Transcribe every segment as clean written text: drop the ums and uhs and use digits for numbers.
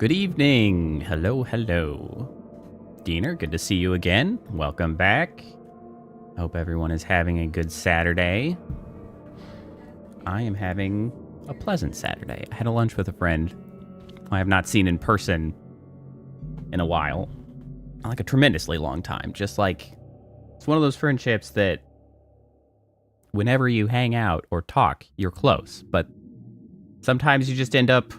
Good evening. Hello, hello. Diener, good to see you again. Welcome back. Hope everyone is having a good Saturday. I am having a pleasant Saturday. I had a lunch with a friend who I have not seen in person in a while. Like a tremendously long time. Just like, it's one of those friendships that whenever you hang out or talk, you're close. But sometimes you just end up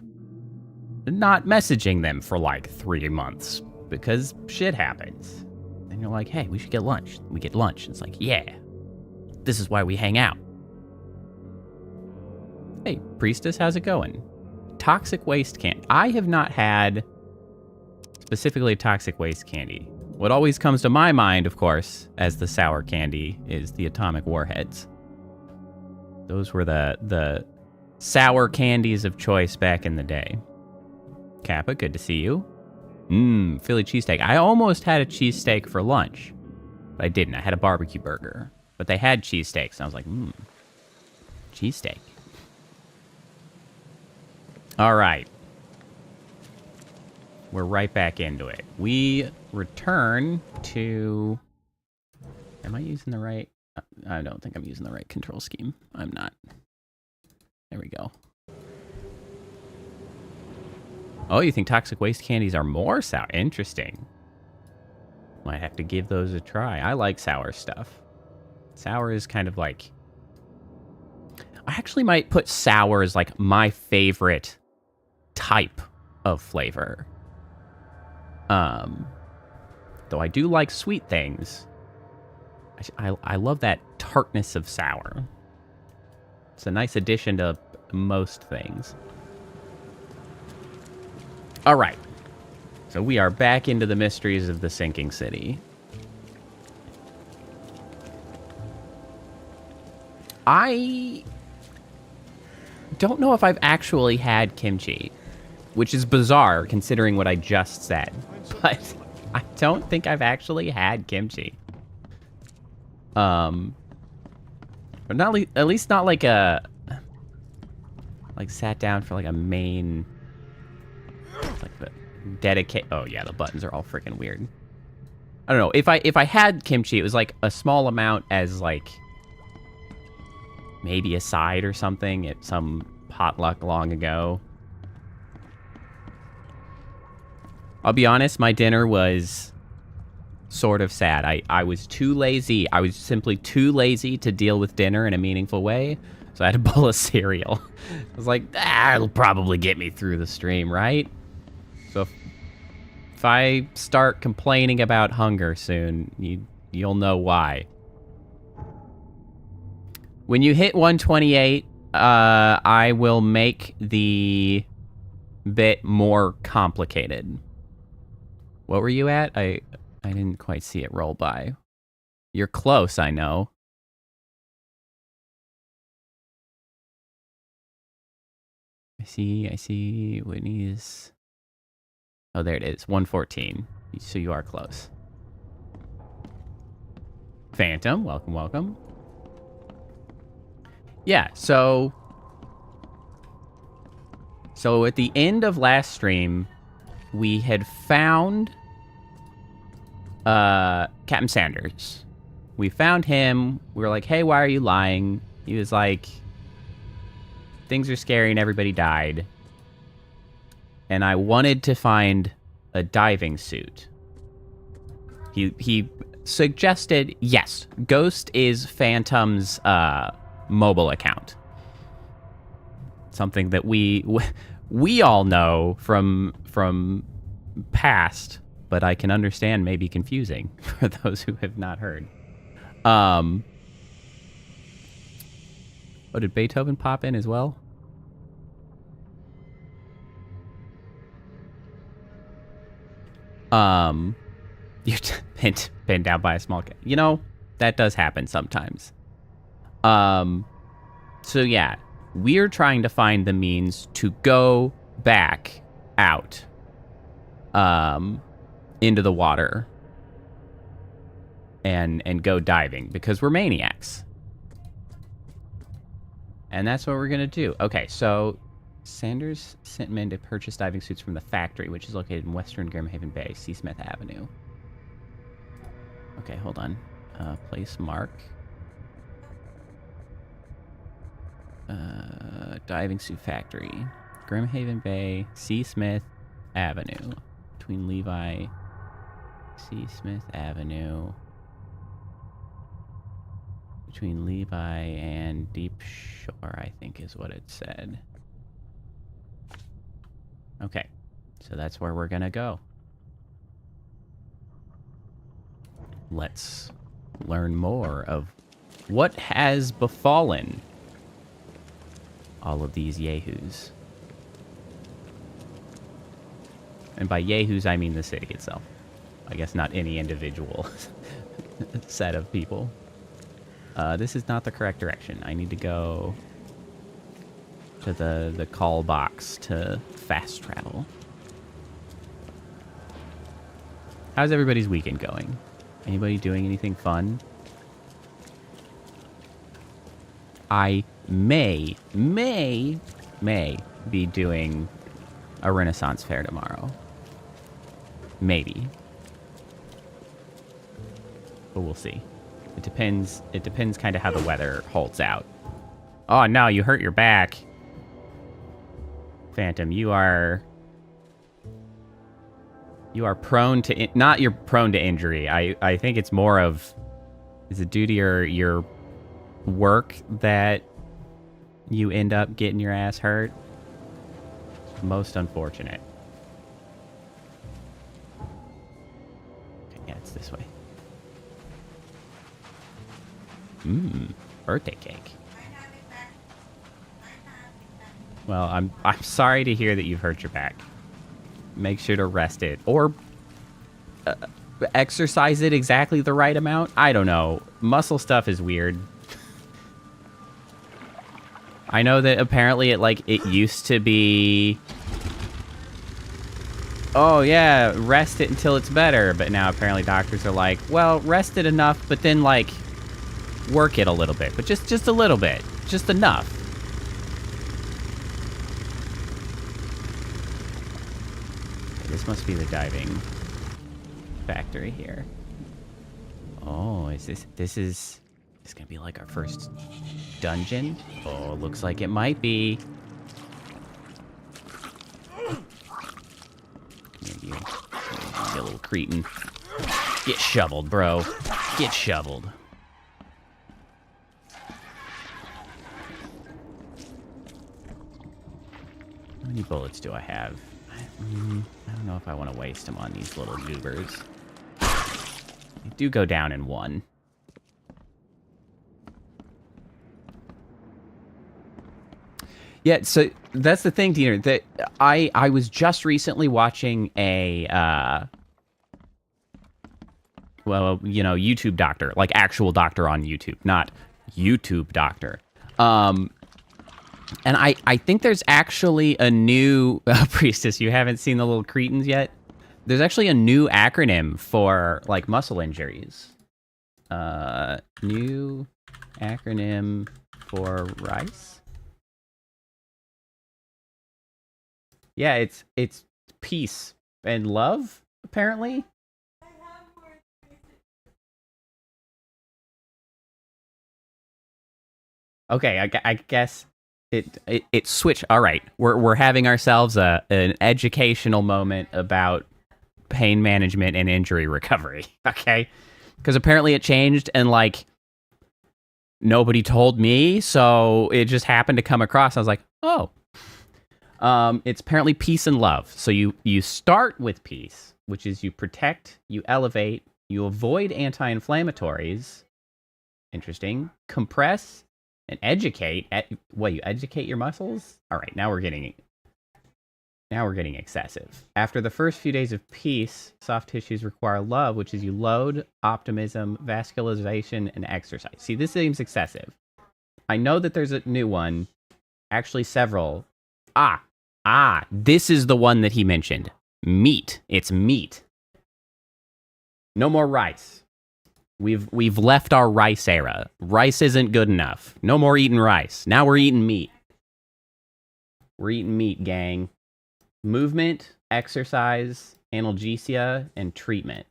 not messaging them for like 3 months because shit happens. And you're like, hey, we should get lunch. We get lunch. It's like, yeah, this is why we hang out. Hey, Priestess, how's it going? Toxic waste candy. I have not had specifically toxic waste candy. What always comes to my mind, of course, as the sour candy is the atomic warheads. Those were the sour candies of choice back in the day. Kappa, good to see you. Philly cheesesteak. I almost had a cheesesteak for lunch, but I didn't. I had a barbecue burger, but they had cheesesteaks, and I was like, cheesesteak. All right. We're right back into it. We return to... Am I using the right... I don't think I'm using the right control scheme. I'm not. There we go. Oh, you think toxic waste candies are more sour? Interesting. Might have to give those a try. I like sour stuff. Sour is kind of like... I actually might put sour as like my favorite type of flavor. Though I do like sweet things. I love that tartness of sour. It's a nice addition to most things. All right. So we are back into the mysteries of the sinking city. I don't know if I've actually had kimchi, which is bizarre considering what I just said. But I don't think I've actually had kimchi. But not at least not like a sat down for like a main like the dedicate. Oh yeah, the buttons are all freaking weird. I don't know. If I had kimchi, it was like a small amount as like maybe a side or something at some potluck long ago. I'll be honest, my dinner was sort of sad. I was too lazy. I was simply too lazy to deal with dinner in a meaningful way. So I had a bowl of cereal. I was like, it'll probably get me through the stream, right? So if I start complaining about hunger soon, you'll know why. When you hit 128, I will make the bit more complicated. What were you at? I didn't quite see it roll by. You're close, I know. I see. Whitney's... Oh, there it is. 114. So you are close. Phantom, welcome. Yeah, so at the end of last stream, we had found Captain Sanders. We found him. We were like, hey, why are you lying? He was like, things are scary and everybody died. And I wanted to find a diving suit. He suggested, yes, Ghost is Phantom's mobile account. Something that we all know from past, but I can understand may be confusing for those who have not heard. Oh, did Beethoven pop in as well? You're pinned down by a small cat. You know, that does happen sometimes. So yeah, we're trying to find the means to go back out, into the water and go diving because we're maniacs. And that's what we're gonna do. Okay, so Sanders sent men to purchase diving suits from the factory, which is located in western Grimhaven Bay, Seasmith Avenue. Okay, hold on. Place mark. Diving suit factory. Grimhaven Bay, Seasmith Avenue. Between Levi... Seasmith Avenue. Between Levi and Deep Shore, I think is what it said. Okay, so that's where we're gonna go. Let's learn more of what has befallen all of these yahoos. And by yahoos, I mean the city itself. I guess not any individual set of people. This is not the correct direction. I need to go to the call box to fast travel. How's everybody's weekend going? Anybody doing anything fun? I may be doing a Renaissance fair tomorrow. Maybe. But we'll see. It depends kind of how the weather holds out. Oh no, you hurt your back. Phantom, you are prone to not you're prone to injury. I think it's more of, is it due to your work that you end up getting your ass hurt? Most unfortunate. Okay, yeah, it's this way. Birthday cake. Well, I'm sorry to hear that you've hurt your back. Make sure to rest it or exercise it exactly the right amount. I don't know. Muscle stuff is weird. I know that apparently it used to be, oh yeah, rest it until it's better, but now apparently doctors are like, well, rest it enough, but then like work it a little bit, but just a little bit, just enough. Okay, this must be the diving factory here. Oh, is this gonna be like our first dungeon? Oh, looks like it might be. Maybe you little cretin. Get shoveled, bro. Get shoveled. How many bullets do I have? I don't know if I want to waste them on these little goobers. They do go down in one. Yeah, so that's the thing, Diener, that I was just recently watching a, well, you know, YouTube doctor, like actual doctor on YouTube, not YouTube doctor. And I think there's actually a new, Priestess, you haven't seen the little cretins yet? There's actually a new acronym for, like, muscle injuries. New acronym for rice? Yeah, it's peace and love, apparently. Okay, I guess it switched. All right, we're having ourselves an educational moment about pain management and injury recovery. Okay, because apparently it changed and like nobody told me, so it just happened to come across. I was like, oh. It's apparently peace and love. So you start with peace, which is you protect, you elevate, you avoid anti-inflammatories. Interesting. Compress and educate. You educate your muscles? All right, now we're getting excessive. After the first few days of peace, soft tissues require love, which is you load, optimism, vascularization, and exercise. See, this seems excessive. I know that there's a new one, actually several. This is the one that he mentioned. Meat. It's meat. No more rice. We've left our rice era. Rice isn't good enough. No more eating rice. Now we're eating meat. We're eating meat, gang. Movement, exercise, analgesia, and treatment.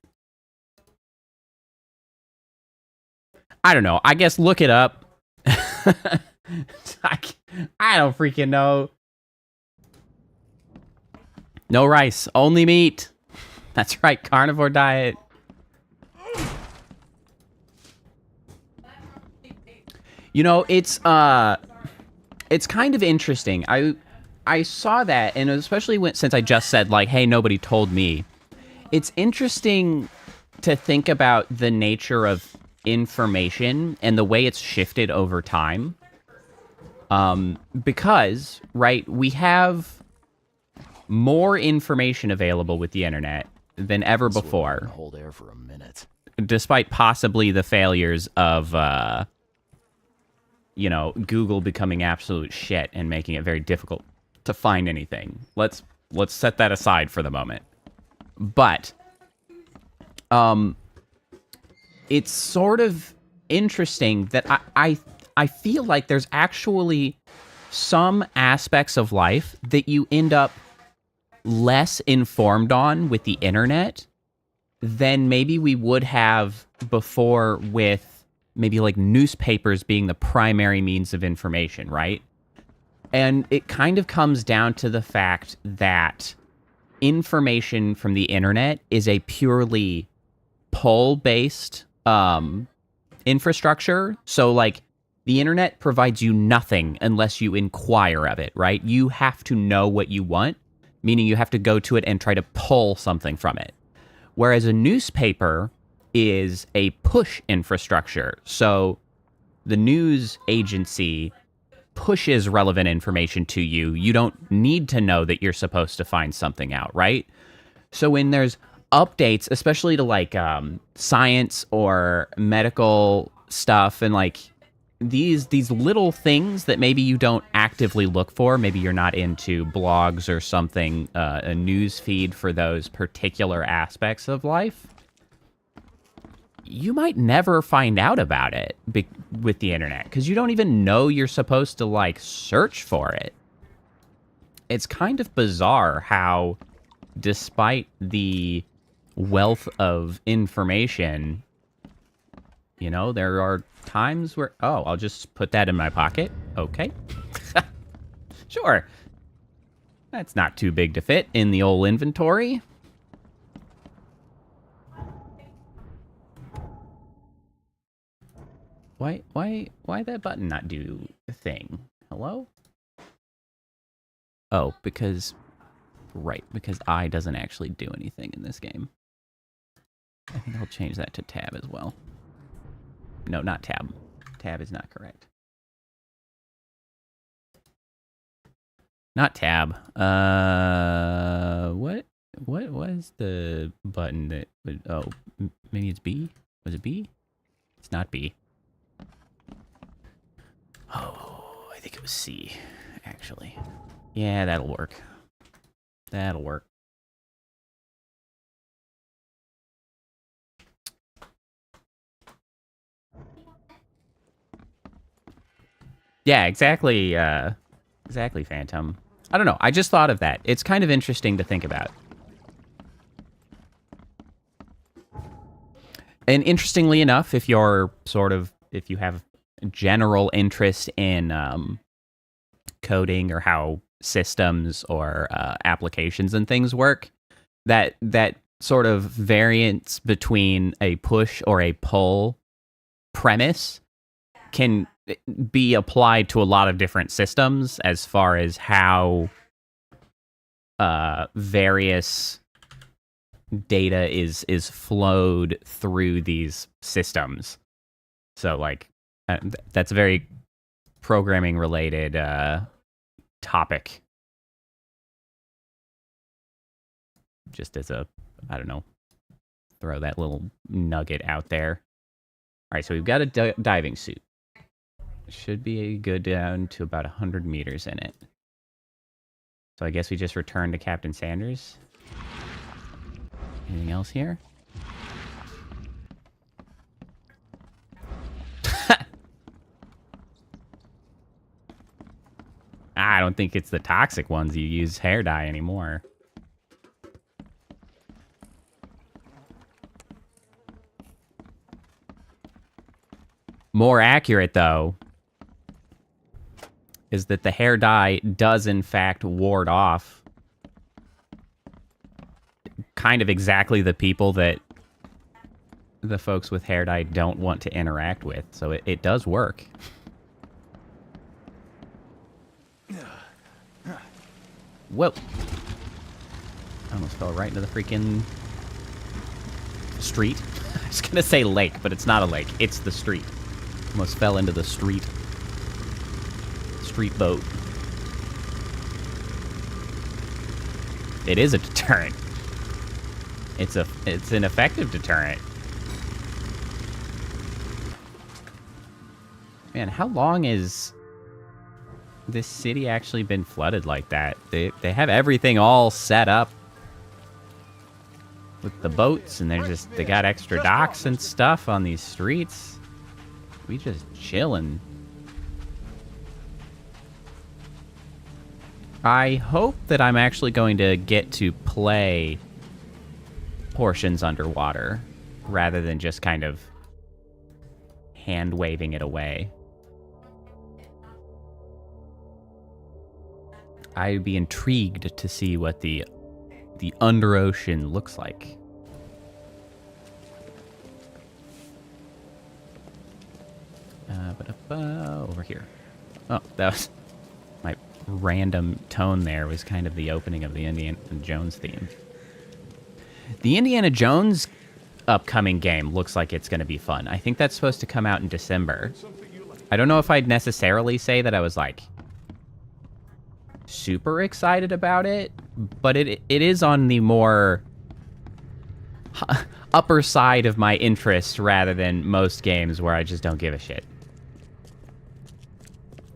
I don't know. I guess look it up. I don't freaking know. No rice, only meat. That's right, carnivore diet. You know, it's kind of interesting. I saw that, and especially since I just said, like, hey, nobody told me. It's interesting to think about the nature of information and the way it's shifted over time. Because, right, we have more information available with the internet than ever before. Hold air for a minute. Despite possibly the failures of, you know, Google becoming absolute shit and making it very difficult to find anything. Let's set that aside for the moment. But, it's sort of interesting that I feel like there's actually some aspects of life that you end up less informed on with the internet than maybe we would have before with maybe like newspapers being the primary means of information, right? And it kind of comes down to the fact that information from the internet is a purely pull-based infrastructure. So like the internet provides you nothing unless you inquire of it, right? You have to know what you want, meaning you have to go to it and try to pull something from it. Whereas a newspaper is a push infrastructure. So the news agency pushes relevant information to you. You don't need to know that you're supposed to find something out, right? So when there's updates, especially to like science or medical stuff, and like these little things that maybe you don't actively look for, maybe you're not into blogs or something, a news feed for those particular aspects of life, you might never find out about it with the internet because you don't even know you're supposed to like search for it. It's kind of bizarre how, despite the wealth of information, you know, there are times where, oh, I'll just put that in my pocket. Okay. Sure. That's not too big to fit in the old inventory. Why that button not do a thing? Hello? Oh, because I doesn't actually do anything in this game. I think I'll change that to tab as well. No, not tab. Tab is not correct. Not tab. What was the button that would, oh, maybe it's B? Was it B? It's not B. Oh, I think it was C, actually. Yeah, that'll work. That'll work. Yeah, exactly, exactly, Phantom. I don't know, I just thought of that. It's kind of interesting to think about. And interestingly enough, if you're if you have general interest in coding or how systems or applications and things work, that sort of variance between a push or a pull premise can be applied to a lot of different systems as far as how various data is flowed through these systems. So like that's a very programming related topic. Just as a, I don't know, throw that little nugget out there. All right, so we've got a diving suit. Should be good down to about 100 meters in it. So I guess we just return to Captain Sanders. Anything else here? I don't think it's the toxic ones you use hair dye anymore. More accurate, though, is that the hair dye does, in fact, ward off kind of exactly the people that the folks with hair dye don't want to interact with. So it does work. Whoa. I almost fell right into the freaking street. I was going to say lake, but it's not a lake. It's the street. Almost fell into the street. Street boat. It is a deterrent. It's an effective deterrent. Man, how long has this city actually been flooded like that? They have everything all set up with the boats, and they got extra docks and stuff on these streets. We just chilling. I hope that I'm actually going to get to play portions underwater rather than just kind of hand waving it away. I'd be intrigued to see what the under ocean looks like. Over here. Oh, that was my random tone there was kind of the opening of the Indiana Jones theme. The Indiana Jones upcoming game looks like it's going to be fun. I think that's supposed to come out in December. I don't know if I'd necessarily say that I was like super excited about it, but it is on the more upper side of my interest rather than most games where I just don't give a shit.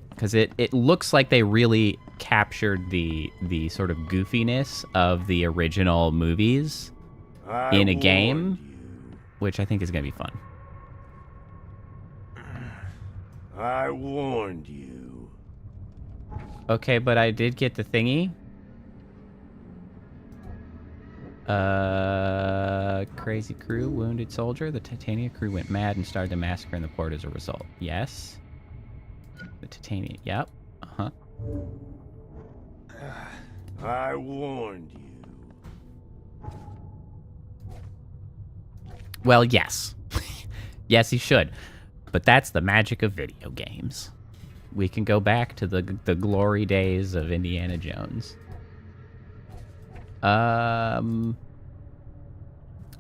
Because it looks like they really captured the sort of goofiness of the original movies in a game, which I think is going to be fun. I warned you. Okay, but I did get the thingy. Crazy crew, wounded soldier. The Titania crew went mad and started a massacre in the port as a result. Yes. The Titania, yep. Uh-huh. I warned you. Well, yes. Yes, he should. But that's the magic of video games. We can go back to the glory days of Indiana Jones.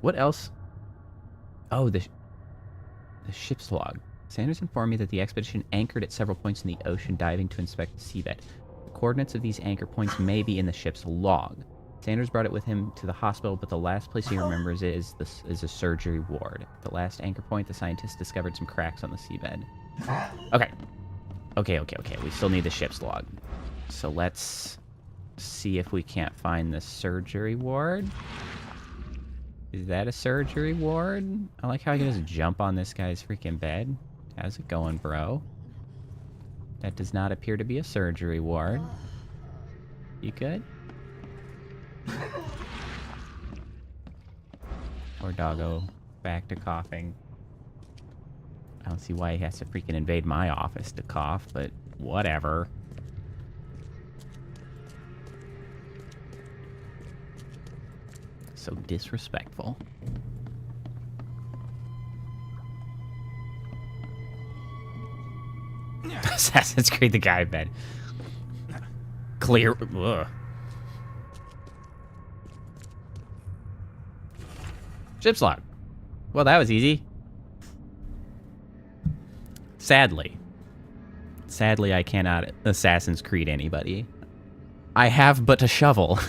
What else? Oh, the ship's log. Sanders informed me that the expedition anchored at several points in the ocean, diving to inspect the seabed. The coordinates of these anchor points may be in the ship's log. Sanders brought it with him to the hospital, but the last place he remembers is a surgery ward. At the last anchor point, the scientists discovered some cracks on the seabed. Okay. We still need the ship's log. So let's see if we can't find the surgery ward. Is that a surgery ward? I like how I can just jump on this guy's freaking bed. How's it going, bro? That does not appear to be a surgery ward. You good? Poor doggo. Back to coughing. I don't see why he has to freaking invade my office to cough, but whatever. So disrespectful. Assassin's Creed, the guy bed. Clear. Ugh. Ship's log. Well, that was easy. Sadly, I cannot Assassin's Creed anybody. I have but a shovel.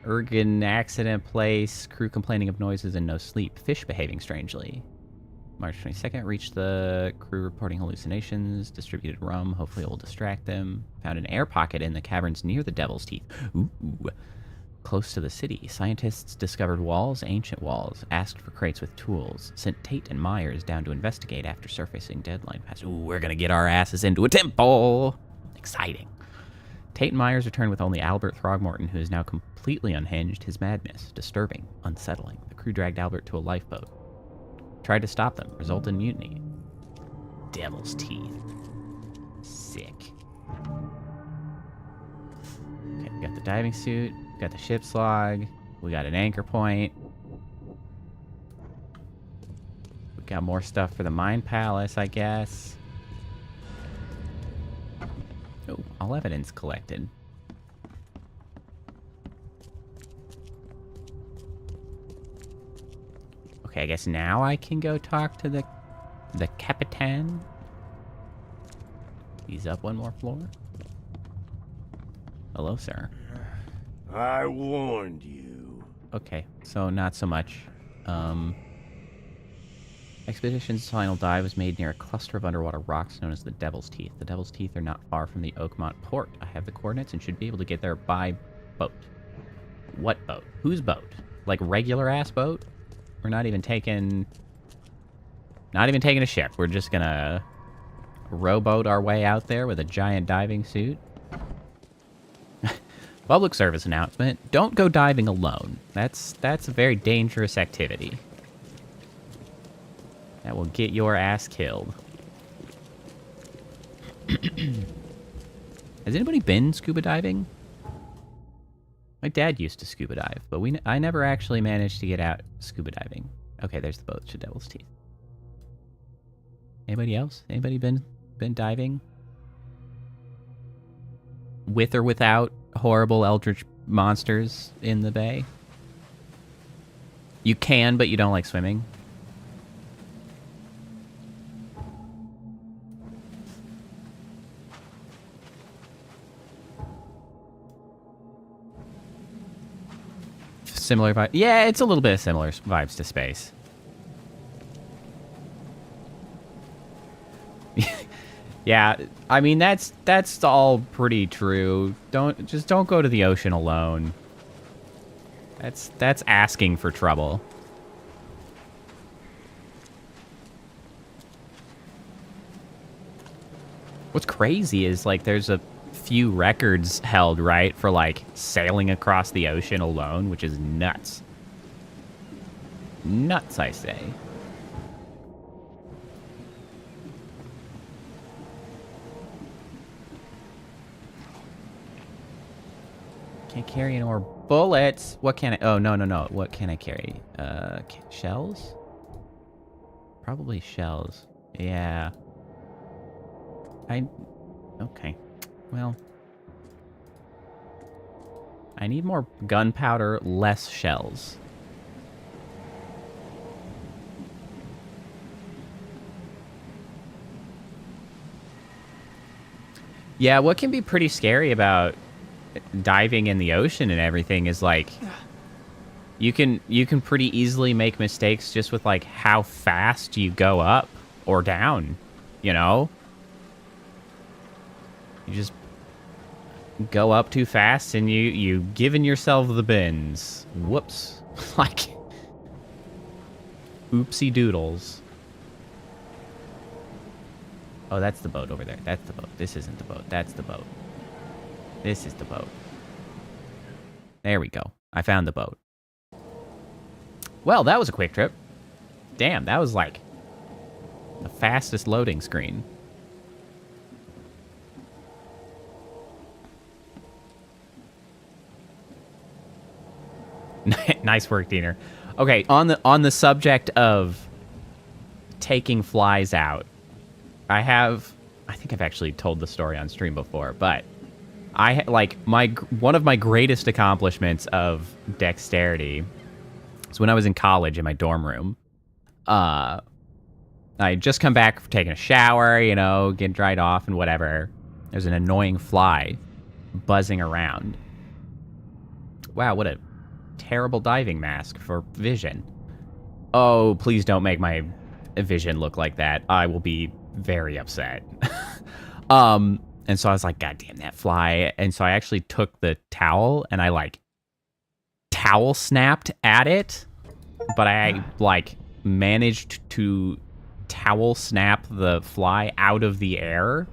Ergen accident place, crew complaining of noises and no sleep, fish behaving strangely. March 22nd, reached the crew reporting hallucinations, distributed rum, hopefully it will distract them. Found an air pocket in the caverns near the Devil's Teeth. Ooh. Close to the city, scientists discovered walls, ancient walls, asked for crates with tools, sent Tate and Myers down to investigate after surfacing deadline pass. Ooh, we're gonna get our asses into a temple! Exciting. Tate and Myers return with only Albert Throgmorton, who is now completely unhinged, his madness, disturbing, unsettling. The crew dragged Albert to a lifeboat. Tried to stop them, result in mutiny. Devil's teeth. Sick. Okay, we got the diving suit, we got the ship's log, we got an anchor point. We got more stuff for the Mine Palace, I guess. Oh, all evidence collected. Okay, I guess now I can go talk to the Capitan. He's up one more floor. Hello, sir. I warned you. Okay, so not so much. Expedition's final dive was made near a cluster of underwater rocks known as the Devil's Teeth. The Devil's Teeth are not far from the Oakmont port. I have the coordinates and should be able to get there by boat. What boat? Whose boat? Like regular-ass boat? We're not even taking a ship. We're just gonna rowboat our way out there with a giant diving suit. Public service announcement. Don't go diving alone. That's a very dangerous activity. That will get your ass killed. Has anybody been scuba diving? My dad used to scuba dive, but I never actually managed to get out scuba diving. Okay, there's the boat to Devil's Teeth. Anybody else? Anybody been diving? With or without horrible eldritch monsters in the bay? You can, but you don't like swimming? Similar vibe. Yeah, it's a little bit of similar vibes to space. Yeah, I mean that's all pretty true. Don't go to the ocean alone. That's asking for trouble. What's crazy is like there's a few records held, right, for like sailing across the ocean alone, which is nuts. Nuts, I say. Can't carry any more bullets. What can I... Oh, no. What can I carry? Shells? Probably shells. Yeah. Okay. Well, I need more gunpowder, less shells. Yeah, what can be pretty scary about diving in the ocean and everything is like you can pretty easily make mistakes just with like how fast you go up or down, you know? You just go up too fast and you giving yourself the bends. Whoops. Like oopsie doodles. Oh, that's the boat over there. That's the boat. This isn't the boat. That's the boat. This is the boat. There we go. I found the boat. Well, that was a quick trip. Damn, that was like the fastest loading screen. Nice work, Diener. Okay, on the subject of taking flies out, I think I've actually told the story on stream before, but one of my greatest accomplishments of dexterity is when I was in college in my dorm room. I had just come back from taking a shower, you know, getting dried off and whatever. There's an annoying fly buzzing around. Wow, what a terrible diving mask for vision. Oh, please don't make my vision look like that. I will be very upset. And so I was like, God damn that fly. And so I actually took the towel and I like towel snapped at it, but I like managed to towel snap the fly out of the air.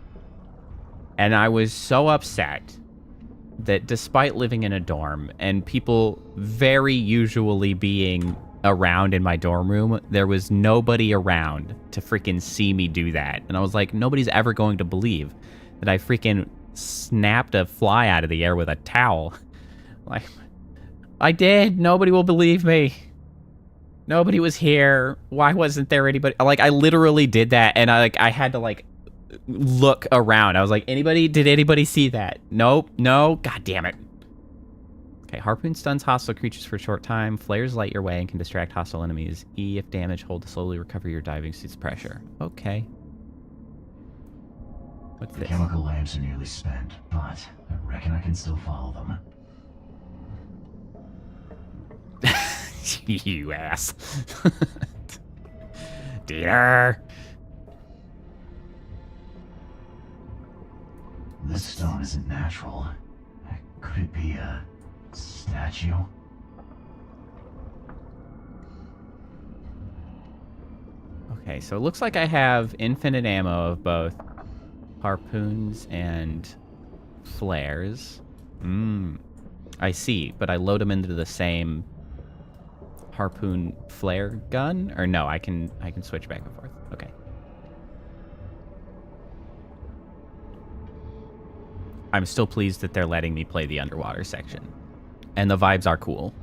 And I was so upset that despite living in a dorm and people very usually being around in my dorm room, there was nobody around to freaking see me do that. And I was like, nobody's ever going to believe that I freaking snapped a fly out of the air with a towel. Like, I did. Nobody will believe me. Nobody was here. Why wasn't there anybody? Like, I literally did that, and I had to, like, look around. I was like, did anybody see that? Nope, no, god damn it. Okay, harpoon stuns hostile creatures for a short time. Flares light your way and can distract hostile enemies. E if damage, hold to slowly recover your diving suit's pressure. Okay. What's this? The chemical lamps are nearly spent, but I reckon I can still follow them. You ass. Dear. This stone isn't natural. Could it be a statue? Okay, so it looks like I have infinite ammo of both harpoons and flares. I see, but I load them into the same harpoon flare gun? Or no, I can switch back and forth. Okay. I'm still pleased that they're letting me play the underwater section. And the vibes are cool.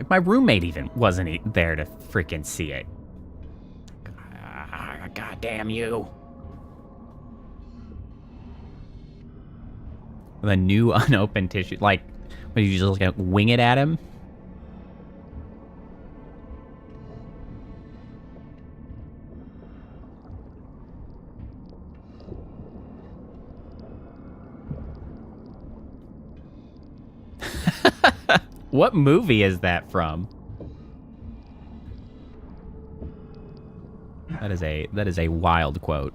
My roommate even wasn't there to freaking see it. God damn you. The new unopened tissue. Like, when you just like, wing it at him? What movie is that from? That is a wild quote.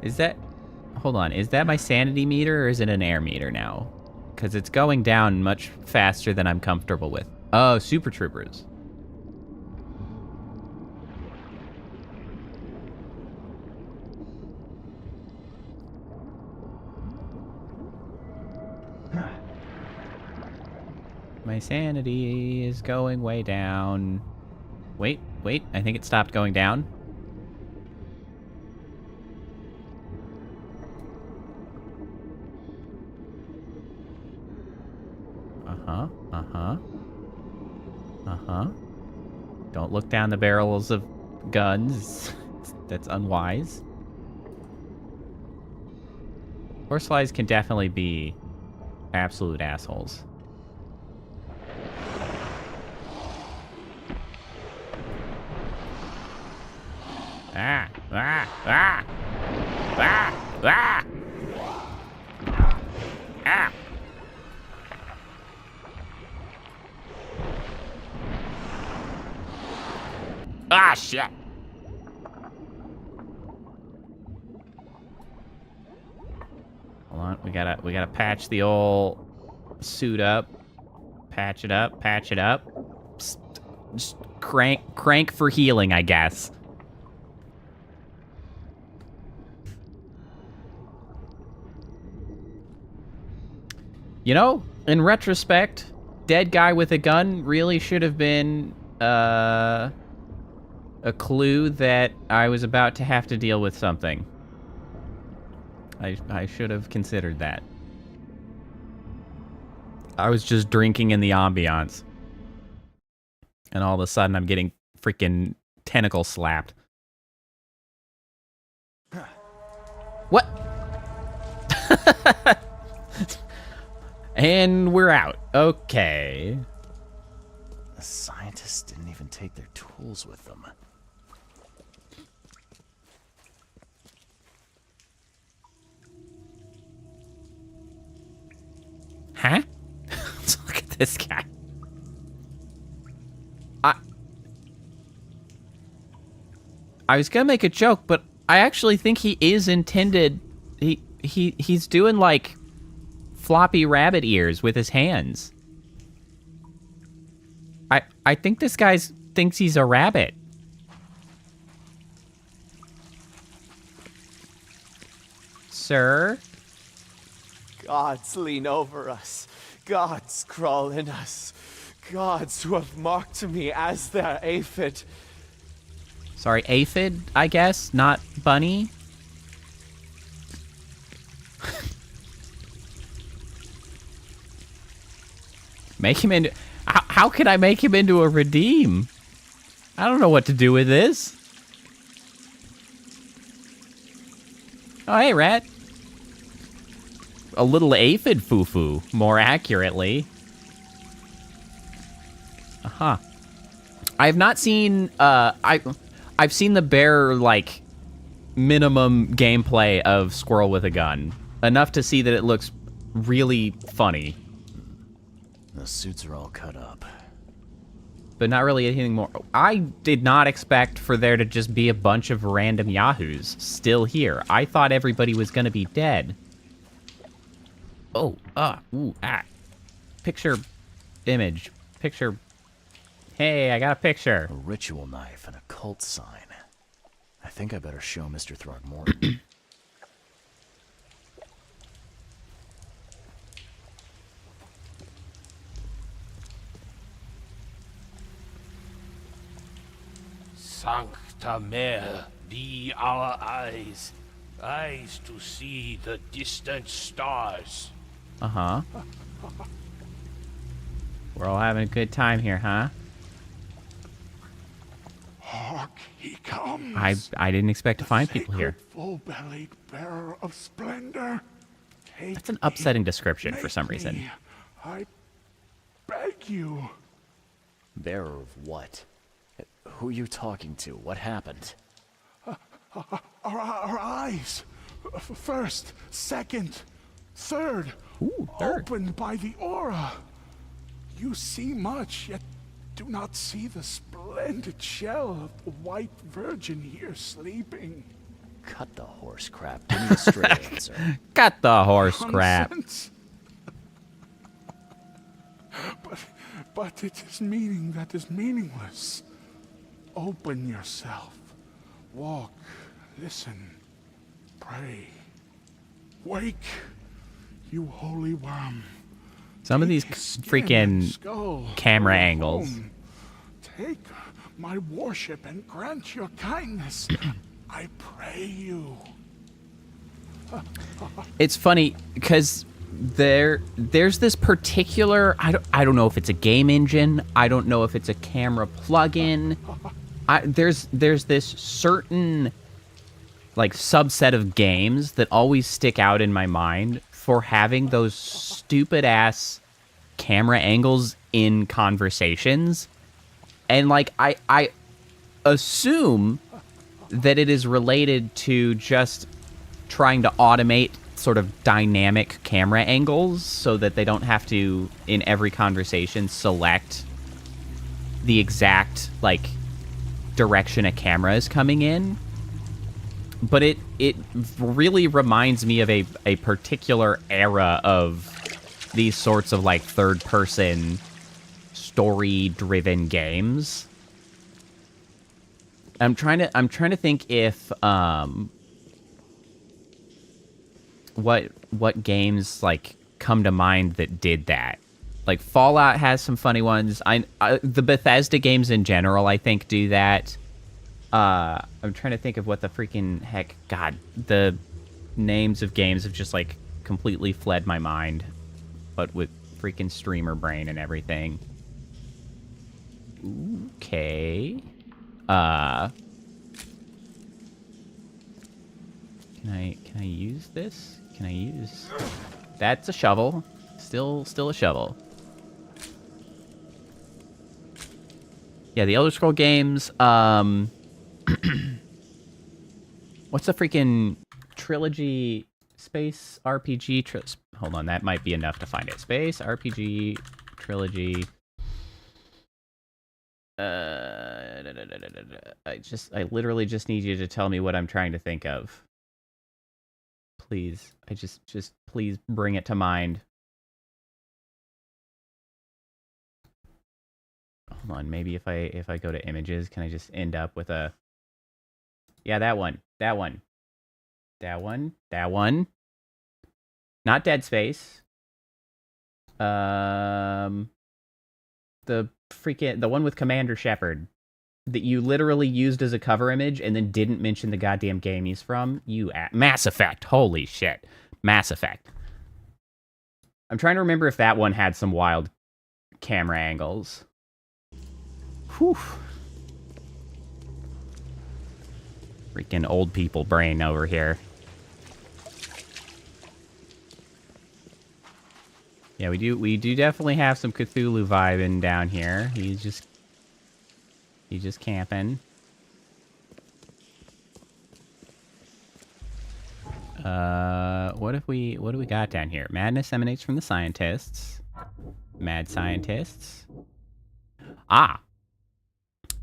Is that... Hold on. Is that my sanity meter or is it an air meter now? Because it's going down much faster than I'm comfortable with. Oh, Super Troopers. My sanity is going way down. Wait. I think it stopped going down. Don't look down the barrels of guns. That's unwise. Horseflies can definitely be absolute assholes. Ah! Ah, shit! Hold on, we gotta patch the old suit up. Patch it up. Just crank for healing, I guess. You know, in retrospect, dead guy with a gun really should have been a clue that I was about to have to deal with something. I should have considered that. I was just drinking in the ambiance. And all of a sudden I'm getting freaking tentacle slapped. What? And we're out. Okay. The scientists didn't even take their tools with them. Huh? Let's look at this guy. I was gonna make a joke, but I actually think he is intended... he's doing like floppy rabbit ears with his hands. I think this guy thinks he's a rabbit. Sir? Gods lean over us. Gods crawl in us. Gods who have marked me as their aphid. Sorry, aphid, I guess, not bunny. Make him into... How can I make him into a redeem? I don't know what to do with this. Oh, hey, rat. A little aphid foo-foo, more accurately. Uh-huh. I have not seen, I've seen the bare, like, minimum gameplay of Squirrel with a Gun. Enough to see that it looks really funny. The suits are all cut up. But not really anything more. I did not expect for there to just be a bunch of random yahoos still here. I thought everybody was gonna be dead. Oh, Picture, image, picture. Hey, I got a picture. A ritual knife and a cult sign. I think I better show Mr. Throgmorton. Sancta Mare, be our eyes, eyes to see the distant stars. Uh-huh. We're all having a good time here, huh? Hark, he comes. I didn't expect to find people here. Full-bellied bearer of splendor. That's an upsetting description for some reason. I beg you. Bearer of what? Who are you talking to? What happened? Our eyes. First, second, third. Ooh, third. Opened by the aura. You see much, yet do not see the splendid shell of the white virgin here sleeping. Cut the horse crap. Give me a straight answer. Cut the horse crap. Nonsense. But it is meaning that is meaningless. Open yourself. Walk. Listen. Pray. Wake, you holy worm. Some of these freaking camera angles. Take my worship and grant your kindness. I pray you. It's funny because there's this particular I don't know if it's a game engine. I don't know if it's a camera plugin. There's this certain like subset of games that always stick out in my mind for having those stupid ass camera angles in conversations. And like I assume that it is related to just trying to automate sort of dynamic camera angles so that they don't have to in every conversation select the exact like direction a camera is coming in. But it really reminds me of a particular era of these sorts of like third-person story-driven games. I'm trying to think if what games like come to mind that did that. Like Fallout has some funny ones. The Bethesda games in general I think do that. I'm trying to think of what the freaking heck... God, the names of games have just, like, completely fled my mind. But with freaking streamer brain and everything. Okay. Can I use this? Can I use... That's a shovel. Still a shovel. Yeah, the Elder Scroll games, what's the freaking trilogy space RPG? Hold on, that might be enough to find it. Space RPG trilogy. I literally just need you to tell me what I'm trying to think of. Please. Just please bring it to mind. Hold on, maybe if I go to images, can I just end up with a... Yeah, that one. That one. That one. That one. Not Dead Space. The one with Commander Shepard that you literally used as a cover image and then didn't mention the goddamn game he's from. Mass Effect. Holy shit. Mass Effect. I'm trying to remember if that one had some wild camera angles. Whew. Freaking old people brain over here. Yeah, we do definitely have some Cthulhu vibing down here. He's just camping. What do we got down here? Madness emanates from the scientists. Mad scientists. Ah.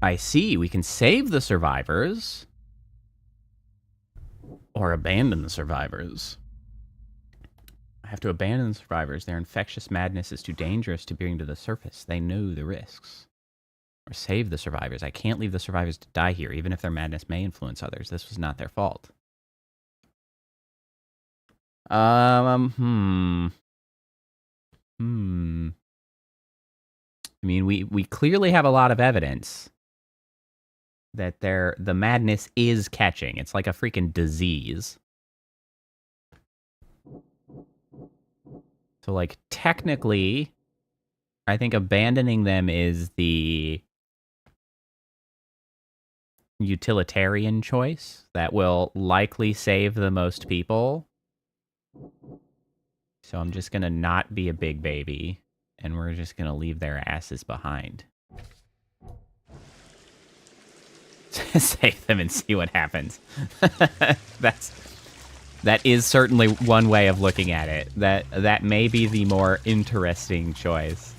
I see. We can save the survivors. Or abandon the survivors. I have to abandon the survivors. Their infectious madness is too dangerous to bring to the surface. They know the risks. Or save the survivors. I can't leave the survivors to die here, even if their madness may influence others. This was not their fault. I mean, we clearly have a lot of evidence that the madness is catching. It's like a freaking disease. So, like, technically, I think abandoning them is the utilitarian choice that will likely save the most people. So I'm just gonna not be a big baby, and we're just gonna leave their asses behind. Save them and see what happens. That is certainly one way of looking at it. That may be the more interesting choice.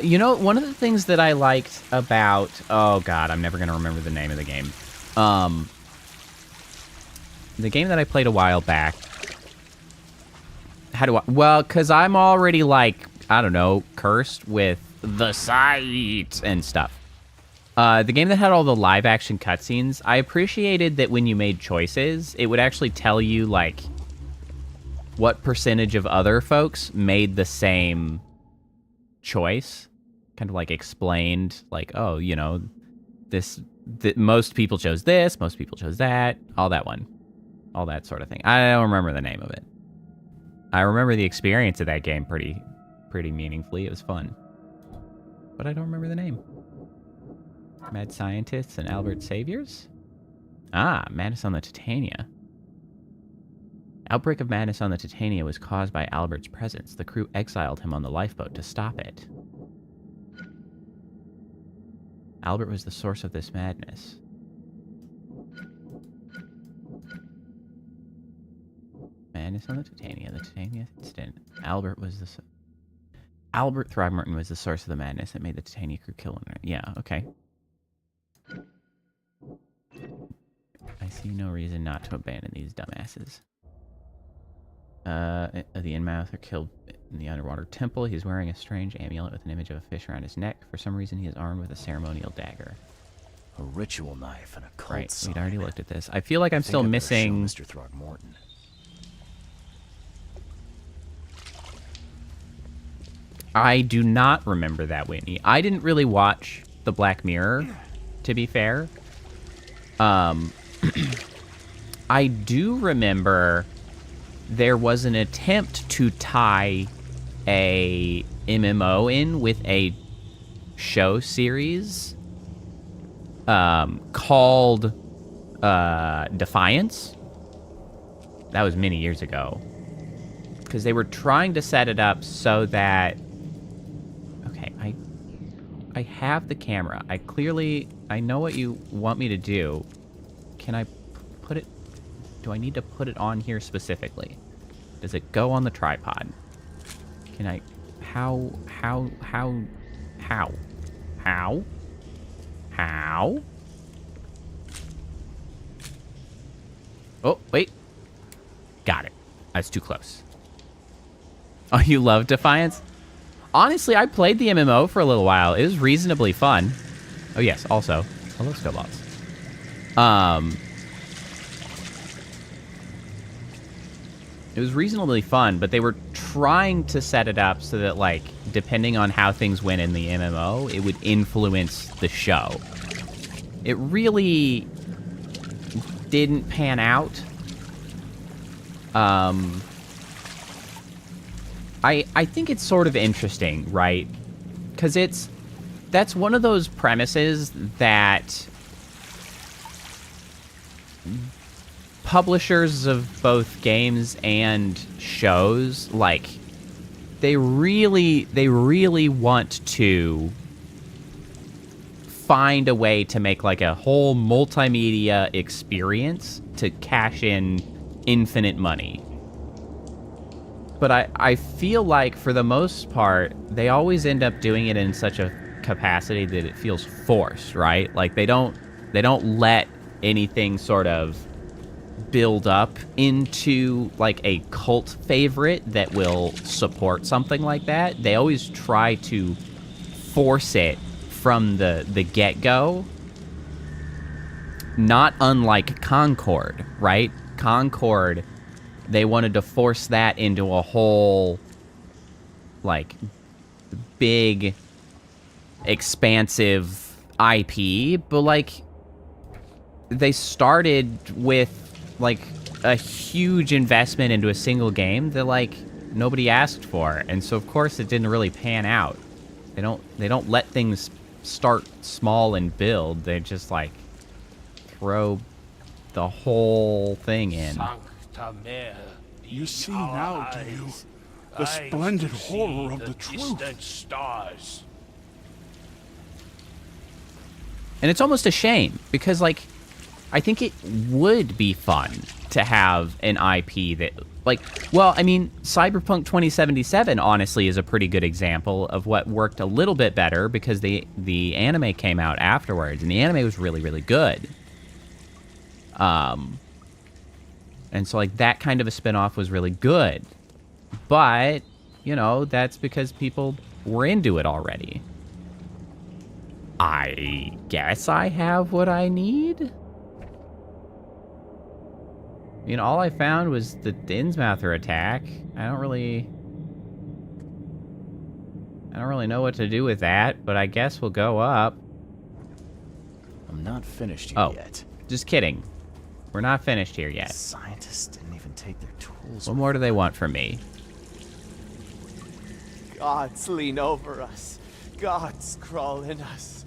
You know, one of the things that I liked about... Oh, God, I'm never going to remember the name of the game. The game that I played a while back... How do I... Well, because I'm already, like, I don't know, cursed with the sight and stuff. The game that had all the live-action cutscenes, I appreciated that when you made choices, it would actually tell you, like, what percentage of other folks made the same choice. Kind of, like, explained, like, oh, you know, most people chose this, most people chose that, all that one. All that sort of thing. I don't remember the name of it. I remember the experience of that game pretty meaningfully. It was fun. But I don't remember the name. Mad Scientists and Albert Saviors? Ah, Madness on the Titania. Outbreak of madness on the Titania was caused by Albert's presence. The crew exiled him on the lifeboat to stop it. Albert was the source of this madness. Madness on the Titania incident. Albert Throckmorton was the source of the madness that made the Titania crew kill him. Yeah, okay. I see no reason not to abandon these dumbasses. The Inmouth are killed in the underwater temple. He's wearing a strange amulet with an image of a fish around his neck. For some reason, he is armed with a ceremonial dagger. A ritual knife and a cult Right, sign. we'd already looked at this. I feel like I'm still missing... Mr. Throckmorton. I do not remember that, Whitney. I didn't really watch the Black Mirror, to be fair. I do remember there was an attempt to tie a MMO in with a show series called Defiance. That was many years ago. Because they were trying to set it up so that... Okay, I have the camera. I know what you want me to do. Can I put it... Do I need to put it on here specifically? Does it go on the tripod? Can I... How? How? Oh, wait. Got it. That's too close. Oh, you love Defiance? Honestly, I played the MMO for a little while. It was reasonably fun. Oh, yes. Also, hello, Scobots. It was reasonably fun, but they were trying to set it up so that, like, depending on how things went in the MMO, it would influence the show. It really didn't pan out. I think it's sort of interesting, right? Because that's one of those premises that publishers of both games and shows, like, they really want to find a way to make, like, a whole multimedia experience to cash in infinite money. But I feel like, for the most part, they always end up doing it in such a capacity that it feels forced, right? Like, they don't let anything sort of build up into, like, a cult favorite that will support something like that. They always try to force it from the get-go. Not unlike Concord, right? Concord, they wanted to force that into a whole, like, big, expansive IP, but, like, they started with, like, a huge investment into a single game that, like, nobody asked for, and so of course it didn't really pan out. They don't let things start small and build. They just, like, throw the whole thing in. Sancta Mare, You see our now, do you? eyes, The eyes splendid to horror see of the truth. distant stars. And it's almost a shame, because, like, I think it would be fun to have an IP that, like, well, I mean, Cyberpunk 2077, honestly, is a pretty good example of what worked a little bit better, because the anime came out afterwards, and the anime was really, really good. And so, like, that kind of a spinoff was really good. But, you know, that's because people were into it already. I guess I have what I need? You know, all I found was the Innsmouther attack. I don't really know what to do with that, but I guess we'll go up. I'm not finished here Oh, yet. just kidding. We're not finished here yet. Scientists didn't even take their tools. What more do they want from me? Gods lean over us. Gods crawl in us.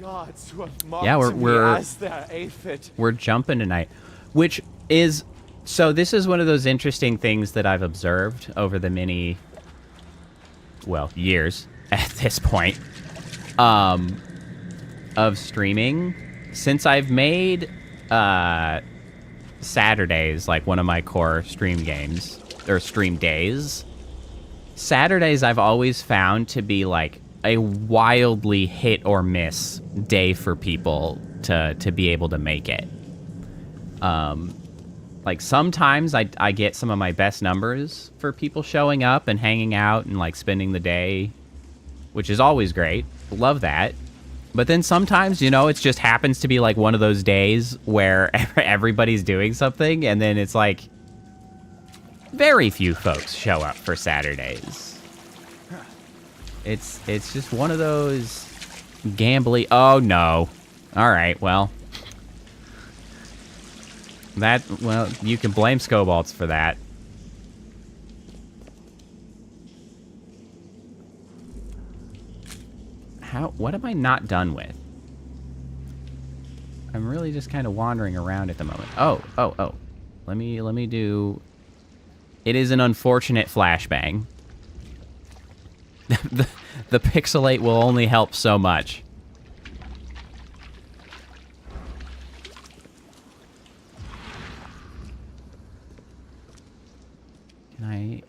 Gods who have marked Yeah, me we're as their aphid. We're jumping tonight, which is, so this is one of those interesting things that I've observed over the many, well, years at this point, of streaming. Since I've made Saturdays like one of my core stream games, or stream days, Saturdays I've always found to be like a wildly hit or miss day for people to be able to make it. Like, sometimes I get some of my best numbers for people showing up and hanging out and, like, spending the day, which is always great. Love that. But then sometimes, you know, it just happens to be, like, one of those days where everybody's doing something, and then it's, like, very few folks show up for Saturdays. It's just one of those gambly... Oh, no. All right, well... well, you can blame Scobalts for that. What am I not done with? I'm really just kind of wandering around at the moment. Oh. Let me do... It is an unfortunate flashbang. the pixelate will only help so much.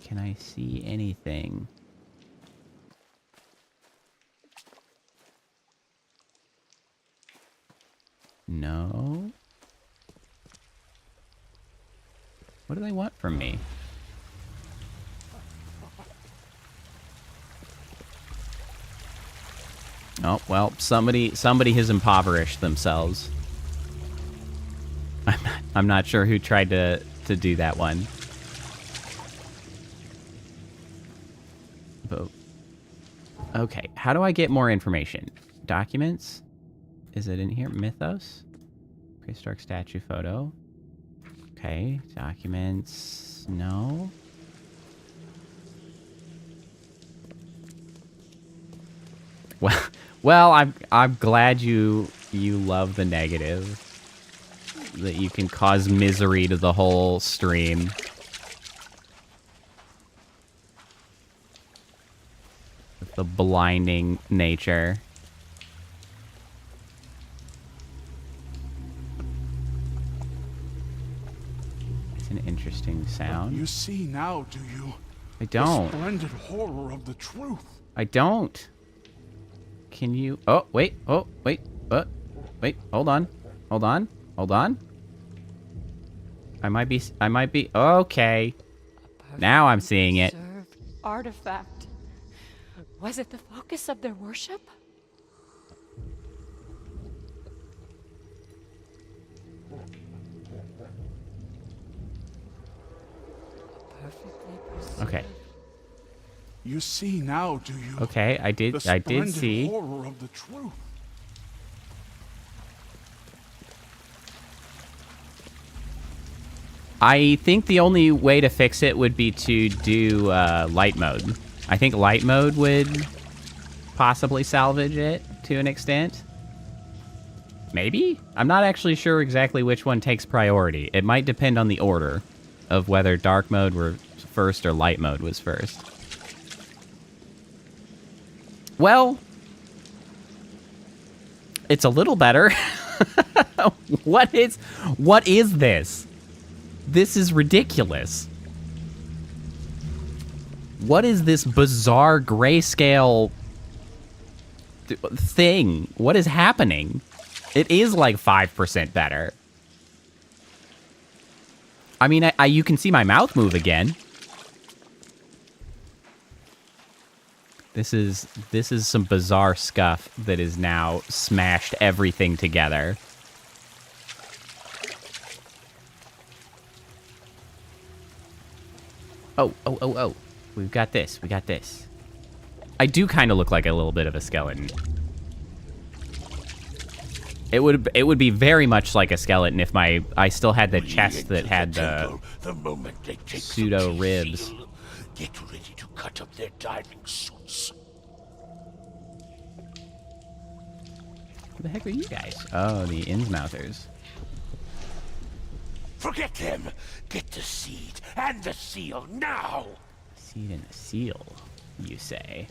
Can I see anything? No. What do they want from me? Oh, well, somebody has impoverished themselves. I'm not sure who tried to do that one. But, okay, how do I get more information? Documents? Is it in here? Mythos? Prehistoric statue photo. Okay, documents. No. Well, I'm glad you love the negative. That you can cause misery to the whole stream. With the blinding nature. It's an interesting sound. You see now, do you? I don't. The splendid horror of the truth. I don't. Can you... Oh, wait. Oh, wait. Wait. Hold on. Hold on. Hold on. I might be... Okay. Now I'm seeing it. Artifact. Was it the focus of their worship? Perfectly preserved. Okay. You see now, do you? Okay, I did see. The horror of the truth. I think the only way to fix it would be to do light mode. I think light mode would possibly salvage it to an extent. Maybe? I'm not actually sure exactly which one takes priority. It might depend on the order of whether dark mode were first or light mode was first. Well, it's a little better. What is this? This is ridiculous. What is this bizarre grayscale thing? What is happening? It is like 5% better. I mean, you can see my mouth move again. This is some bizarre scuff that is now smashed everything together. Oh. We've got this. We got this. I do kind of look like a little bit of a skeleton. It would be very much like a skeleton if I still had the chest that had the pseudo ribs. Get ready to cut up their diving suits. Who the heck are you guys? Oh, the Innsmouthers. Forget them. Get the seed and the seal now. Seed and a seal, you say?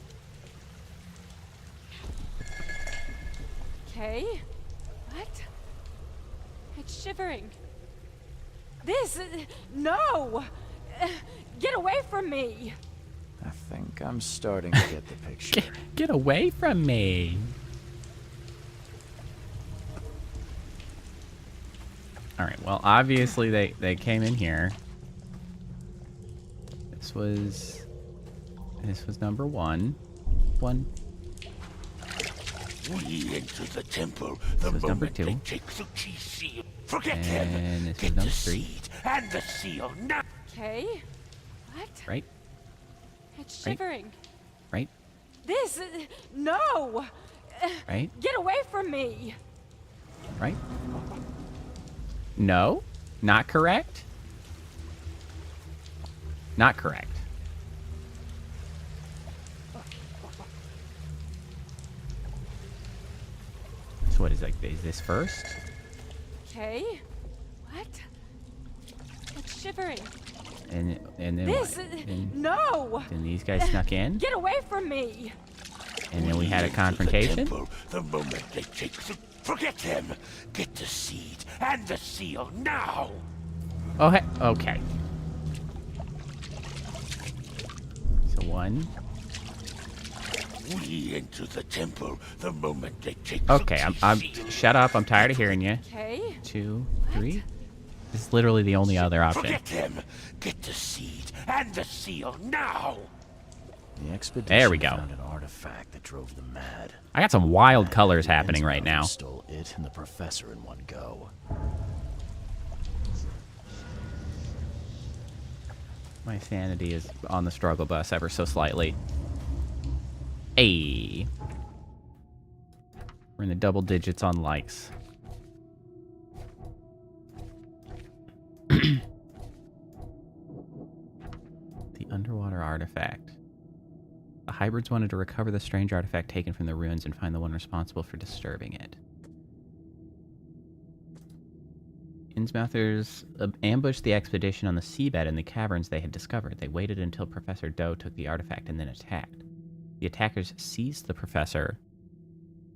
Okay. What? It's shivering. This... No! Get away from me! I think I'm starting to get the picture. Get away from me! Alright, well, obviously they came in here. This was number one. We enter the temple This the was number moment 2. they take the key seal. Forget And them. this was Get number the 3. seed and the seal now. Okay. What? Right? It's shivering. Right? This... No! Right? Get away from me! Right? No? Not correct? Not correct. So what is this first? Okay. What? It's shivering. And then This... what? Then No! these guys snuck in, Get away from me! and then we had a Enter confrontation. The temple the moment they take the... Forget them. Get the seed and the seal now. Oh, hey, okay. So 1. We enter the temple the moment they take Okay, I'm seat. shut up. I'm tired of hearing you. Okay. 2, 3. This is literally the only other option. Forget them. Get the seed and the seal now. The expedition There we go. found an artifact that drove them mad. I got some wild colors happening right now. Stole it and the professor in one go. My sanity is on the struggle bus ever so slightly. Hey. We're in the double digits on likes. The underwater artifact. The hybrids wanted to recover the strange artifact taken from the ruins and find the one responsible for disturbing it. Innsmouthers ambushed the expedition on the seabed in the caverns they had discovered. They waited until Professor Doe took the artifact and then attacked. The attackers seized the professor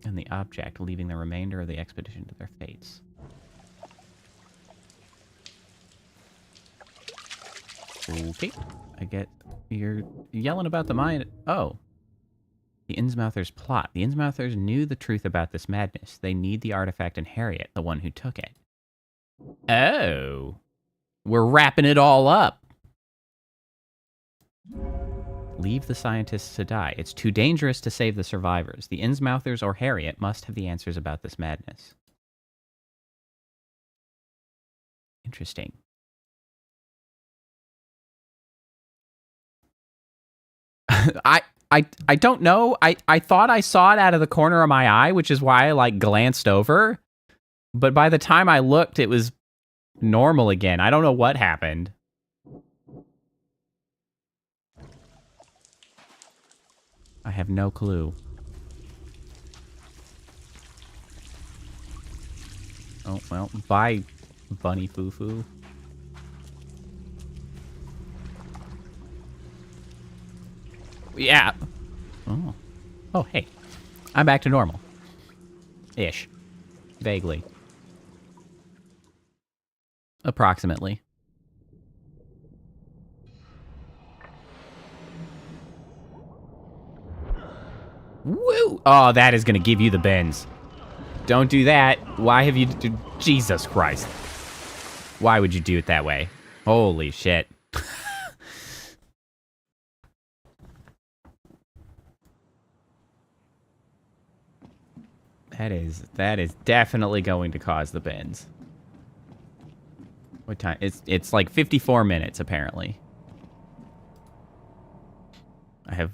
and the object, leaving the remainder of the expedition to their fates. Okay, I get... You're yelling about the mine... Oh. The Innsmouthers' plot. The Innsmouthers knew the truth about this madness. They need the artifact and Harriet, the one who took it. Oh. We're wrapping it all up. Leave the scientists to die. It's too dangerous to save the survivors. The Innsmouthers or Harriet must have the answers about this madness. Interesting. I don't know. I thought I saw it out of the corner of my eye, which is why I like glanced over. But by the time I looked, it was normal again. I don't know what happened. I have no clue. Oh, well, bye, Bunny Foo-Foo. Yeah. Oh. Oh, hey. I'm back to normal. Ish. Vaguely. Approximately. Woo! Oh, that is gonna give you the bends. Don't do that. Why have you... Jesus Christ. Why would you do it that way? Holy shit. That is definitely going to cause the bends. What time? It's like 54 minutes apparently. I have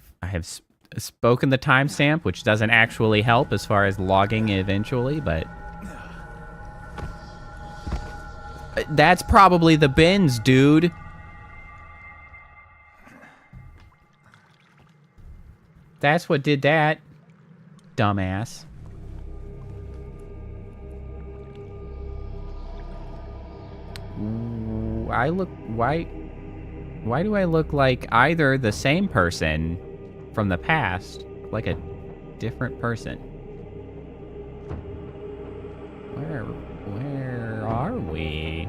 spoken the timestamp, which doesn't actually help as far as logging eventually, but that's probably the bends, dude. That's what did that, dumbass. Why do I look like either the same person from the past, like a different person? Where are we?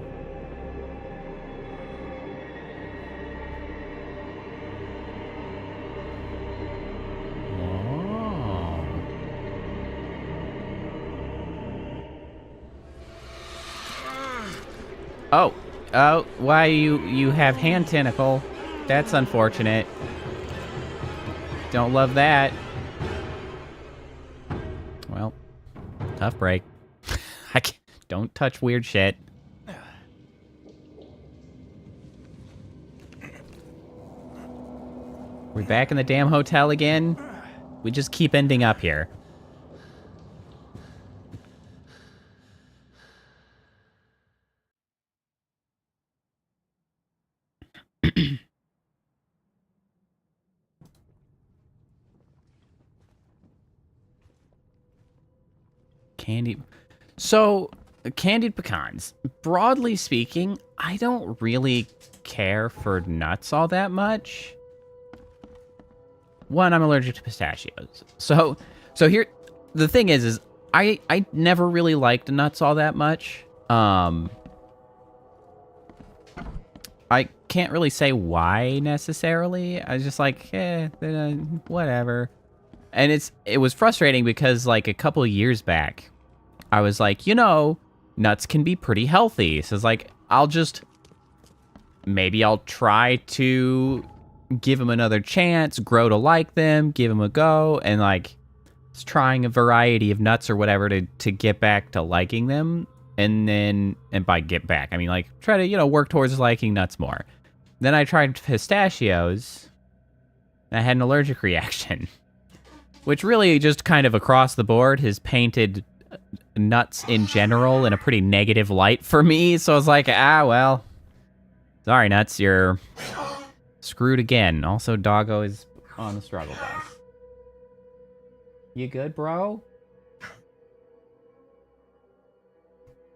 Oh. Oh, why you have hand tentacle? That's unfortunate. Don't love that. Well, tough break. Don't touch weird shit. We're back in the damn hotel again? We just keep ending up here. Candy. So, candied pecans. Broadly speaking, I don't really care for nuts all that much. One, I'm allergic to pistachios. So here, the thing is I never really liked nuts all that much. I can't really say why necessarily. I was just like, whatever. And it was frustrating because, like, a couple of years back, I was like, you know, nuts can be pretty healthy. So it's like, maybe I'll try to give them another chance, grow to like them, give them a go, and, like, it's trying a variety of nuts or whatever to get back to liking them. And by get back, I mean, like, try to, you know, work towards liking nuts more. Then I tried pistachios, and I had an allergic reaction. Which really just kind of across the board has painted nuts in general in a pretty negative light for me. So I was like, well, sorry, nuts, you're screwed again. Also, Doggo is on the struggle bus. You good, bro?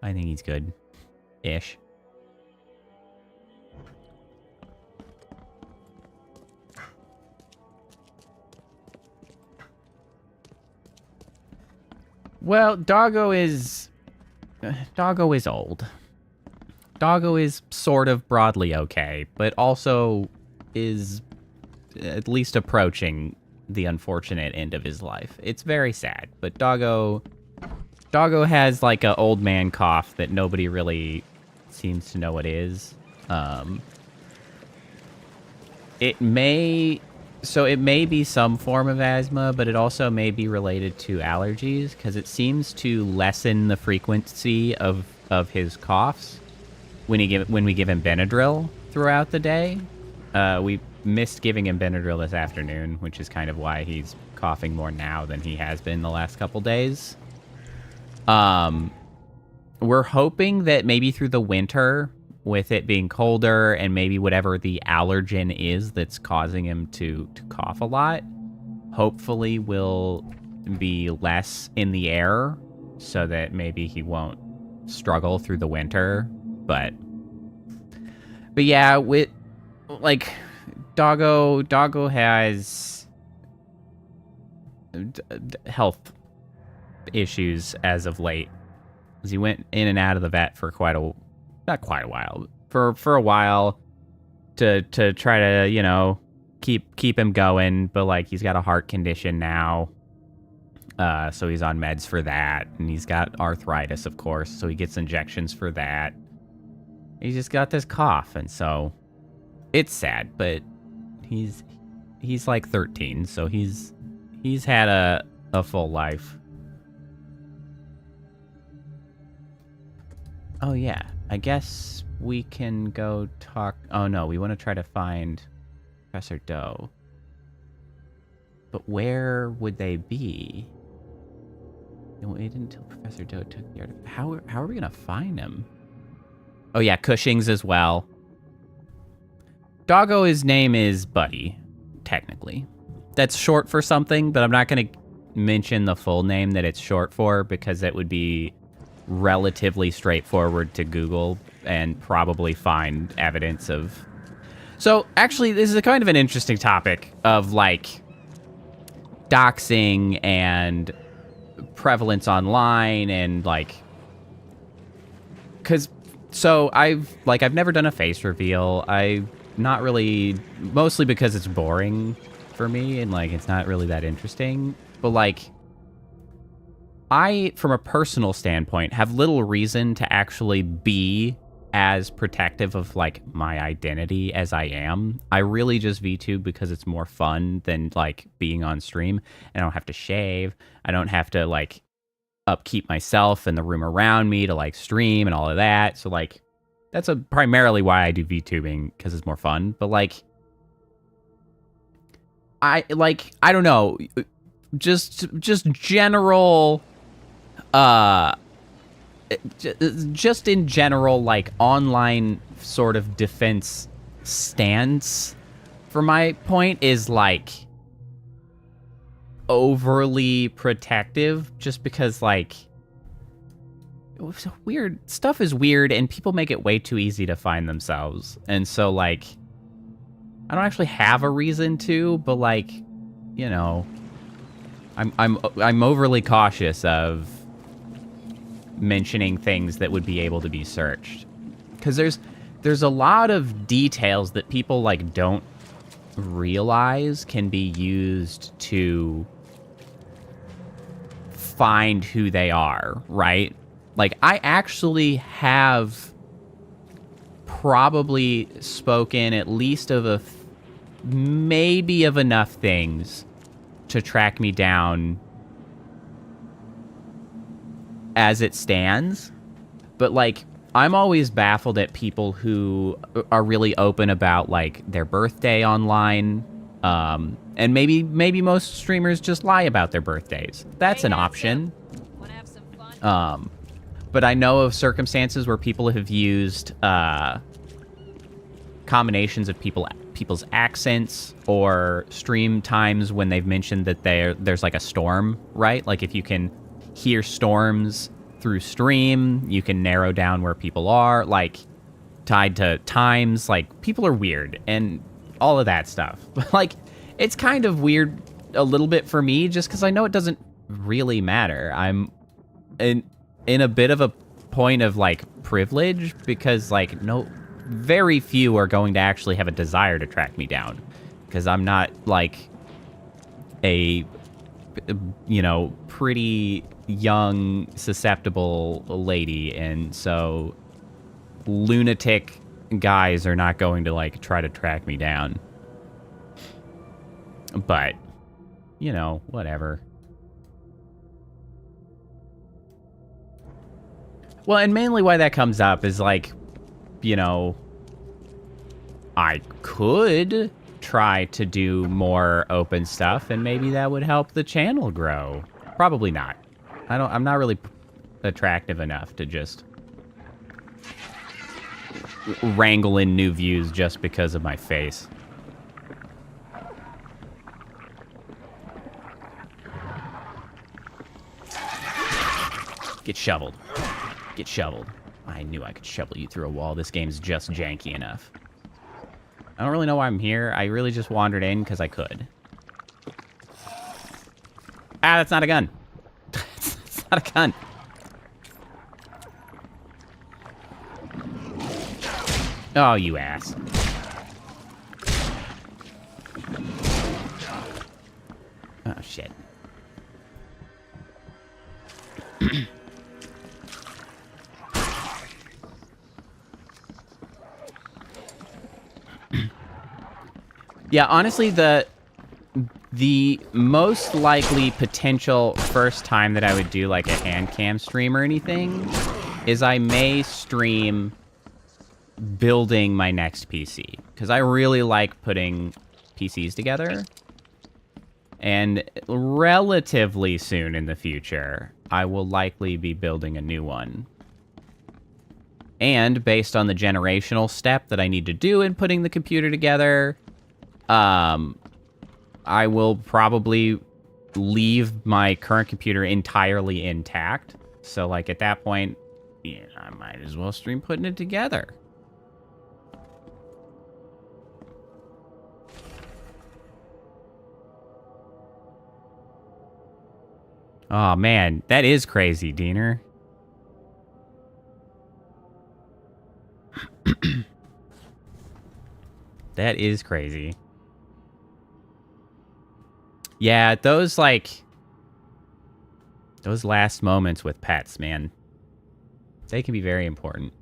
I think he's good-ish. Well, Doggo is old. Doggo is sort of broadly okay, but also is at least approaching the unfortunate end of his life. It's very sad, but Doggo has like a old man cough that nobody really seems to know what is. It may be some form of asthma, but it also may be related to allergies because it seems to lessen the frequency of his coughs when we give him Benadryl throughout the day. We missed giving him Benadryl this afternoon, which is kind of why he's coughing more now than he has been the last couple days. We're hoping that maybe through the winter, with it being colder and maybe whatever the allergen is that's causing him to cough a lot, hopefully will be less in the air so that maybe he won't struggle through the winter. But yeah, with like Doggo has health issues as of late. As he went in and out of the vet for not quite a while, for a while to try to, you know, keep him going, but like he's got a heart condition now. So he's on meds for that, and he's got arthritis, of course, so he gets injections for that. He's just got this cough, and so it's sad, but he's like 13, so he's had a full life. Oh yeah, I guess we can go talk. Oh no, we want to try to find Professor Doe. But where would they be? No, it didn't tell Professor Doe took the artifact. How are we gonna find him? Oh yeah, Cushing's as well. Doggo, his name is Buddy, technically. That's short for something, but I'm not gonna mention the full name that it's short for because it would be relatively straightforward to Google and probably find evidence of. So actually, this is a kind of an interesting topic of like doxing and prevalence online and like, I've never done a face reveal. I've not really, mostly because it's boring for me and like it's not really that interesting, but like I, from a personal standpoint, have little reason to actually be as protective of, like, my identity as I am. I really just VTube because it's more fun than, like, being on stream. I don't have to shave. I don't have to, like, upkeep myself and the room around me to, like, stream and all of that. So, like, that's primarily why I do VTubing, because it's more fun. But, like, I don't know. Just general... just in general, like, online sort of defense stance, for my point, is, like, overly protective, just because, like, weird stuff is weird, and people make it way too easy to find themselves, and so, like, I don't actually have a reason to, but, like, you know, I'm overly cautious of mentioning things that would be able to be searched, because there's a lot of details that people like don't realize can be used to find who they are, right? Like, I actually have probably spoken at least of maybe of enough things to track me down as it stands. But, like, I'm always baffled at people who are really open about, like, their birthday online. And maybe most streamers just lie about their birthdays. That's an option. But I know of circumstances where people have used combinations of people's accents or stream times when they've mentioned that there's like a storm, right? Like if you can hear storms through stream, you can narrow down where people are, like tied to times. Like, people are weird and all of that stuff. But like, it's kind of weird a little bit for me just because I know it doesn't really matter. I'm in a bit of a point of like privilege because like very few are going to actually have a desire to track me down because I'm not like a, you know, pretty young, susceptible lady. And so lunatic guys are not going to like try to track me down. But, you know, whatever. Well, and mainly why that comes up is like, you know, I could try to do more open stuff and maybe that would help the channel grow. Probably not. I'm not really attractive enough to just wrangle in new views just because of my face. Get shoveled. Get shoveled. I knew I could shovel you through a wall. This game's just janky enough. I don't really know why I'm here. I really just wandered in because I could. Ah, that's not a gun. That's not a gun. Oh, you ass. Oh, shit. Yeah, honestly, the most likely potential first time that I would do like a hand cam stream or anything is I may stream building my next PC. Because I really like putting PCs together. And relatively soon in the future, I will likely be building a new one. And based on the generational step that I need to do in putting the computer together, I will probably leave my current computer entirely intact. So, like, at that point, yeah, I might as well stream putting it together. Oh, man, that is crazy, Diener. That is crazy. Yeah, those last moments with pets, man, they can be very important.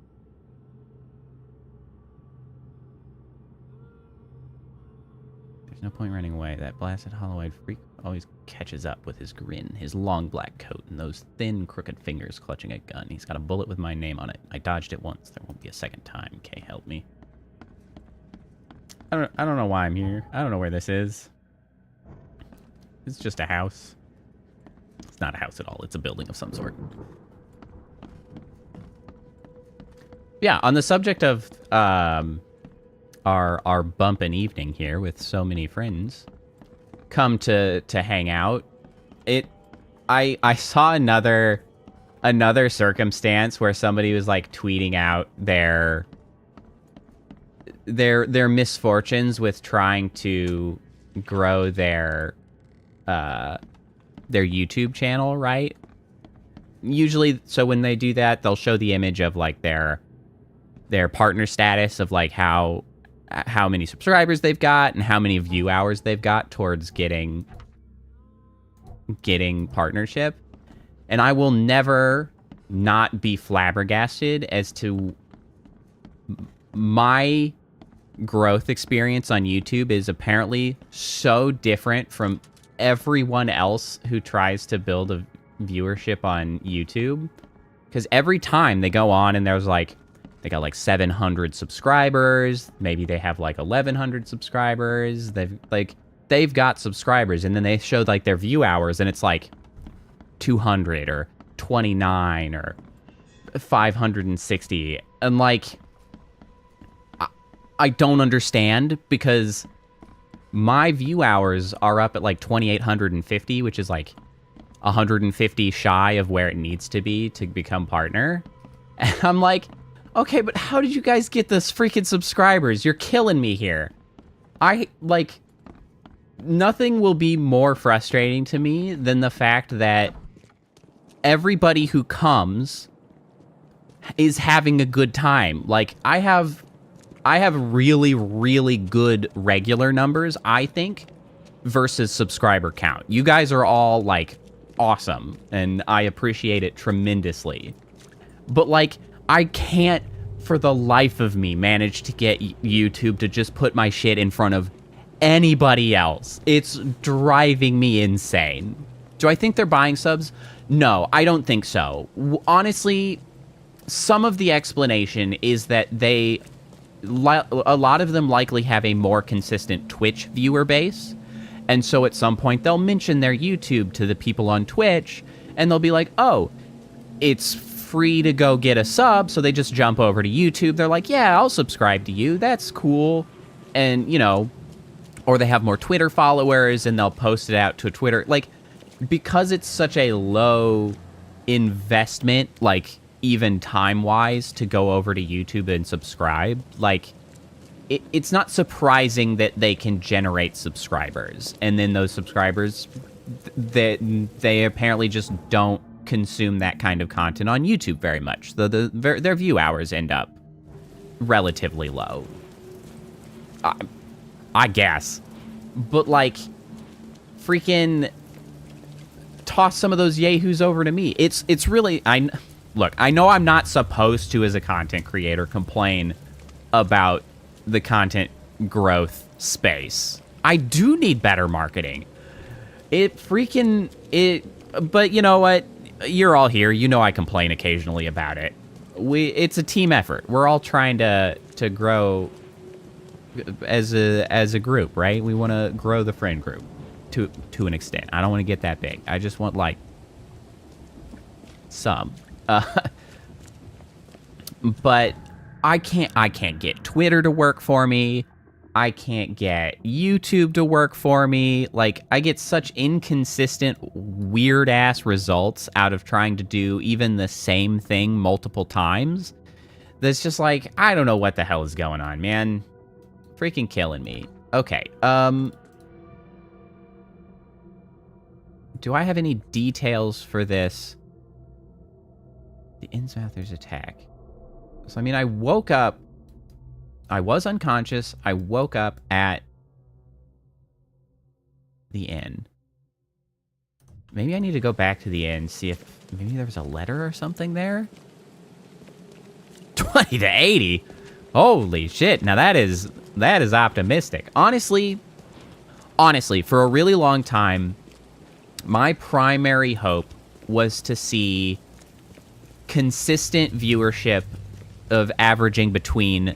There's no point running away. That blasted hollow-eyed freak always catches up with his grin, his long black coat, and those thin, crooked fingers clutching a gun. He's got a bullet with my name on it. I dodged it once. There won't be a second time. Kay, help me. I don't know why I'm here. I don't know where this is. It's just a house. It's not a house at all. It's a building of some sort. Yeah, on the subject of our bumpin' evening here with so many friends come to hang out, I saw another circumstance where somebody was like tweeting out their misfortunes with trying to grow their YouTube channel, right? Usually, so when they do that, they'll show the image of like their partner status of like how many subscribers they've got and how many view hours they've got towards getting partnership. And I will never not be flabbergasted as to my growth experience on YouTube is apparently so different from everyone else who tries to build a viewership on YouTube. Because every time they go on and there's like, they got like 700 subscribers, maybe they have like 1,100 subscribers, they've got subscribers, and then they show like their view hours and it's like 200 or 29 or 560, and like I don't understand, because my view hours are up at like 2,850, which is like 150 shy of where it needs to be to become partner. And I'm like, okay, but how did you guys get this freaking subscribers? You're killing me here. Nothing will be more frustrating to me than the fact that everybody who comes is having a good time. Like, I have really, really good regular numbers, I think, versus subscriber count. You guys are all, like, awesome, and I appreciate it tremendously. But, like, I can't, for the life of me, manage to get YouTube to just put my shit in front of anybody else. It's driving me insane. Do I think they're buying subs? No, I don't think so. Honestly, some of the explanation is that a lot of them likely have a more consistent Twitch viewer base, and so at some point they'll mention their YouTube to the people on Twitch, and they'll be like, oh, it's free to go get a sub, so they just jump over to YouTube. They're like, yeah, I'll subscribe to you, that's cool. And, you know, or they have more Twitter followers and they'll post it out to Twitter. Like, because it's such a low investment, like, even time-wise, to go over to YouTube and subscribe, like, it's not surprising that they can generate subscribers. And then those subscribers, they apparently just don't consume that kind of content on YouTube very much. So their view hours end up relatively low. I guess. But, like, freaking toss some of those yahoos over to me. It's really... Look, I know I'm not supposed to, as a content creator, complain about the content growth space. I do need better marketing. But you know what? You're all here. You know I complain occasionally about it. It's a team effort. We're all trying to grow as a group, right? We want to grow the friend group to an extent. I don't want to get that big. I just want, like, some. But I can't get Twitter to work for me. I can't get YouTube to work for me. Like, I get such inconsistent, weird-ass results out of trying to do even the same thing multiple times. That's just like, I don't know what the hell is going on, man. Freaking killing me. Okay, do I have any details for this? The Innsmouther's attack. So, I mean, I woke up. I was unconscious. I woke up at the inn. Maybe I need to go back to the inn, see if maybe there was a letter or something there. 20 to 80? Holy shit. Now that is optimistic. Honestly, for a really long time, my primary hope was to see consistent viewership of averaging between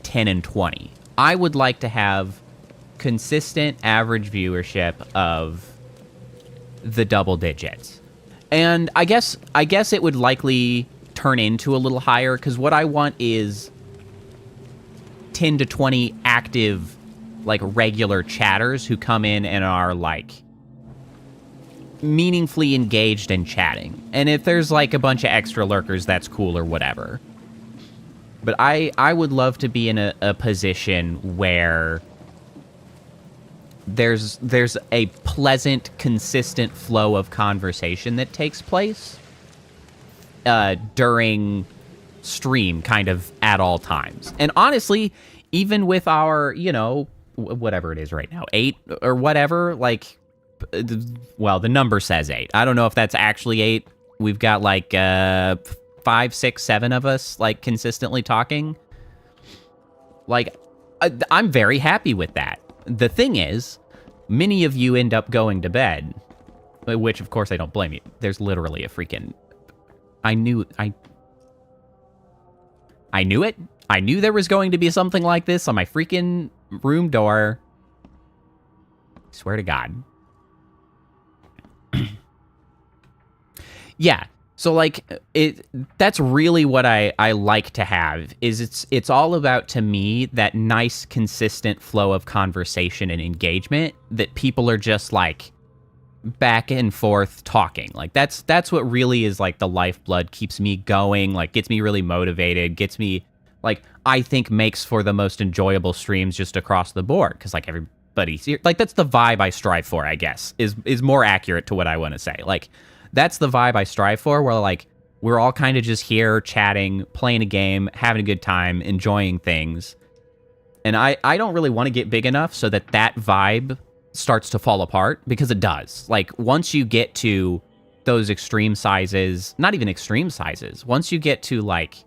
10 and 20. I would like to have consistent average viewership of the double digits. And I guess it would likely turn into a little higher, because what I want is 10 to 20 active, like, regular chatters who come in and are, like, meaningfully engaged and chatting. And if there's, like, a bunch of extra lurkers, that's cool or whatever. But I would love to be in a position where there's a pleasant, consistent flow of conversation that takes place during stream, kind of at all times. And honestly, even with our, you know, whatever it is right now, 8 or whatever, like, well, the number says 8. I don't know if that's actually 8. we've got like 5, 6, 7 of us like consistently talking. Like, I'm very happy with that. The thing is, many of you end up going to bed, which of course I don't blame you. There's literally a freaking... I knew it. I knew there was going to be something like this on my freaking room door. Swear to God. Yeah. So like that's really what I like to have is it's all about, to me, that nice consistent flow of conversation and engagement that people are just like back and forth talking. Like that's what really is like the lifeblood, keeps me going, like gets me really motivated, gets me like, I think makes for the most enjoyable streams just across the board, because like everybody's here. Like that's the vibe I strive for, I guess, is more accurate to what I want to say. Like that's the vibe I strive for, where like we're all kind of just here chatting, playing a game, having a good time, enjoying things. And I don't really want to get big enough so that vibe starts to fall apart, because it does. Like once you get to those extreme sizes, not even extreme sizes, once you get to like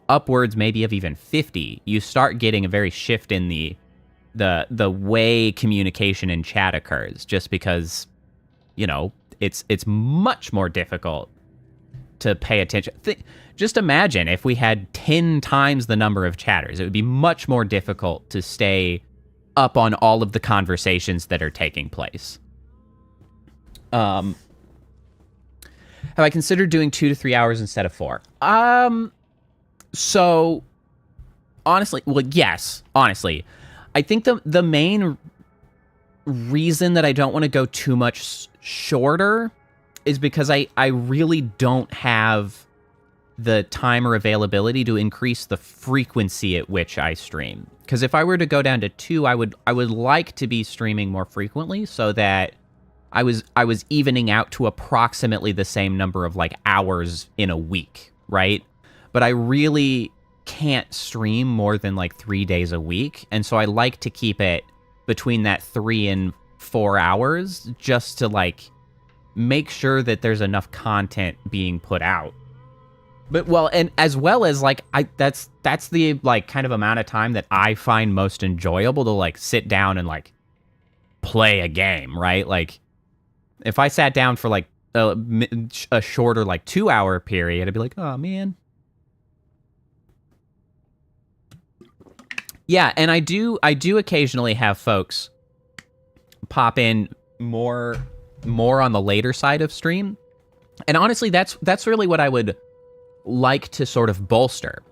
upwards maybe of even 50, you start getting a very shift in the way communication and chat occurs, just because, you know, it's much more difficult to pay attention. Just imagine if we had 10 times the number of chatters. It would be much more difficult to stay up on all of the conversations that are taking place. Have I considered doing 2 to 3 hours instead of 4? So, honestly, well, yes, honestly. I think the main reason that I don't want to go too much shorter is because I really don't have the time or availability to increase the frequency at which I stream. Because if I were to go down to 2, I would like to be streaming more frequently, so that I was evening out to approximately the same number of like hours in a week, right? But I really can't stream more than like 3 days a week, and so I like to keep it between that 3 and 4 hours, just to like make sure that there's enough content being put out. But well, and as well as like that's the like kind of amount of time that I find most enjoyable to like sit down and like play a game, right? Like if I sat down for like a shorter like 2-hour period, I'd be like, oh man. Yeah, and I do occasionally have folks pop in more on the later side of stream. And honestly, that's really what I would like to sort of bolster.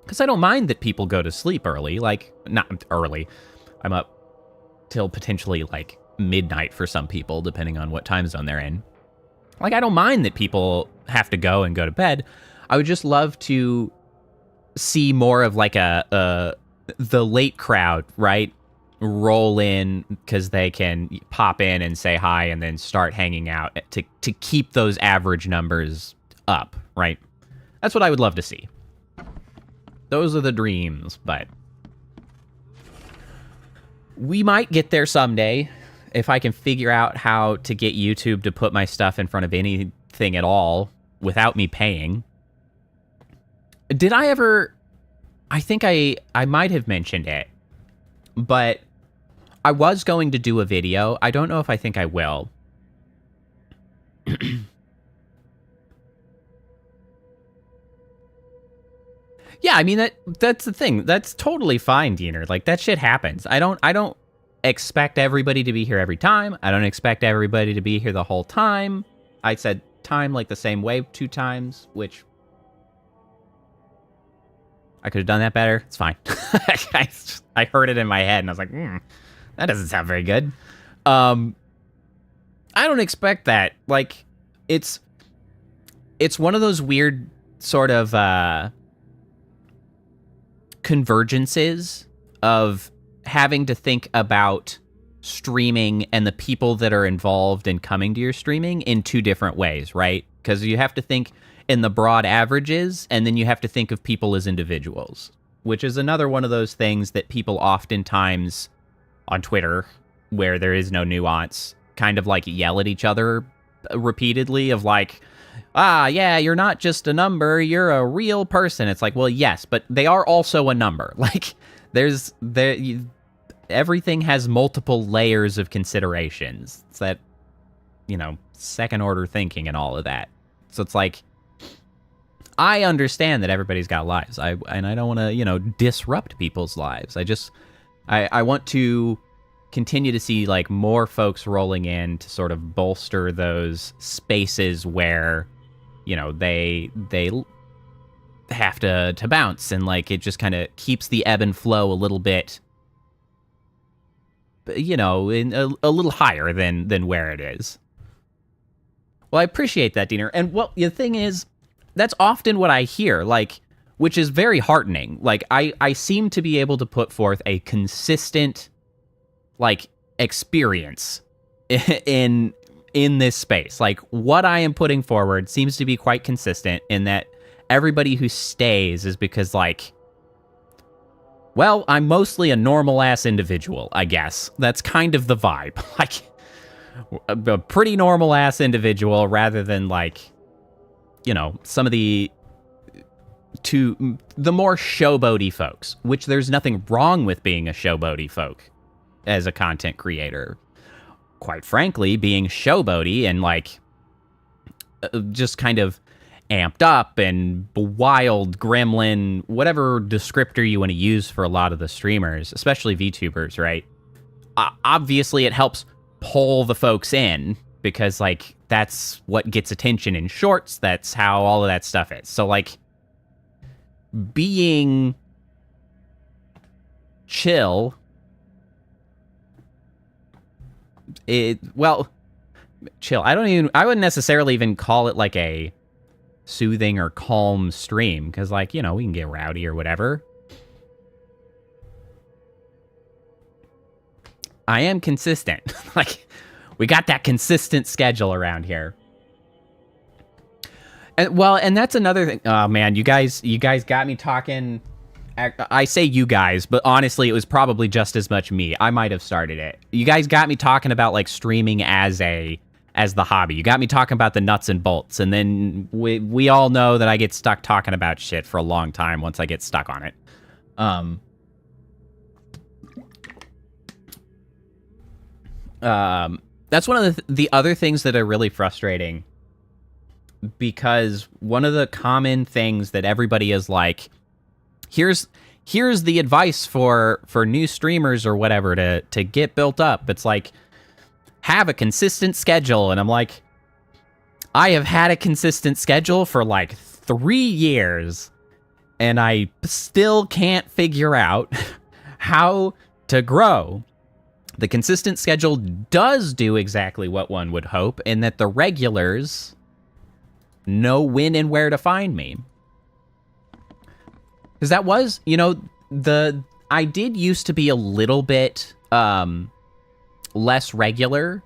Because I don't mind that people go to sleep early. Like, not early. I'm up till potentially like midnight for some people, depending on what time zone they're in. Like, I don't mind that people have to go and go to bed. I would just love to see more of like the late crowd, right, roll in, because they can pop in and say hi and then start hanging out to keep those average numbers up, right? That's what I would love to see. Those are the dreams, but we might get there someday if I can figure out how to get YouTube to put my stuff in front of anything at all without me paying. Did I ever... I think I might have mentioned it, but I was going to do a video. I don't know if I think I will. Yeah, I mean, that's the thing. That's totally fine, Diener. Like, that shit happens. I don't expect everybody to be here every time. I don't expect everybody to be here the whole time. I said time like the same way 2 times, which... I could have done that better. It's fine. I heard it in my head, and I was like, that doesn't sound very good. I don't expect that. Like, it's one of those weird sort of convergences of having to think about streaming and the people that are involved in coming to your streaming in 2 different ways, right? Because you have to think in the broad averages, and then you have to think of people as individuals, which is another one of those things that people oftentimes on Twitter, where there is no nuance, kind of like yell at each other repeatedly of like, yeah, you're not just a number, you're a real person. It's like, well, yes, but they are also a number. Like, everything has multiple layers of considerations. It's that, second order thinking and all of that. So it's like, I understand that everybody's got lives. And I don't want to, disrupt people's lives. I want to continue to see like more folks rolling in to sort of bolster those spaces where, they have to bounce, and like it just kind of keeps the ebb and flow a little bit, in a little higher than where it is. Well, I appreciate that, Diener. And well, the thing is, that's often what I hear, like, which is very heartening. Like, I seem to be able to put forth a consistent, like, experience in this space. Like, what I am putting forward seems to be quite consistent in that everybody who stays is because, like, well, I'm mostly a normal-ass individual, I guess. That's kind of the vibe. Like, a pretty normal-ass individual rather than, like, some of the more showboaty folks, which there's nothing wrong with being a showboaty folk as a content creator. Quite frankly, being showboaty and, like, just kind of amped up and wild, gremlin, whatever descriptor you want to use for a lot of the streamers, especially VTubers, right? Obviously, it helps pull the folks in because, like, that's what gets attention in shorts. That's how all of that stuff is. So, like, being chill, chill. I wouldn't necessarily even call it like a soothing or calm stream, because, like, we can get rowdy or whatever. I am consistent. Like, we got that consistent schedule around here. And that's another thing. Oh man, you guys got me talking. I say you guys, but honestly, it was probably just as much me. I might have started it. You guys got me talking about, like, streaming as the hobby. You got me talking about the nuts and bolts, and then we all know that I get stuck talking about shit for a long time once I get stuck on it. That's one of the other things that are really frustrating, because one of the common things that everybody is like, here's the advice for new streamers or whatever to get built up. It's like, have a consistent schedule. And I'm like, I have had a consistent schedule for like 3 years, and I still can't figure out how to grow. The consistent schedule does do exactly what one would hope, in that the regulars know when and where to find me. Because that was, I did used to be a little bit less regular,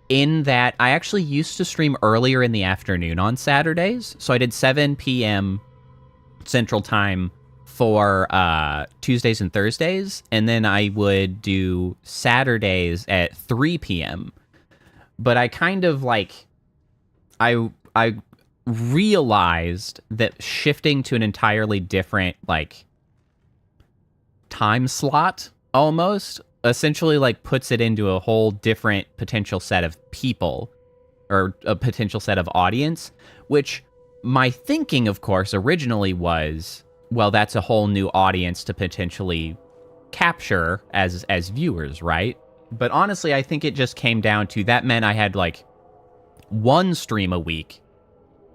in that I actually used to stream earlier in the afternoon on Saturdays. So I did 7 p.m. Central Time for Tuesdays and Thursdays, and then I would do Saturdays at 3 p.m. But I kind of, like, I realized that shifting to an entirely different, like, time slot almost essentially, like, puts it into a whole different potential set of people, or a potential set of audience, which my thinking, of course, originally was, well, that's a whole new audience to potentially capture as viewers, right? But honestly, I think it just came down to, that meant I had, like, 1 stream a week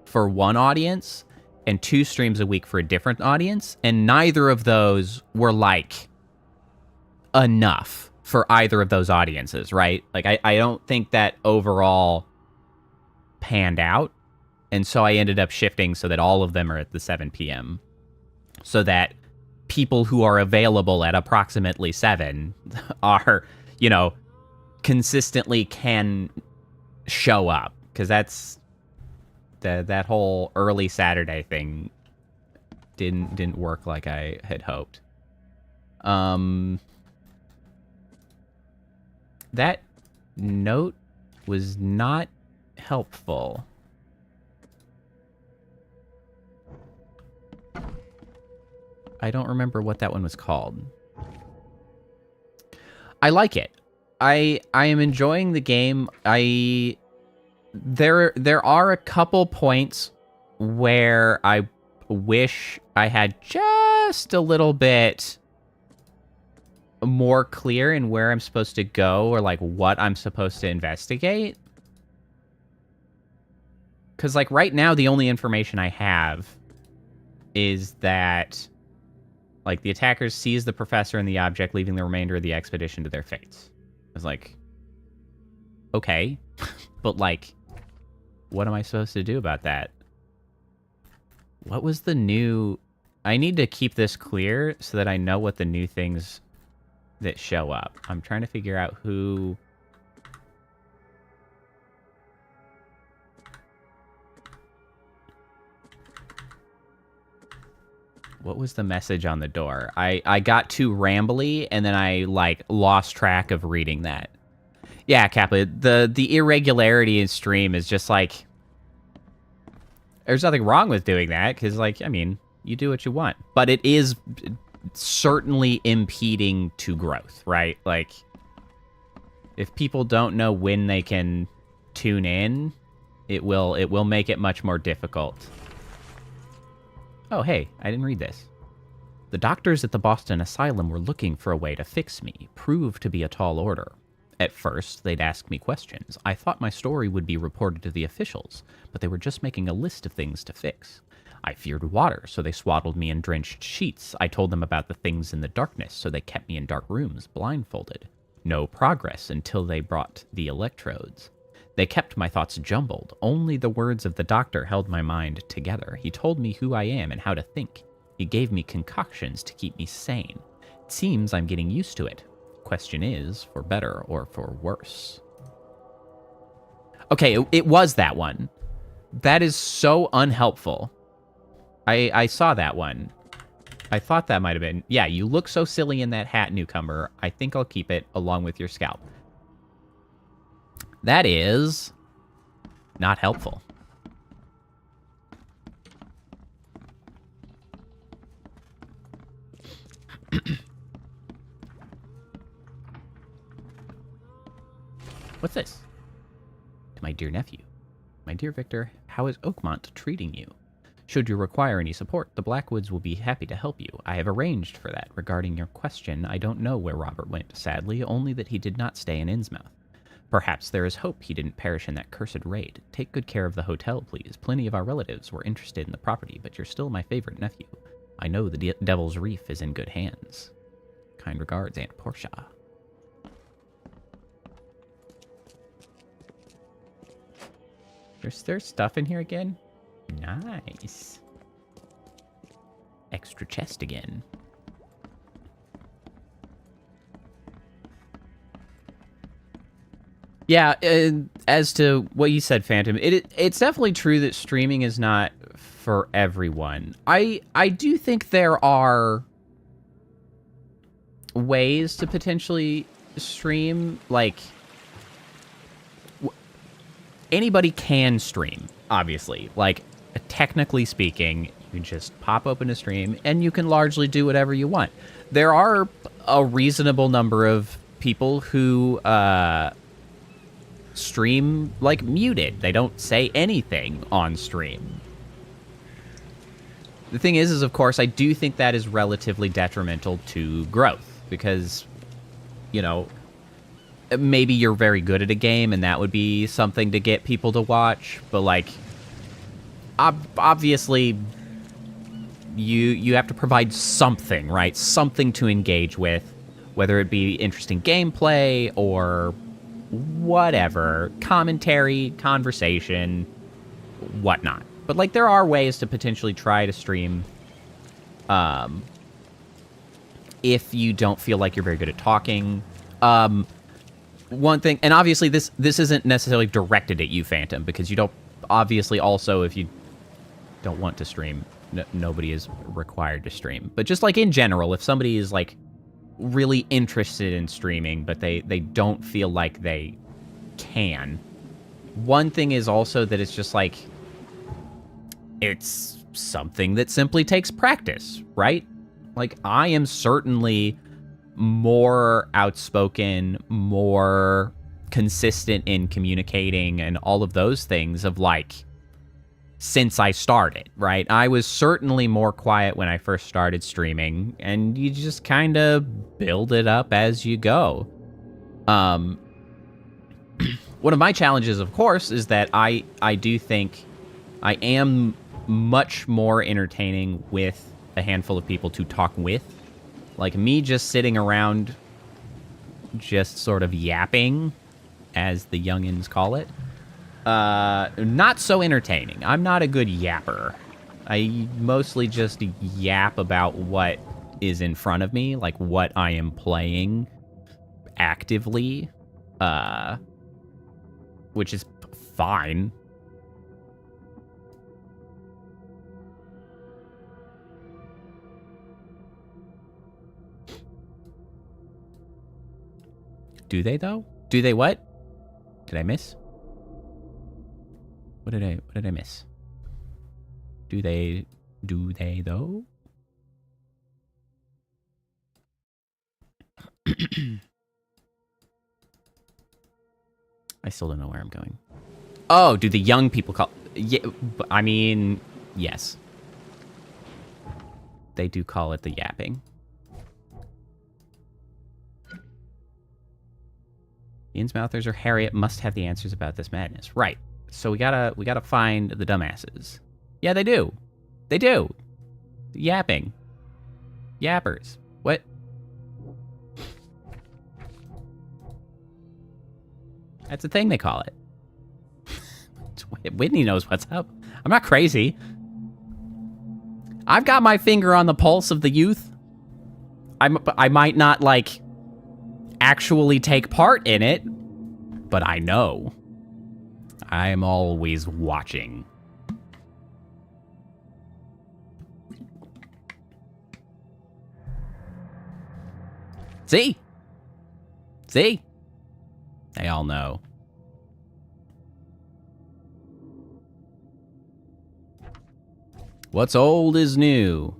for one audience and 2 streams a week for a different audience, and neither of those were, like, enough for either of those audiences, right? Like, I don't think that overall panned out, and so I ended up shifting so that all of them are at the 7 p.m. so that people who are available at approximately 7 are, consistently can show up, because that's that whole early Saturday thing didn't work like I had hoped. That note was not helpful. I don't remember what that one was called. I like it. I am enjoying the game. There are a couple points where I wish I had just a little bit more clear in where I'm supposed to go or like what I'm supposed to investigate. Because like right now, the only information I have is that like the attackers seized the professor and the object, leaving the remainder of the expedition to their fates. I was like, okay, but like, what am I supposed to do about that? What was the new... I need to keep this clear so that I know what the new things that show up. I'm trying to figure out who... What was the message on the door? I got too rambly, and then I, like, lost track of reading that. Yeah, Kappa, the irregularity in stream is just, like... There's nothing wrong with doing that, because, like, I mean, you do what you want. But it is certainly impeding to growth, right? Like, if people don't know when they can tune in, it will make it much more difficult. Oh, hey, I didn't read this. The doctors at the Boston Asylum were looking for a way to fix me. Proved to be a tall order. At first, they'd ask me questions. I thought my story would be reported to the officials, but they were just making a list of things to fix. I feared water, so they swaddled me in drenched sheets. I told them about the things in the darkness, so they kept me in dark rooms, blindfolded. No progress until they brought the electrodes. They kept my thoughts jumbled. Only the words of the doctor held my mind together. He told me who I am and how to think. He gave me concoctions to keep me sane. It seems I'm getting used to it. Question is, for better or for worse. Okay, it was that one. That is so unhelpful. I saw that one. I thought that might have been... Yeah, you look so silly in that hat, newcomer. I think I'll keep it along with your scalp. That is not helpful. What's this? To my dear nephew. My dear Victor, how is Oakmont treating you? Should you require any support, the Blackwoods will be happy to help you. I have arranged for that. Regarding your question, I don't know where Robert went, sadly, only that he did not stay in Innsmouth. Perhaps there is hope he didn't perish in that cursed raid. Take good care of the hotel, please. Plenty of our relatives were interested in the property, but you're still my favorite nephew. I know the Devil's Reef is in good hands. Kind regards, Aunt Portia. There's stuff in here again? Nice. Extra chest again. Yeah, as to what you said, Phantom, it's definitely true that streaming is not for everyone. I do think there are ways to potentially stream, like... Anybody can stream, obviously. Like, technically speaking, you just pop open a stream, and you can largely do whatever you want. There are a reasonable number of people who stream, like, muted. They don't say anything on stream. The thing is, of course, I do think that is relatively detrimental to growth, because, you know... Maybe you're very good at a game, and that would be something to get people to watch. But, like, obviously, you have to provide something, right? Something to engage with, whether it be interesting gameplay or whatever, commentary, conversation, whatnot. But, like, there are ways to potentially try to stream if you don't feel like you're very good at talking. One thing, and obviously this isn't necessarily directed at you, Phantom, because you don't, obviously also, if you don't want to stream, nobody is required to stream. But just like in general, if somebody is like really interested in streaming, but they don't feel like they can, one thing is also that it's just like, it's something that simply takes practice, right? Like, I am certainly more outspoken, more consistent in communicating and all of those things of, like, since I started, right? I was certainly more quiet when I first started streaming, and you just kind of build it up as you go. One of my challenges, of course, is that I do think I am much more entertaining with a handful of people to talk with. Like, me just sitting around just sort of yapping, as the youngins call it, not so entertaining. I'm not a good yapper. I mostly just yap about what is in front of me, like what I am playing actively, which is fine. Do they, though? Do they what? Did I miss? What did I miss? Do they though? I still don't know where I'm going. Oh, do the young people call... Yeah, I mean, yes. They do call it the yapping. The Innsmouthers or Harriet must have the answers about this madness. Right. So we gotta find the dumbasses. Yeah, they do. They do. Yapping. Yappers. What? That's a thing they call it. Whitney knows what's up. I'm not crazy. I've got my finger on the pulse of the youth. I might not, like, actually take part in it, but I know. I'm always watching. See? See? They all know. What's old is new.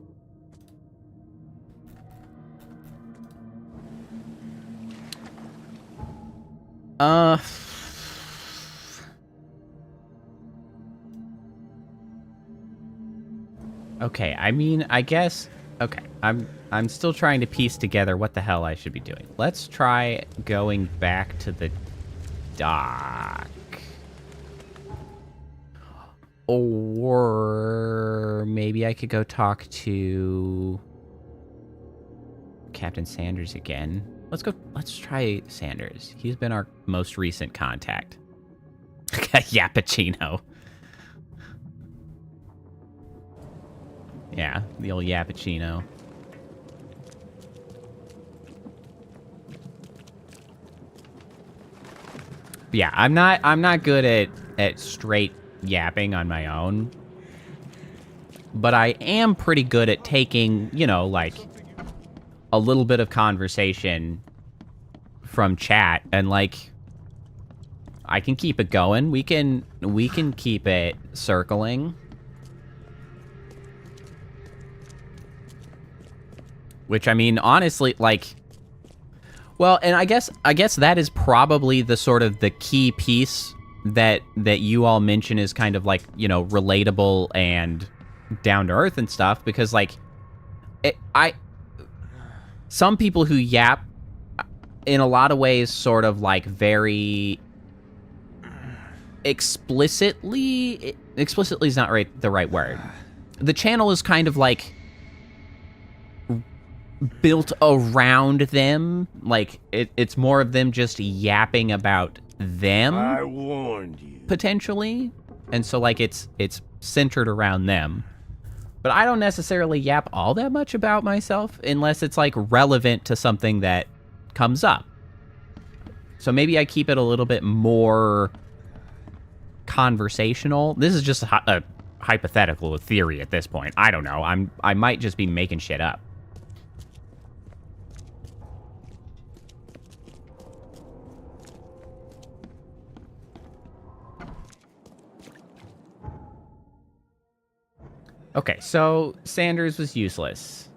Okay, I mean, I guess... Okay, I'm still trying to piece together what the hell I should be doing. Let's try going back to the dock. Or maybe I could go talk to Captain Sanders again. Let's try Sanders. He's been our most recent contact. Yappuccino. Yeah, the old Yappuccino. Yeah, I'm not good at straight yapping on my own. But I am pretty good at taking, you know, like a little bit of conversation from chat and, like, I can keep it going. We can keep it circling. Which, I mean, honestly, like, well, and I guess that is probably the sort of the key piece that you all mention is kind of like, you know, relatable and down to earth and stuff, because, like, some people who yap in a lot of ways sort of like very explicitly is not the right word. The channel is kind of like built around them, like it's more of them just yapping about them. I warned you. Potentially, and so, like, it's centered around them. But I don't necessarily yap all that much about myself unless it's, like, relevant to something that comes up. So maybe I keep it a little bit more conversational. This is just a hypothetical theory at this point. I don't know. I might just be making shit up. Okay, so Sanders was useless.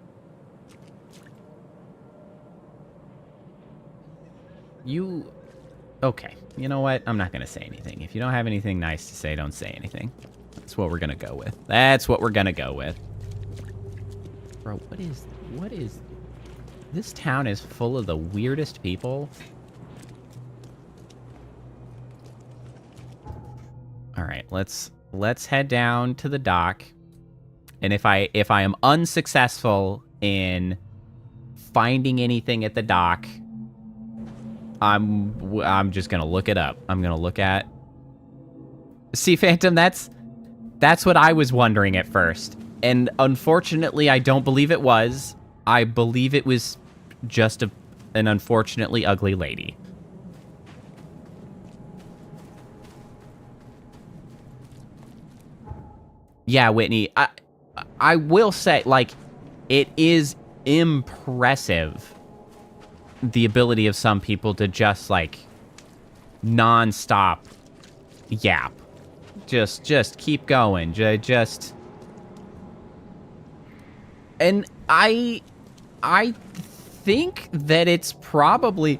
You... Okay, you know what? I'm not going to say anything. If you don't have anything nice to say, don't say anything. That's what we're going to go with. That's what we're going to go with. Bro, what is... This town is full of the weirdest people. Alright, let's head down to the dock. And if I am unsuccessful in finding anything at the dock, I'm just gonna look it up. I'm gonna look at... See, Phantom, that's what I was wondering at first. And unfortunately, I don't believe it was. I believe it was just an unfortunately ugly lady. Yeah, Whitney, I will say, like, it is impressive, the ability of some people to just, like, non-stop yap. Just keep going. Just... And I think that it's probably,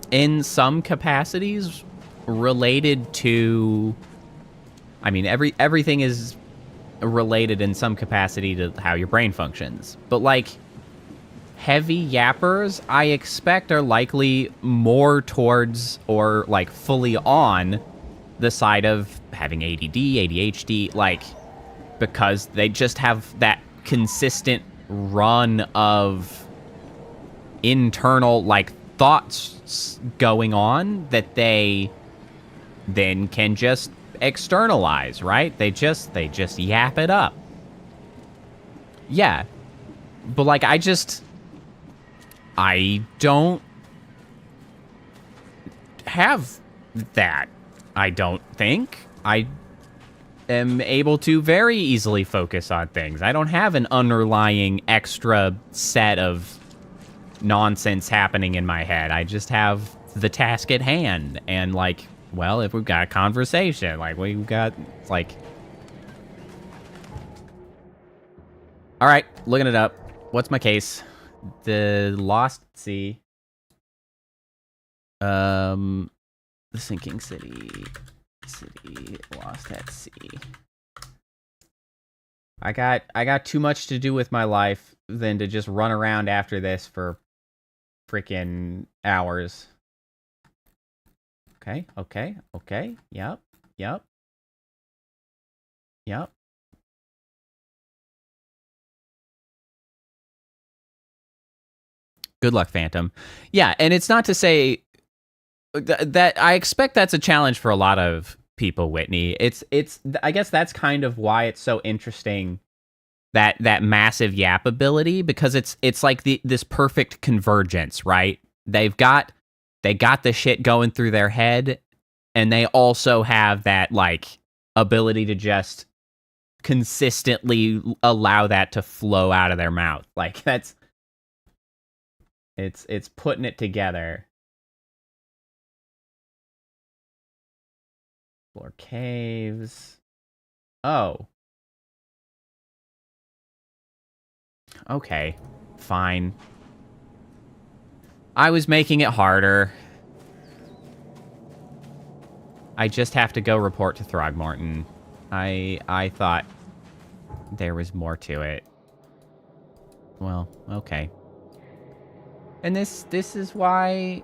in some capacities, related to... I mean, everything is related in some capacity to how your brain functions. But, like, heavy yappers, I expect, are likely more towards, or, like, fully on the side of having ADD, ADHD, like, because they just have that consistent run of internal, like, thoughts going on that they then can just externalize, right? They just yap it up. Yeah. But, like, I don't have that, I don't think. I am able to very easily focus on things. I don't have an underlying extra set of nonsense happening in my head. I just have the task at hand. And, like, well, if we've got a conversation, like, we've got, like... Alright, looking it up. What's my case? The Lost Sea. The Sinking City. City lost at sea. I got too much to do with my life than to just run around after this for freaking hours. Okay. Yep. Good luck, Phantom. Yeah, and it's not to say that I expect that's a challenge for a lot of people, Whitney. It's I guess that's kind of why it's so interesting, that massive yap ability, because it's like this perfect convergence, right? They got the shit going through their head, and they also have that, like, ability to just consistently allow that to flow out of their mouth. Like, that's it's putting it together. Explore caves. Oh. Okay. Fine. I was making it harder. I just have to go report to Throgmorton. I thought there was more to it. Well, okay. And this is why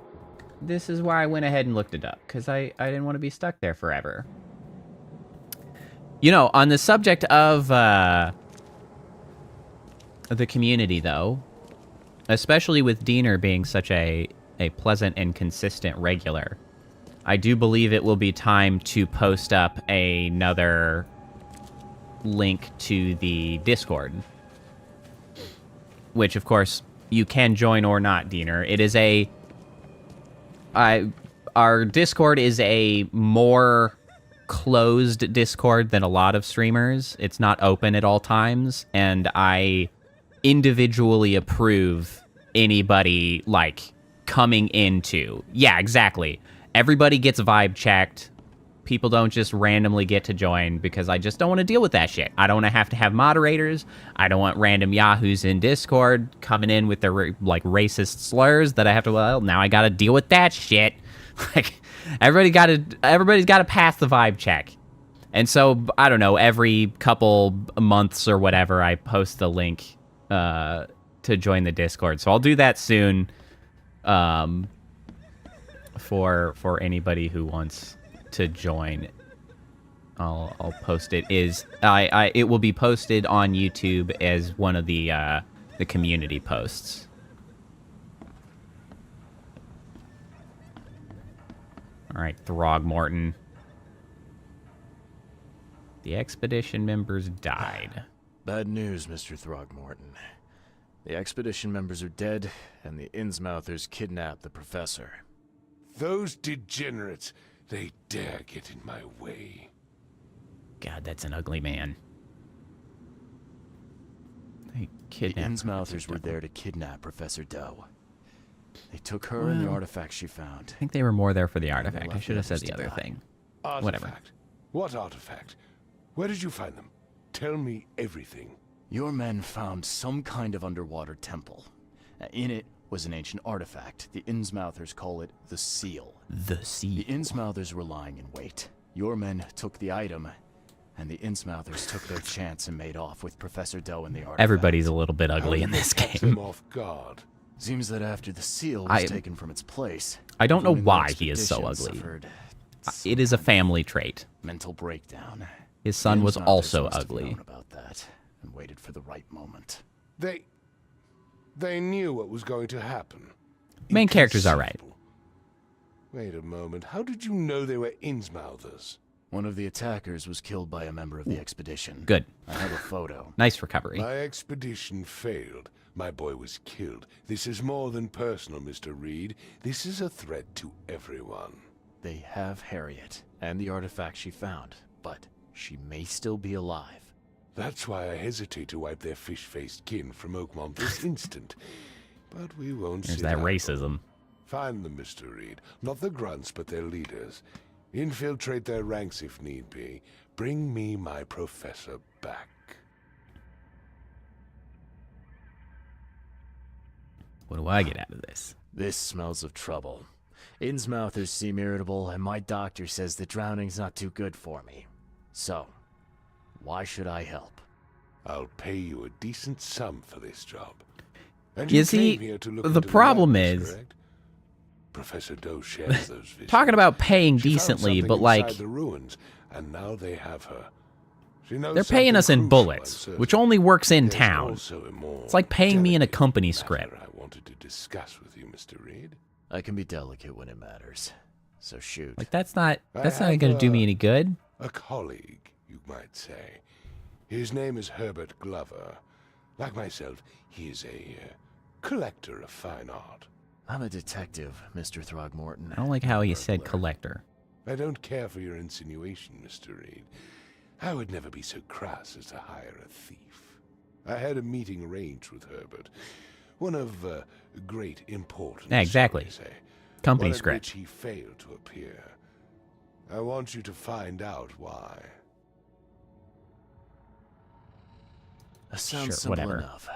I went ahead and looked it up, because I didn't want to be stuck there forever. You know, on the subject of the community, though, especially with Diener being such a pleasant and consistent regular, I do believe it will be time to post up another link to the Discord. Which, of course, you can join or not, Diener. It is our Discord is a more closed Discord than a lot of streamers. It's not open at all times, and I individually approve anybody, like, coming into... Yeah, exactly. Everybody gets vibe checked. people don't just randomly get to join because I just don't want to deal with that shit. I don't want to have moderators. I don't want random yahoos in Discord coming in with their like racist slurs that I have to, well, now I got to deal with that shit. Like everybody's got to pass the vibe check. And so, I don't know, every couple months or whatever, I post the link to join the Discord. So I'll do that soon for anybody who wants to join. I'll post it. It will be posted on YouTube as one of the community posts. All right, Throgmorton. The expedition members died. Bad news, Mr. Throgmorton. The expedition members are dead, and the Innsmouthers kidnapped the professor. Those degenerates, they dare get in my way. God, that's an ugly man. They The kidnapped Innsmouthers were there to kidnap Professor Doe. They took her and the artifacts she found. I think they were more there for the artifact. I left should have the said the others other to die. thing. Artifact? Whatever. What artifact? Where did you find them? Tell me everything. Your men found some kind of underwater temple. In it was an ancient artifact. The Innsmouthers call it the Seal. The The sea. Innsmouthers were lying in wait. Your men took the item, and the Innsmouthers took their chance and made off with Professor Doe and the artifact. Everybody's a little bit ugly How in did this they catch game. them off guard. Seems that after the seal was taken from its place, I don't know everyone in the why he is so expedition ugly. suffered It is a family trait. mental breakdown. His son The was Innsmouthers also must have ugly. known about that and waited for the right moment. They knew what was going to happen. Main character's alright. Inconceivable. Wait a moment. How did you know they were Innsmouthers? One of the attackers was killed by a member of the expedition. Good. I have a photo. Nice recovery. My expedition failed. My boy was killed. This is more than personal, Mr. Reed. This is a threat to everyone. They have Harriet and the artifact she found, but she may still be alive. That's why I hesitate to wipe their fish-faced kin from Oakmont this instant. But we won't There's sit that idle. racism. Find them, Mr. Reed. Not the grunts, but their leaders. Infiltrate their ranks if need be. Bring me my professor back. What do I get out of this? This smells of trouble. Innsmouthers seem irritable, and my doctor says that drowning's not too good for me. So, why should I help? I'll pay you a decent sum for this job. And You you see, came here to look the into problem madness, is- correct? Professor Doe shares those visions. Talking about paying She found decently, something but like, inside the ruins, and now they have her. She knows they're paying something us in crucial, bullets, I'm certain. which only works in There's town. also a more It's like paying me in a delicate company matter script. I wanted to discuss with you, Mr. Reed. I can be delicate when it matters. So shoot. Like that's not I going to have, do me any good. A colleague, you might say. His name is Herbert Glover. Like myself, he is a collector of fine art. I'm a detective, Mr. Throgmorton. I don't like how he said Burglar. collector. I don't care for your insinuation, Mr. Reed. I would never be so crass as to hire a thief. I had a meeting arranged with Herbert. One of great importance. Yeah, exactly. shall we say. Company One at script. which he failed to appear. I want you to find out why. Sounds Sure, simple whatever. enough.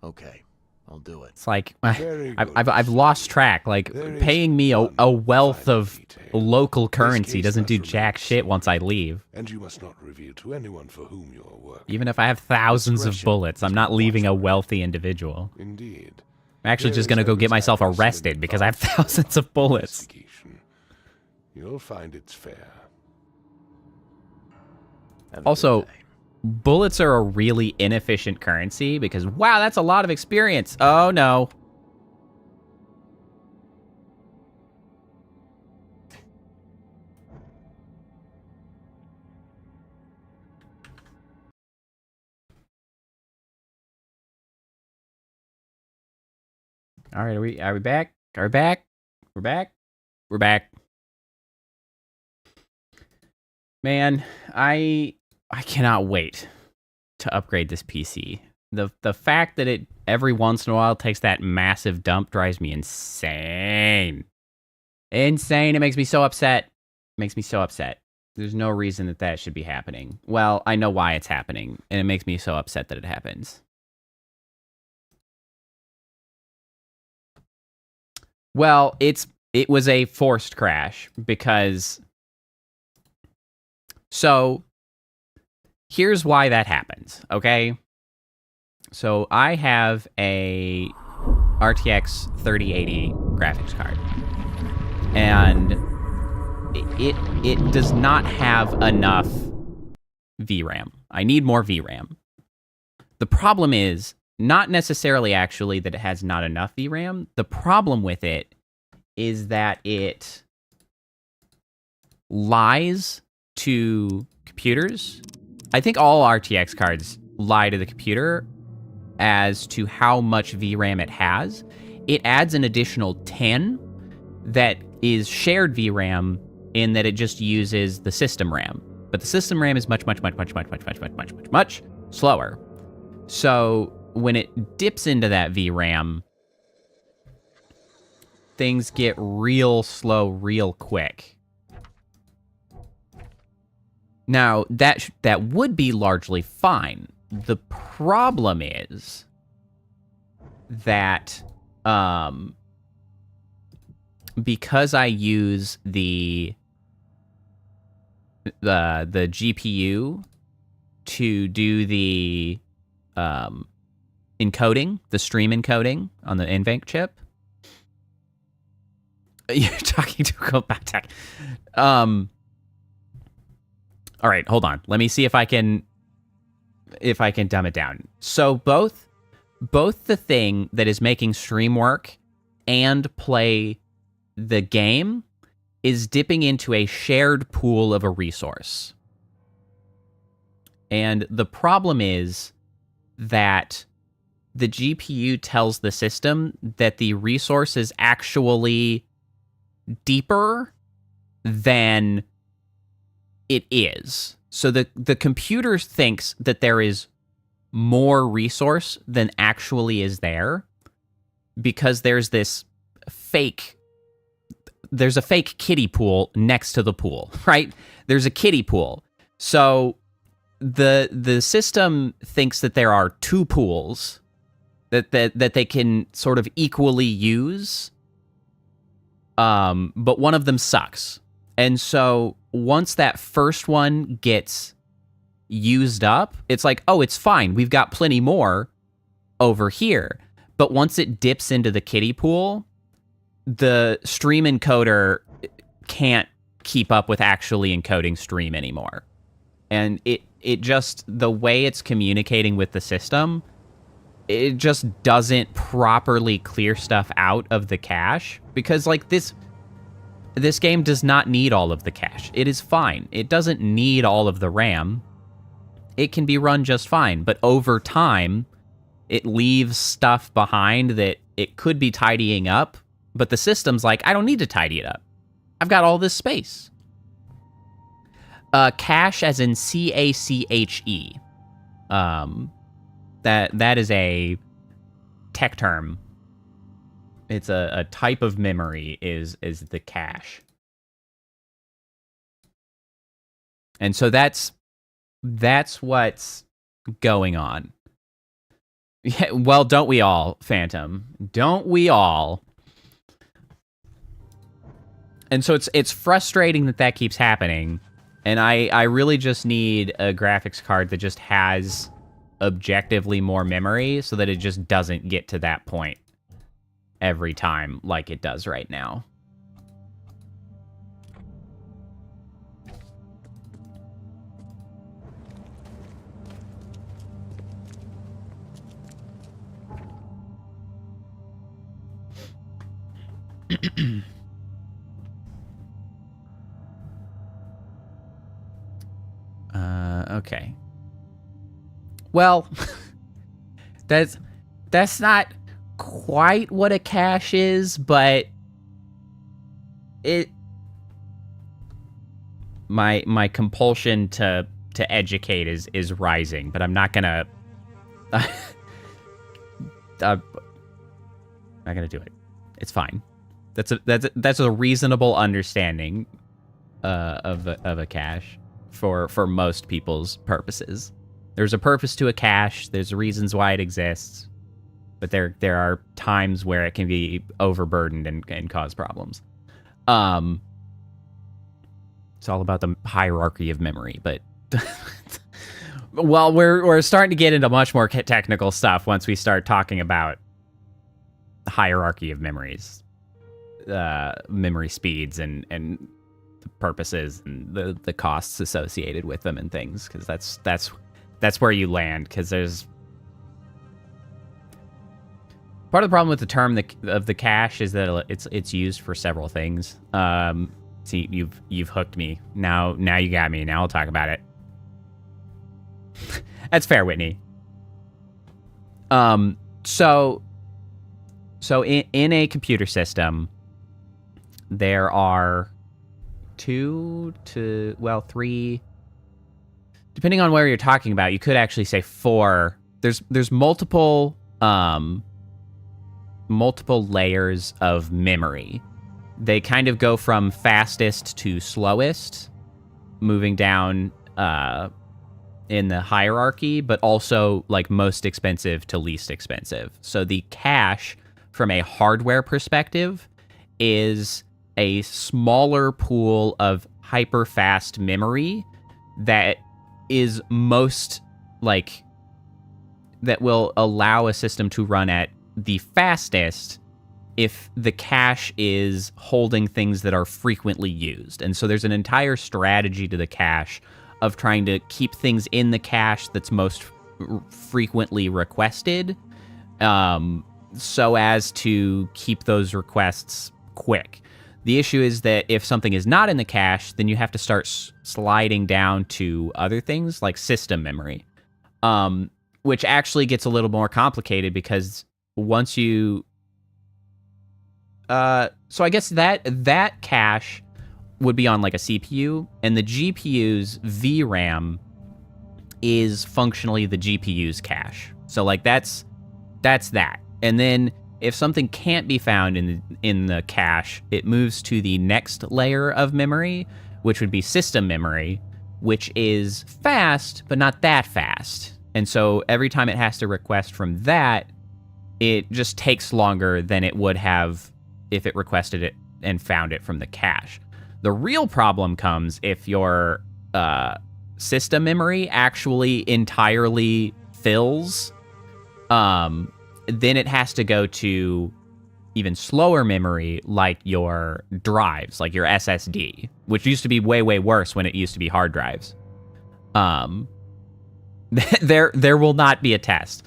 Okay, I'll do it. It's like Very good, I've Mr. lost track. Like There is paying me one a wealth final of detail. local This currency case doesn't must do remain jack shit once I secret, leave. And you must not reveal to anyone for whom you are working. Even if I have thousands of Discretion bullets, I'm is not leaving a watchword. wealthy individual. Indeed. I'm actually There just is gonna go get evidence myself accuracy in arrested because I have thoughtful thousands of bullets. investigation. You'll find it's fair. Have a good Also, day. bullets are a really inefficient currency because, wow, that's a lot of experience. Oh, no. All right, are we back? Are we back? We're back? We're back. Man, I cannot wait to upgrade this PC. The fact that it every once in a while takes that massive dump drives me insane. Insane. It makes me so upset. Makes me so upset. There's no reason that that should be happening. Well, I know why it's happening, and it makes me so upset that it happens. Well, it was a forced crash because... So, here's why that happens, okay? So, I have a RTX 3080 graphics card. And it does not have enough VRAM. I need more VRAM. The problem is not necessarily actually that it has not enough VRAM. The problem with it is that it lies to computers. I think all RTX cards lie to the computer as to how much VRAM it has. It adds an additional 10 that is shared VRAM in that it just uses the system RAM. But the system RAM is much slower. So when it dips into that VRAM, things get real slow real quick. Now, that would be largely fine. The problem is that because I use the GPU to do the encoding, the stream encoding on the NVENC chip. You're talking to a Batek. All right, hold on. Let me see if I can dumb it down. So both the thing that is making stream work and play the game is dipping into a shared pool of a resource. And the problem is that the GPU tells the system that the resource is actually deeper than it is. So the computer thinks that there is more resource than actually is there because there's a fake kiddie pool next to the pool, right? There's a kiddie pool. So the system thinks that there are two pools that they can sort of equally use, but one of them sucks. And so once that first one gets used up, it's like, oh, it's fine. We've got plenty more over here. But once it dips into the kiddie pool, the stream encoder can't keep up with actually encoding stream anymore. And it just, the way it's communicating with the system, it just doesn't properly clear stuff out of the cache. Because, like, this game does not need all of the cache. It is fine. It doesn't need all of the RAM. It can be run just fine. But over time, it leaves stuff behind that it could be tidying up. But the system's like, I don't need to tidy it up. I've got all this space. Cache as in C-A-C-H-E. That is a tech term. It's a type of memory is the cache. And so that's what's going on. Yeah, well, don't we all, Phantom? Don't we all? And so it's frustrating that keeps happening. And I really just need a graphics card that just has objectively more memory so that it just doesn't get to that point every time like it does right now. Okay. Well, that's not quite what a cache is, but my compulsion to educate is rising, but I'm not gonna I'm not gonna do it. It's fine. That's a reasonable understanding. of a cache for most people's purposes. There's a purpose to a cache. There's reasons why it exists, but there are times where it can be overburdened and cause problems. It's all about the hierarchy of memory, but well, we're starting to get into much more technical stuff once we start talking about the hierarchy of memories, memory speeds, and the purposes and the costs associated with them and things, because that's where you land. Because there's part of the problem with the term of the cache is that it's used for several things. See, you've hooked me. Now you got me. Now I'll talk about it. That's fair, Whitney. So in a computer system, there are 2 to 3, depending on where you're talking about. You could actually say 4. There's multiple layers of memory. They kind of go from fastest to slowest, moving down in the hierarchy, but also like most expensive to least expensive. So the cache, from a hardware perspective, is a smaller pool of hyper-fast memory that is most, like, that will allow a system to run at the fastest if the cache is holding things that are frequently used. And so there's an entire strategy to the cache of trying to keep things in the cache that's most frequently requested, so as to keep those requests quick. The issue is that if something is not in the cache, then you have to start sliding down to other things like system memory, which actually gets a little more complicated, because once you... so I guess that cache would be on like a CPU, and the GPU's VRAM is functionally the GPU's cache. So like that's that. And then if something can't be found in the cache, it moves to the next layer of memory, which would be system memory, which is fast, but not that fast. And so every time it has to request from that, it just takes longer than it would have if it requested it and found it from the cache. The real problem comes if your system memory actually entirely fills. Then it has to go to even slower memory, like your drives, like your SSD, which used to be way, way worse when it used to be hard drives. There will not be a test.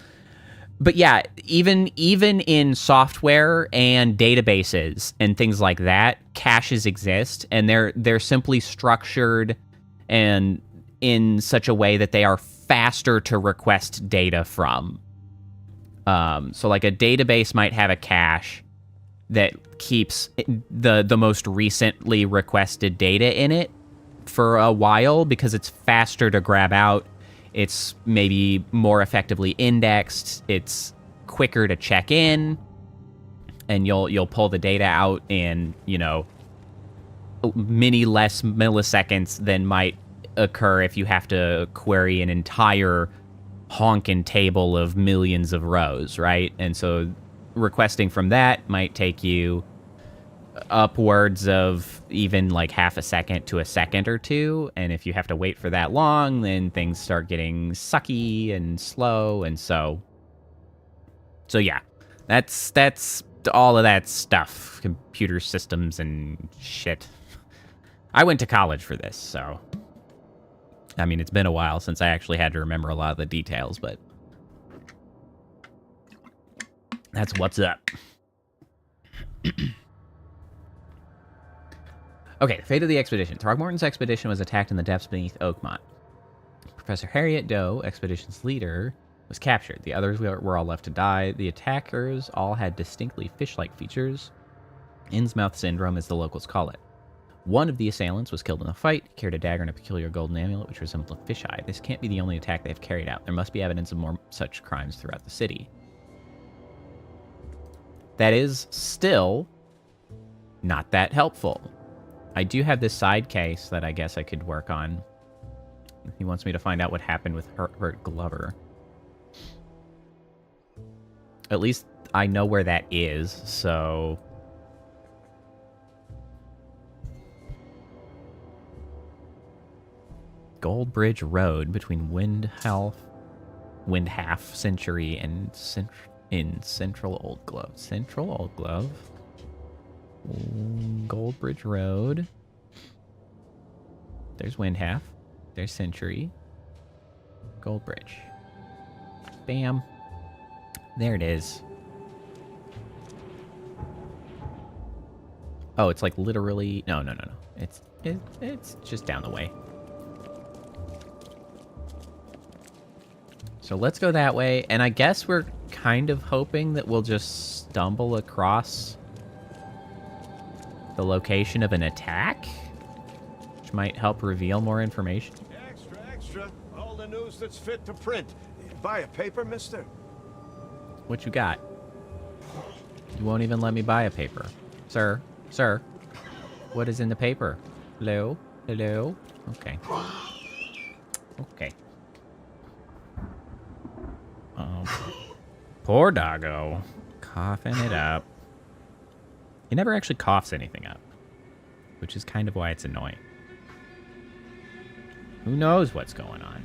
But yeah, even in software and databases and things like that, caches exist, and they're simply structured and in such a way that they are faster to request data from. So like a database might have a cache that keeps the most recently requested data in it for a while because it's faster to grab out. It's maybe more effectively indexed. It's quicker to check in, and you'll pull the data out in, many less milliseconds than might occur if you have to query an entire honkin' table of millions of rows, right? And so requesting from that might take you upwards of even like half a second to a second or two, and if you have to wait for that long, then things start getting sucky and slow. And so yeah, that's all of that stuff, computer systems and shit. I went to college for this, so I mean, it's been a while since I actually had to remember a lot of the details, but that's what's up. Okay, the fate of the expedition. Throgmorton's expedition was attacked in the depths beneath Oakmont. Professor Harriet Doe, expedition's leader, was captured. The others were all left to die. The attackers all had distinctly fish-like features. Innsmouth syndrome, as the locals call it. One of the assailants was killed in the fight. He carried a dagger and a peculiar golden amulet which resembled a fisheye. This can't be the only attack they've carried out. There must be evidence of more such crimes throughout the city. That is still not that helpful. I do have this side case that I guess I could work on. He wants me to find out what happened with Herbert Glover. At least I know where that is, so... Goldbridge Road between Wind Half Century and Central Old Glove. Central Old Glove. Goldbridge Road. There's Wind Half. There's Century. Goldbridge. Bam. There it is. Oh, it's like literally... No. It's just down the way. So let's go that way, and I guess we're kind of hoping that we'll just stumble across the location of an attack, which might help reveal more information. Extra. All the news that's fit to print. Buy a paper, mister? What you got? You won't even let me buy a paper. Sir, what is in the paper? Hello? Okay. Poor doggo. Coughing it up. He never actually coughs anything up, which is kind of why it's annoying. Who knows what's going on?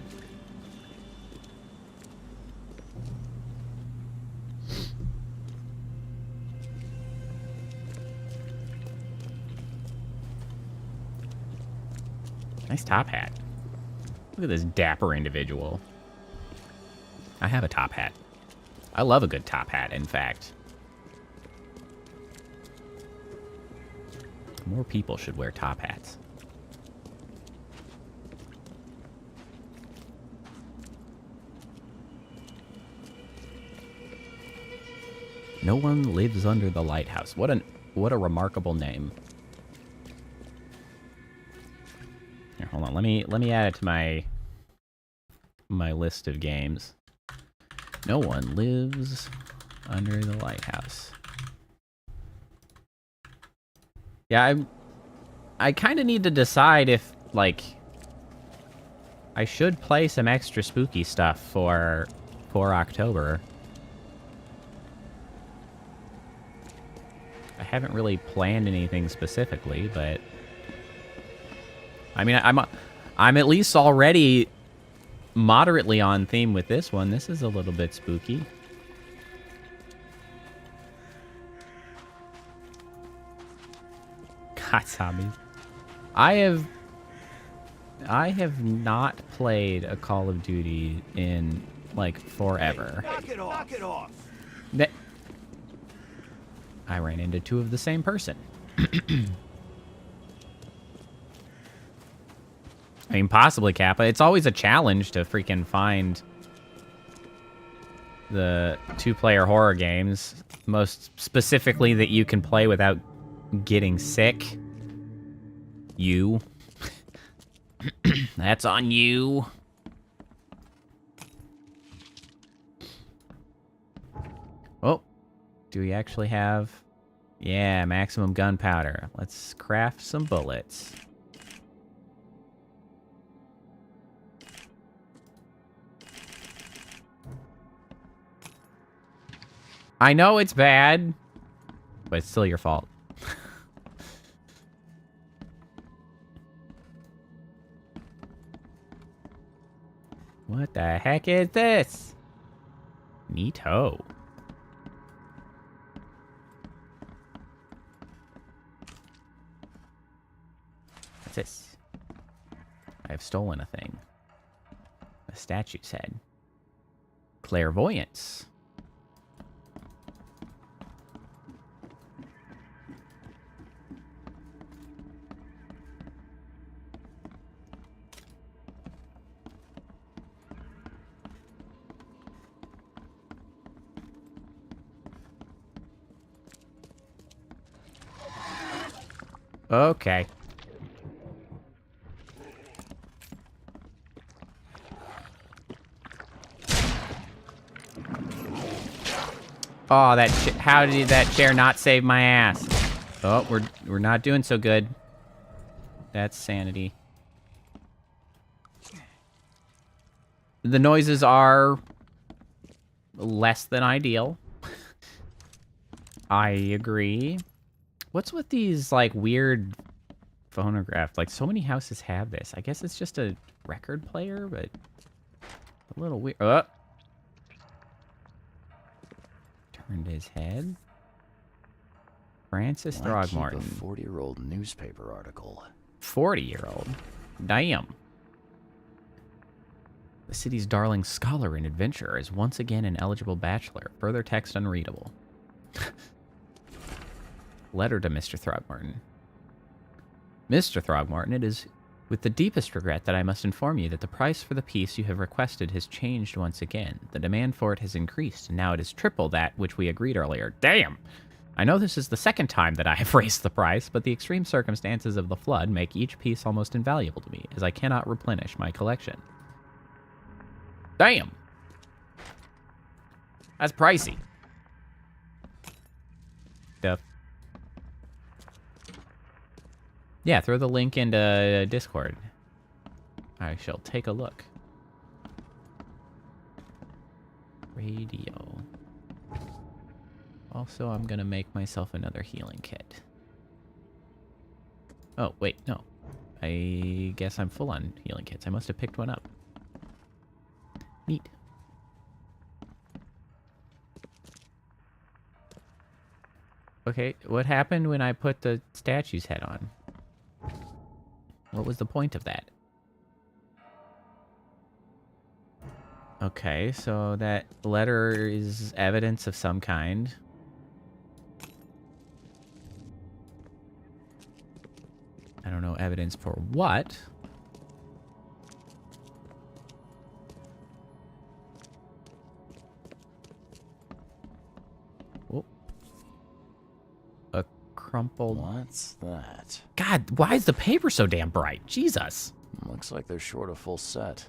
Nice top hat. Look at this dapper individual. I have a top hat. I love a good top hat, in fact. More people should wear top hats. No one lives under the lighthouse. What a remarkable name. Here, hold on. Let me add it to my list of games. No one lives under the lighthouse. Yeah, I kind of need to decide if, like, I should play some extra spooky stuff for October. I haven't really planned anything specifically, but I mean, I'm at least already moderately on theme with this one. This is a little bit spooky. God, zombies. I have not played a Call of Duty in like forever. Hey, knock it off. I ran into two of the same person. I mean, possibly Kappa. It's always a challenge to freaking find the two-player horror games. Most specifically that you can play without getting sick. You. That's on you. Oh. Do we actually have... Yeah, maximum gunpowder. Let's craft some bullets. I know it's bad, but it's still your fault. What the heck is this? Neato. What's this? I have stolen a thing. A statue said. Clairvoyance. Okay. Oh, how did that chair not save my ass? Oh, we're not doing so good. That's sanity. The noises are less than ideal. I agree. What's with these, like, weird phonograph? Like, so many houses have this. I guess it's just a record player, but a little weird. Turned his head. Francis Throgmorton. A 40-year-old newspaper article. 40-year-old? Damn. The city's darling scholar and adventurer is once again an eligible bachelor. Further text unreadable. Letter to Mr. Throgmorton. Mr. Throgmorton, it is with the deepest regret that I must inform you that the price for the piece you have requested has changed once again. The demand for it has increased, and now it is triple that which we agreed earlier. Damn! I know this is the second time that I have raised the price, but the extreme circumstances of the flood make each piece almost invaluable to me, as I cannot replenish my collection. Damn! That's pricey. Yeah, throw the link into Discord. I shall take a look. Radio. Also, I'm gonna make myself another healing kit. Oh, wait, no. I guess I'm full on healing kits. I must have picked one up. Neat. Okay, what happened when I put the statue's head on? What was the point of that? Okay, so that letter is evidence of some kind. I don't know evidence for what. Oh. A crumpled... What's that? God, why is the paper so damn bright? Jesus. Looks like they're short a full set.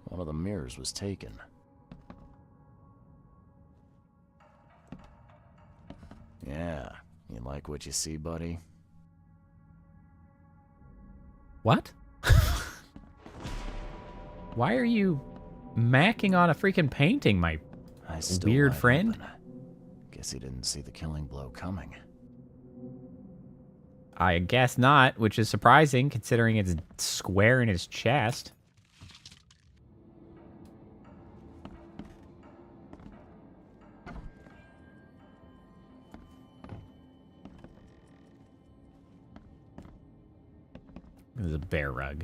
One of the mirrors was taken. Yeah, you like what you see, buddy? What? Why are you macking on a freaking painting, my weird friend? Open. Guess he didn't see the killing blow coming. I guess not, which is surprising considering it's square in his chest. There's a bear rug.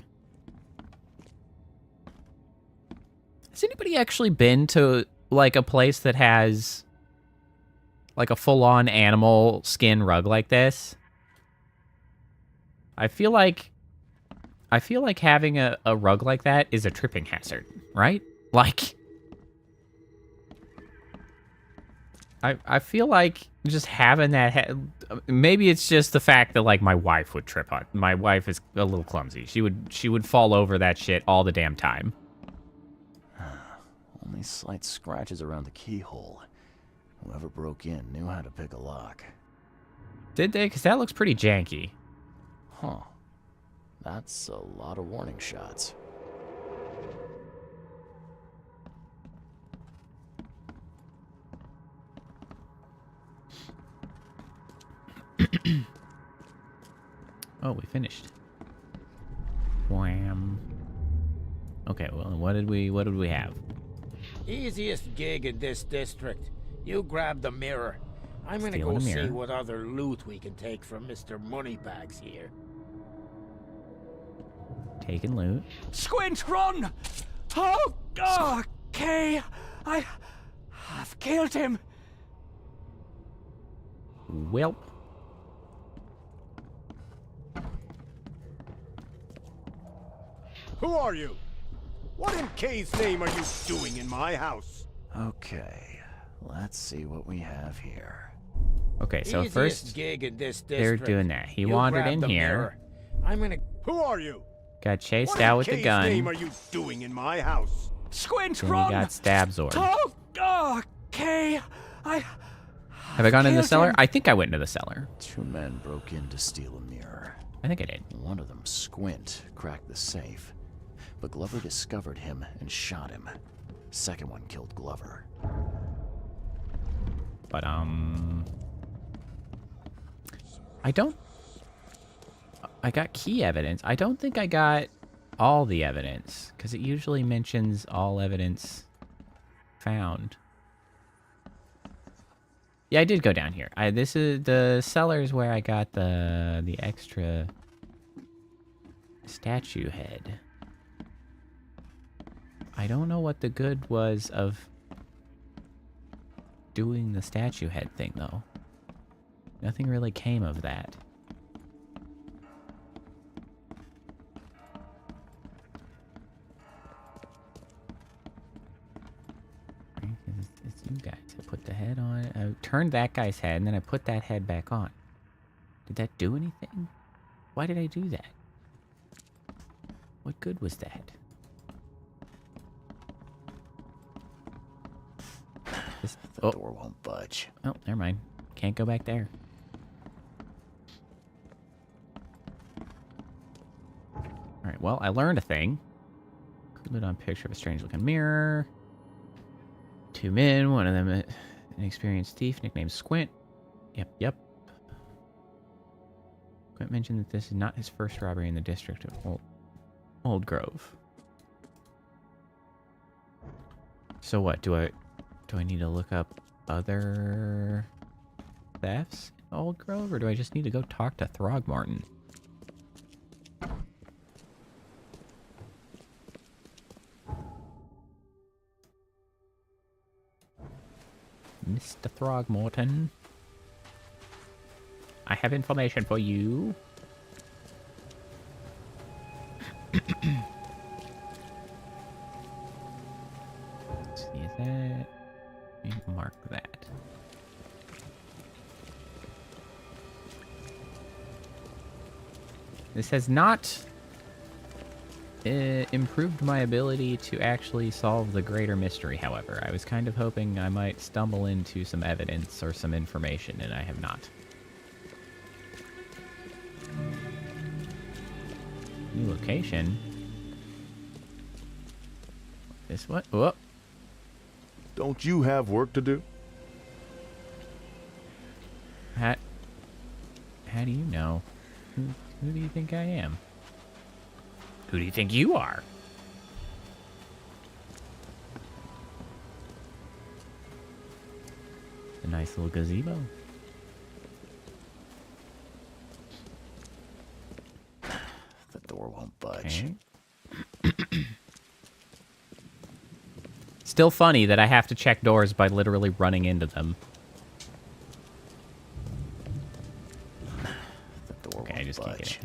Has anybody actually been to, like, a place that has, like, a full-on animal skin rug like this? I feel like having a rug like that is a tripping hazard, right? Like, I feel like just having that... maybe it's just the fact that, like, my wife would trip on. My wife is a little clumsy. She would fall over that shit all the damn time. Only slight scratches around the keyhole. Whoever broke in knew how to pick a lock. Did they? Because that looks pretty janky. Huh. That's a lot of warning shots. Oh, we finished. Wham. Okay, well, what did we have? Easiest gig in this district. You grab the mirror. I'm gonna go see what other loot we can take from Mr. Moneybags here. Taking loot. Squint, run! Oh, okay. I've killed him. Welp. Who are you? What in K's name are you doing in my house? Okay, let's see what we have here. Okay, so Easiest first gig in this they're district. doing that. He You wandered grab in the here. mirror. I'm gonna... Who are you? Got chased What out in with the K's gun. name are you doing in my house? Squint, Then run! he got stab-zored. Oh, okay. Have Have I gone in the cellar? I think I went into the cellar. 2 men broke in to steal a mirror. I think I did. One of them, Squint, cracked the safe. But Glover discovered him and shot him. Second one killed Glover. But, I got key evidence. I don't think I got all the evidence, because it usually mentions all evidence found. Yeah, I did go down here. This is the cellars where I got the extra statue head. I don't know what the good was of doing the statue head thing, though. Nothing really came of that. It's you guys. I put the head on. I turned that guy's head, and then I put that head back on. Did that do anything? Why did I do that? What good was that? The door won't budge. Oh, never mind. Can't go back there. Alright, well, I learned a thing. Lid on picture of a strange-looking mirror. 2 men, one of them an experienced thief nicknamed Squint. Yep. Squint mentioned that this is not his first robbery in the district of Old Grove. So what, do I need to look up other thefts in Old Grove, or do I just need to go talk to Throgmorton? Mr. Throgmorton, I have information for you. Let's see, is that... mark that. This has not improved my ability to actually solve the greater mystery, however. I was kind of hoping I might stumble into some evidence or some information, and I have not. New location? This what? Whoop. Don't you have work to do? How do you know? Who do you think I am? Who do you think you are? A nice little gazebo. The door won't budge. Okay. Still funny that I have to check doors by literally running into them. The door Okay, I just can't get it.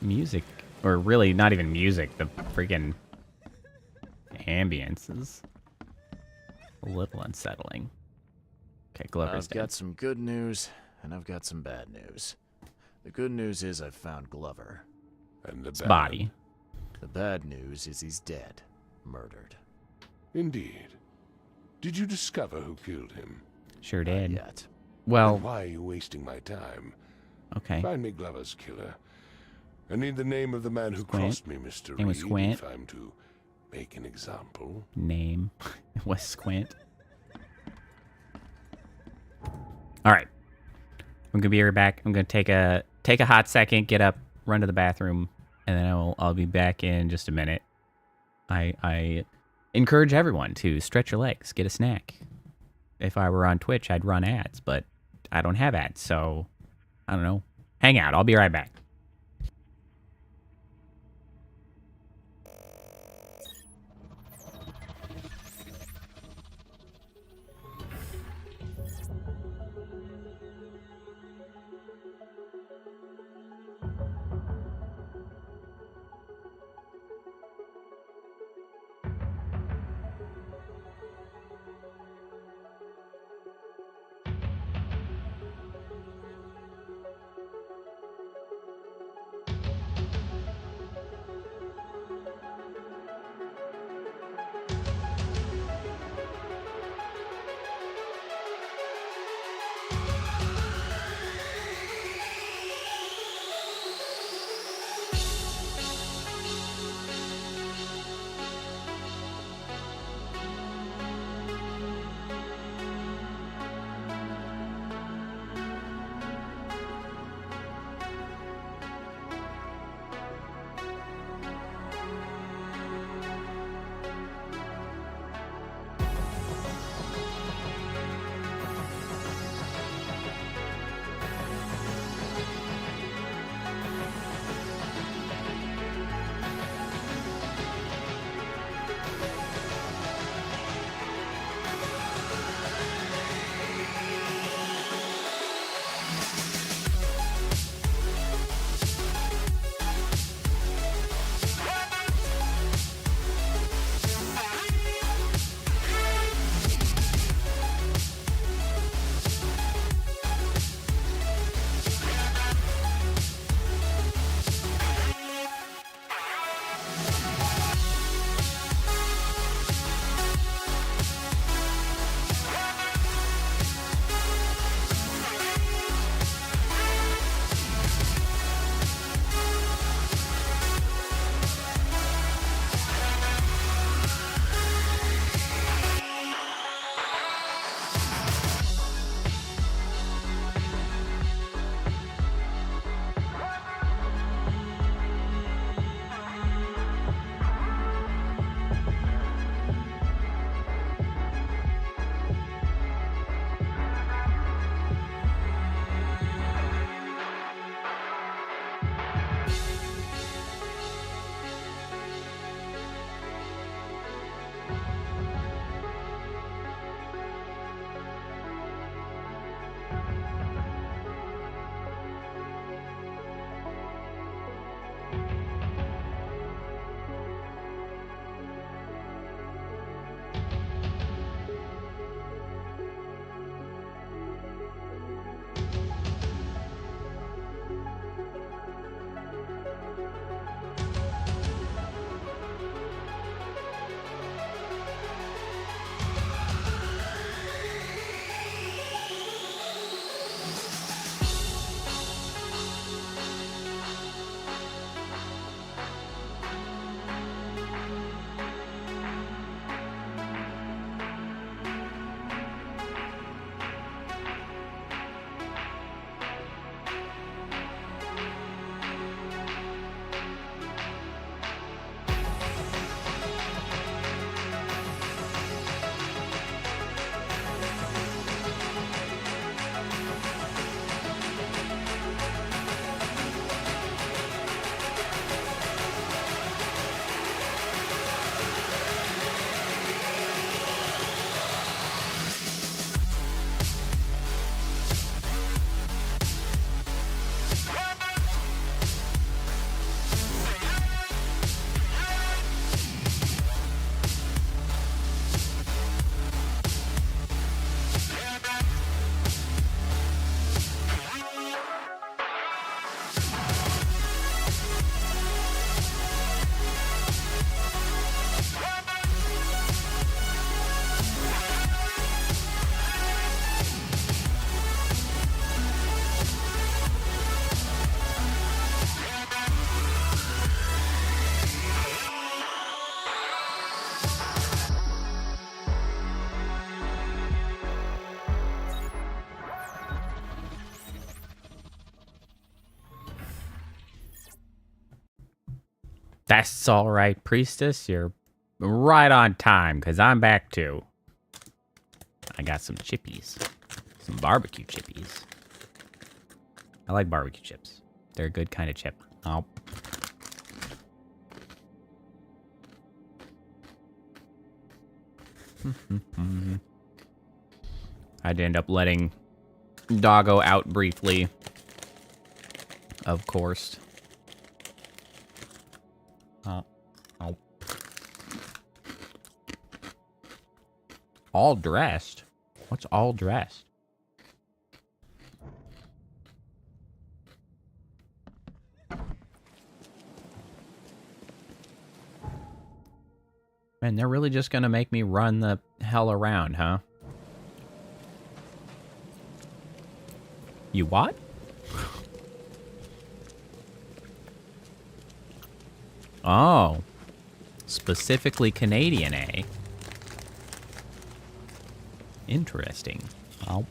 Music, or really not even music, the freaking ambience is a little unsettling. Okay, Glover's I've dead. got some good news, and I've got some bad news. The good news is I've found Glover. And the His body. The bad news is he's dead. Murdered. Indeed. Did you discover who killed him? Sure did. Not yet. Well, Then why are you wasting my time? okay. Find me Glover's killer. I need the name of the man who Squint. crossed me, Mr. Name was Reed, Squint. if I'm to make an example. Name was Squint. All right. I'm gonna be right back. I'm gonna take a hot second, get up, run to the bathroom, and then I'll be back in just a minute. I encourage everyone to stretch your legs, get a snack. If I were on Twitch, I'd run ads, but I don't have ads, so I don't know. Hang out. I'll be right back. That's all right, priestess. You're right on time, because I'm back too. I got some chippies. Some barbecue chippies. I like barbecue chips. They're a good kind of chip. Oh. I'd end up letting Doggo out briefly. Of course. Oh. All dressed? What's all dressed? Man, they're really just gonna make me run the hell around, huh? You what? Oh. Specifically Canadian, eh? Interesting. Oh.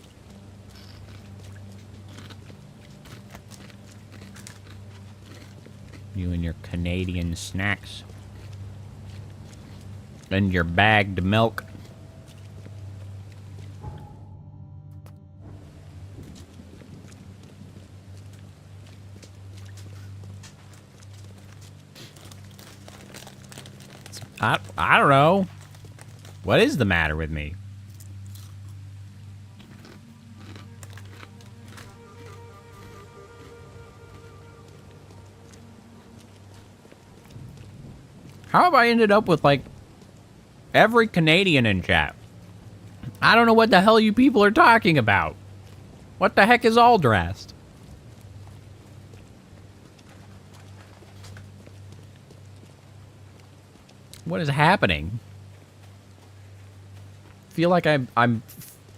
You and your Canadian snacks. And your bagged milk. I don't know. What is the matter with me? How have I ended up with, like, every Canadian in chat? I don't know what the hell you people are talking about. What the heck is all dressed? What is happening? I feel like I'm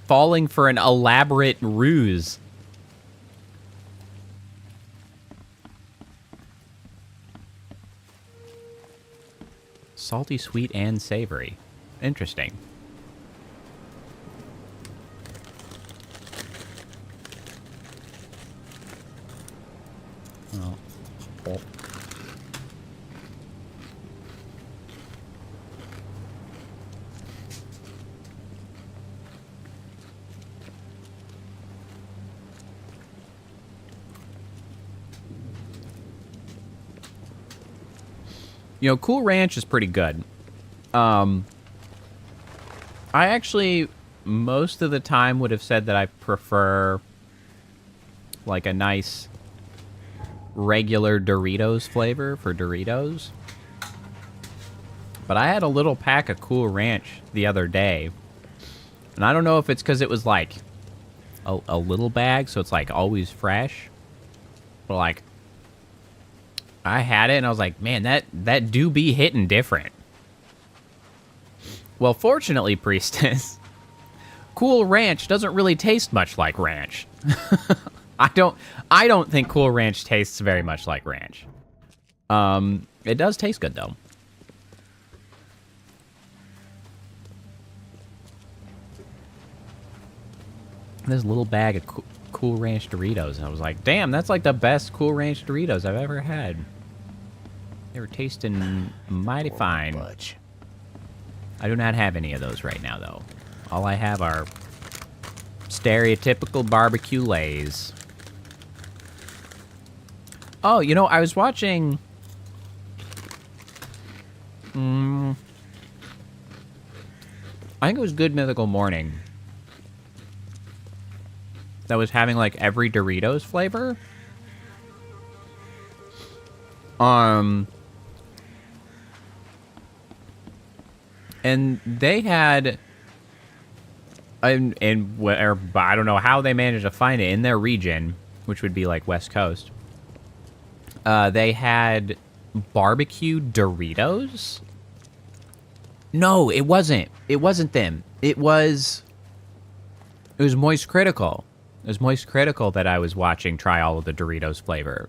falling for an elaborate ruse. Salty, sweet, and savory. Interesting. Oh. Oh. You know, Cool Ranch is pretty good. I actually, most of the time, would have said that I prefer, like, a nice regular Doritos flavor for Doritos. But I had a little pack of Cool Ranch the other day. And I don't know if it's because it was, like, a little bag, so it's, like, always fresh. But, like, I had it, and I was like, man, that do be hitting different. Well, fortunately, Priestess, Cool Ranch doesn't really taste much like ranch. I don't think Cool Ranch tastes very much like ranch. It does taste good, though. This little bag of Cool Ranch Doritos, and I was like, damn, that's like the best Cool Ranch Doritos I've ever had. They were tasting mighty fine. Budge. I do not have any of those right now, though. All I have are stereotypical barbecue Lays. Oh, you know, I was watching... I think it was Good Mythical Morning. That was having, like, every Doritos flavor. And they had... And where, I don't know how they managed to find it in their region, which would be, like, West Coast. They had barbecue Doritos? No, it wasn't. It wasn't them. It was Moist Critical. It was Moist Critical that I was watching try all of the Doritos flavor.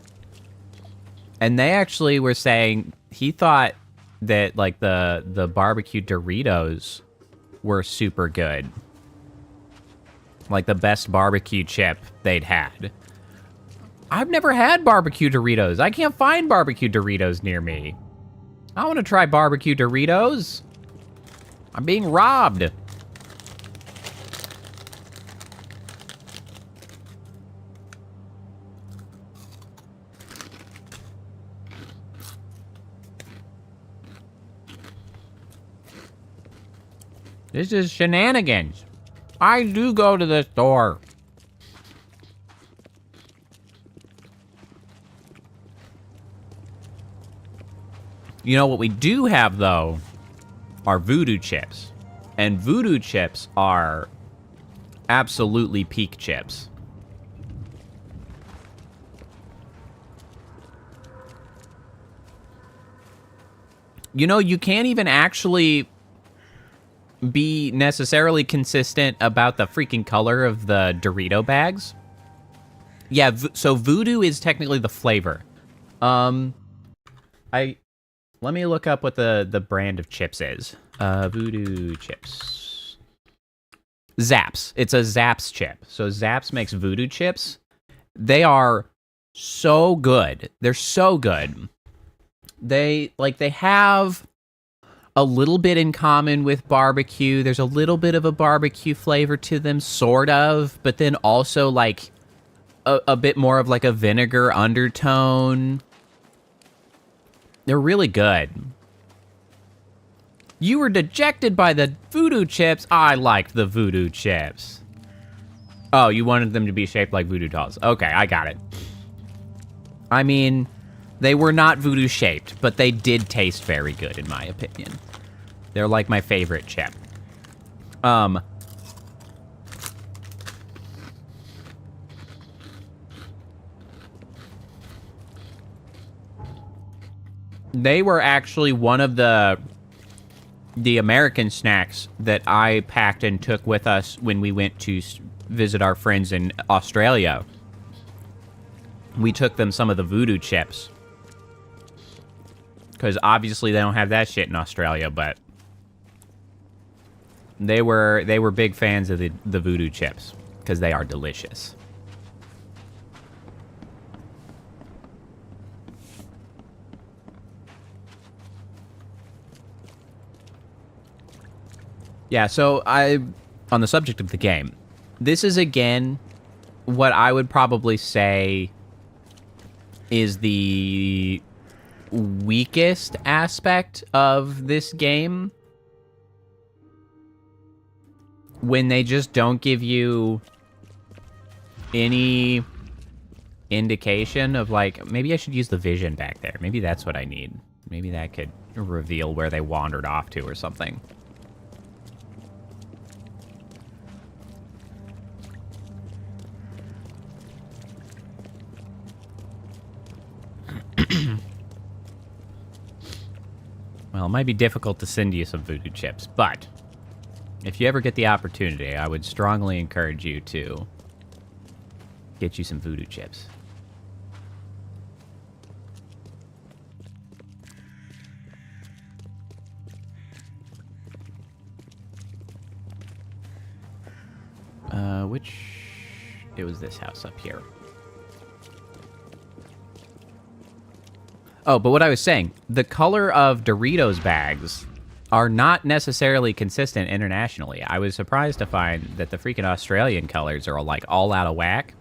And they actually were saying he thought that, like, the barbecue Doritos were super good. Like, the best barbecue chip they'd had. I've never had barbecue Doritos. I can't find barbecue Doritos near me. I want to try barbecue Doritos. I'm being robbed. This is shenanigans. I do go to the store. You know what we do have, though, are voodoo chips. And voodoo chips are absolutely peak chips. You know, you can't even actually be necessarily consistent about the freaking color of the Dorito bags. Yeah, so voodoo is technically the flavor. Let me look up what the brand of chips is. Voodoo chips. Zapp's. It's a Zapp's chip. So Zapp's makes voodoo chips. They are so good. They're so good. They have a little bit in common with barbecue. There's a little bit of a barbecue flavor to them, sort of, but then also like a bit more of like a vinegar undertone. They're really good. You were dejected by the voodoo chips. I liked the voodoo chips. Oh, you wanted them to be shaped like voodoo dolls. Okay, I got it. I mean, they were not voodoo shaped, but they did taste very good in my opinion. They're like my favorite chip. They were actually one of the American snacks that I packed and took with us when we went to visit our friends in Australia. We took them some of the voodoo chips. Because obviously they don't have that shit in Australia, but they were big fans of the voodoo chips because they are delicious. Yeah, so on the subject of the game, this is again what I would probably say is the weakest aspect of this game. When they just don't give you any indication of like, maybe I should use the vision back there. Maybe that's what I need. Maybe that could reveal where they wandered off to or something. Well, it might be difficult to send you some voodoo chips, but if you ever get the opportunity, I would strongly encourage you to get you some voodoo chips. It was this house up here. Oh, but what I was saying, the color of Doritos bags are not necessarily consistent internationally. I was surprised to find that the freaking Australian colors are like all out of whack.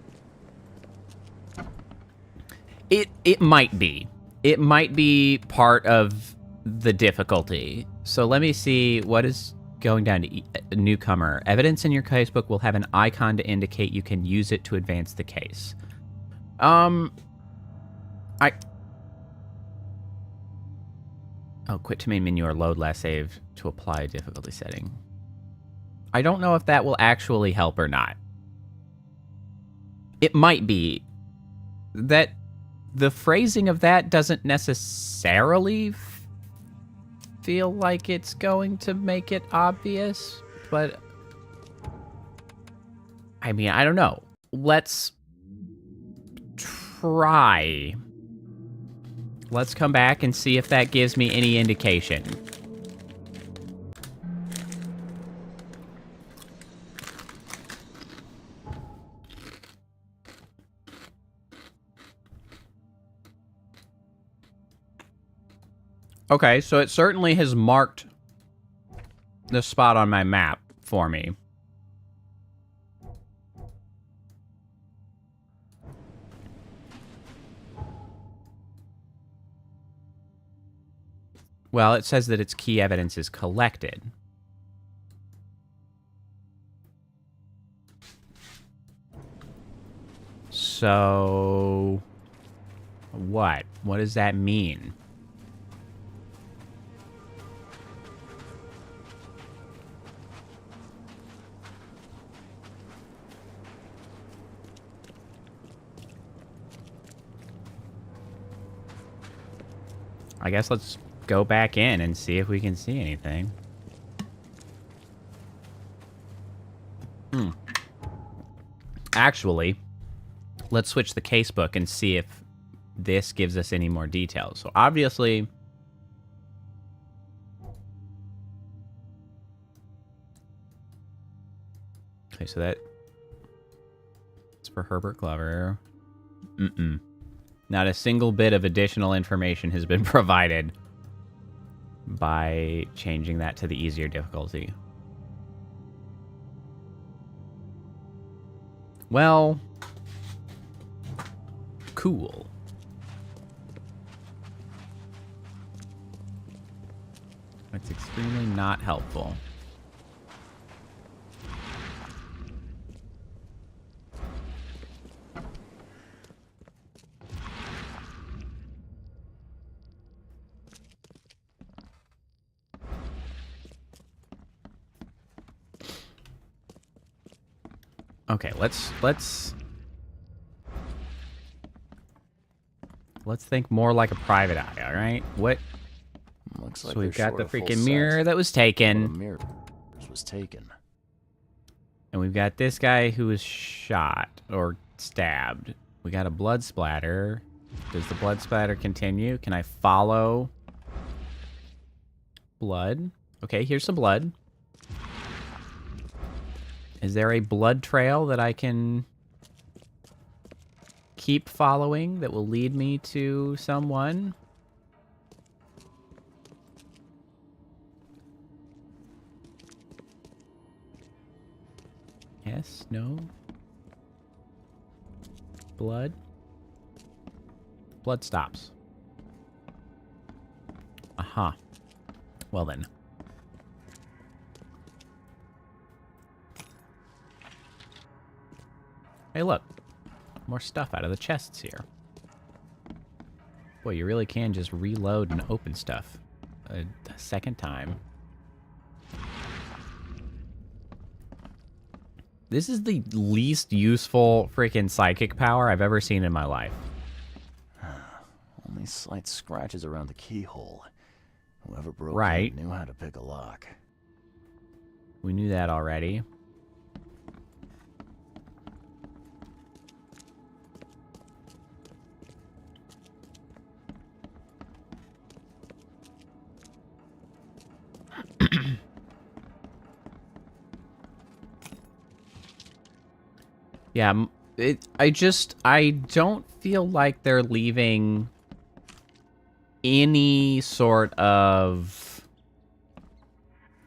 It might be. It might be part of the difficulty. So let me see what is going down to newcomer. Evidence in your casebook will have an icon to indicate you can use it to advance the case. Quit to main menu or load last save to apply a difficulty setting. I don't know if that will actually help or not. It might be. That the phrasing of that doesn't necessarily feel like it's going to make it obvious, but I mean, I don't know. Let's try. Let's come back and see if that gives me any indication. Okay, so it certainly has marked the spot on my map for me. Well, it says that its key evidence is collected. So... what? What does that mean? I guess let's go back in and see if we can see anything. Actually, let's switch the casebook and see if this gives us any more details. So obviously... okay, so that... it's for Herbert Glover. Not a single bit of additional information has been provided by changing that to the easier difficulty. Well, cool. It's extremely not helpful. Okay, let's think more like a private eye, all right? What? Looks like So we've got the full freaking set. mirror that was Well, the taken, mirror was taken. and we've got this guy who was shot or stabbed. We got a blood splatter. Does the blood splatter continue? Can I follow blood? Okay, here's some blood. Is there a blood trail that I can keep following that will lead me to someone? Yes, no. Blood. Blood stops. Aha. Well then. Hey, look. More stuff out of the chests here. Boy, you really can just reload and open stuff a second time. This is the least useful freaking psychic power I've ever seen in my life. Only slight scratches around the keyhole. Whoever broke Right. it knew how to pick a lock. We knew that already. Yeah, I don't feel like they're leaving any sort of,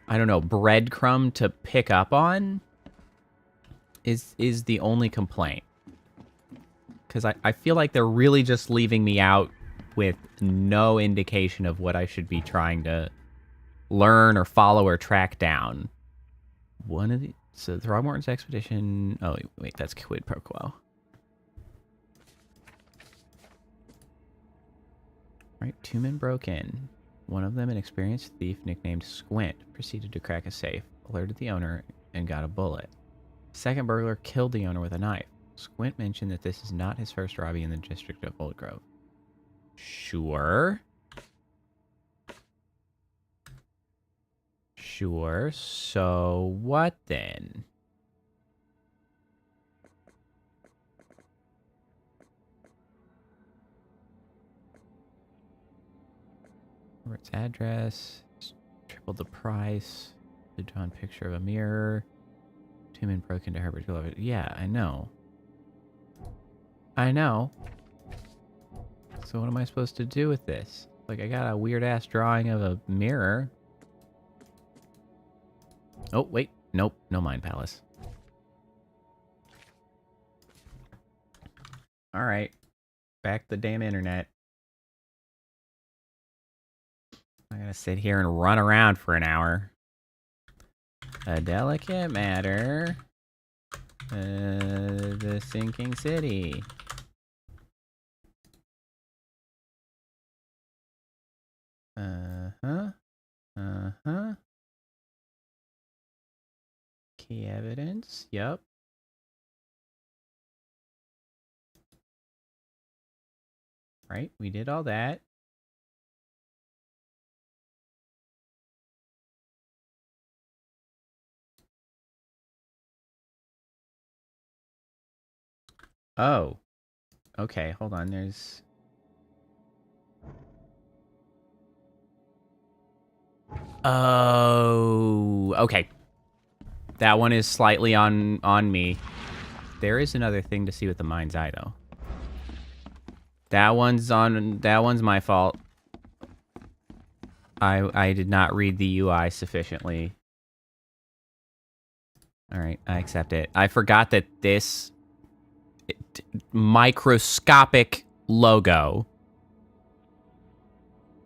I don't know, breadcrumb to pick up on is the only complaint. Because I feel like they're really just leaving me out with no indication of what I should be trying to learn or follow or track down. One of the... so Throgmorton's expedition... oh, wait, that's quid pro quo. Right, 2 men broke in. One of them, an experienced thief nicknamed Squint, proceeded to crack a safe, alerted the owner, and got a bullet. Second burglar killed the owner with a knife. Squint mentioned that this is not his first robbery in the district of Old Grove. Sure. Sure, so what then? Robert's address, tripled the price, the drawn picture of a mirror, 2 men broke into Herbert's Glover. Yeah, I know. I know. So what am I supposed to do with this? Like, I got a weird-ass drawing of a mirror. Oh, wait. Nope. No Mind Palace. Alright. Back the damn internet. I gotta sit here and run around for an hour. A delicate matter. The sinking city. Uh-huh. Uh-huh. Key evidence. Yep. Right, we did all that. Oh. Okay, hold on. There's... Oh, okay. That one is slightly on me. There is another thing to see with the mind's eye, though. That one's my fault. I did not read the UI sufficiently. All right, I accept it. I forgot that this microscopic logo,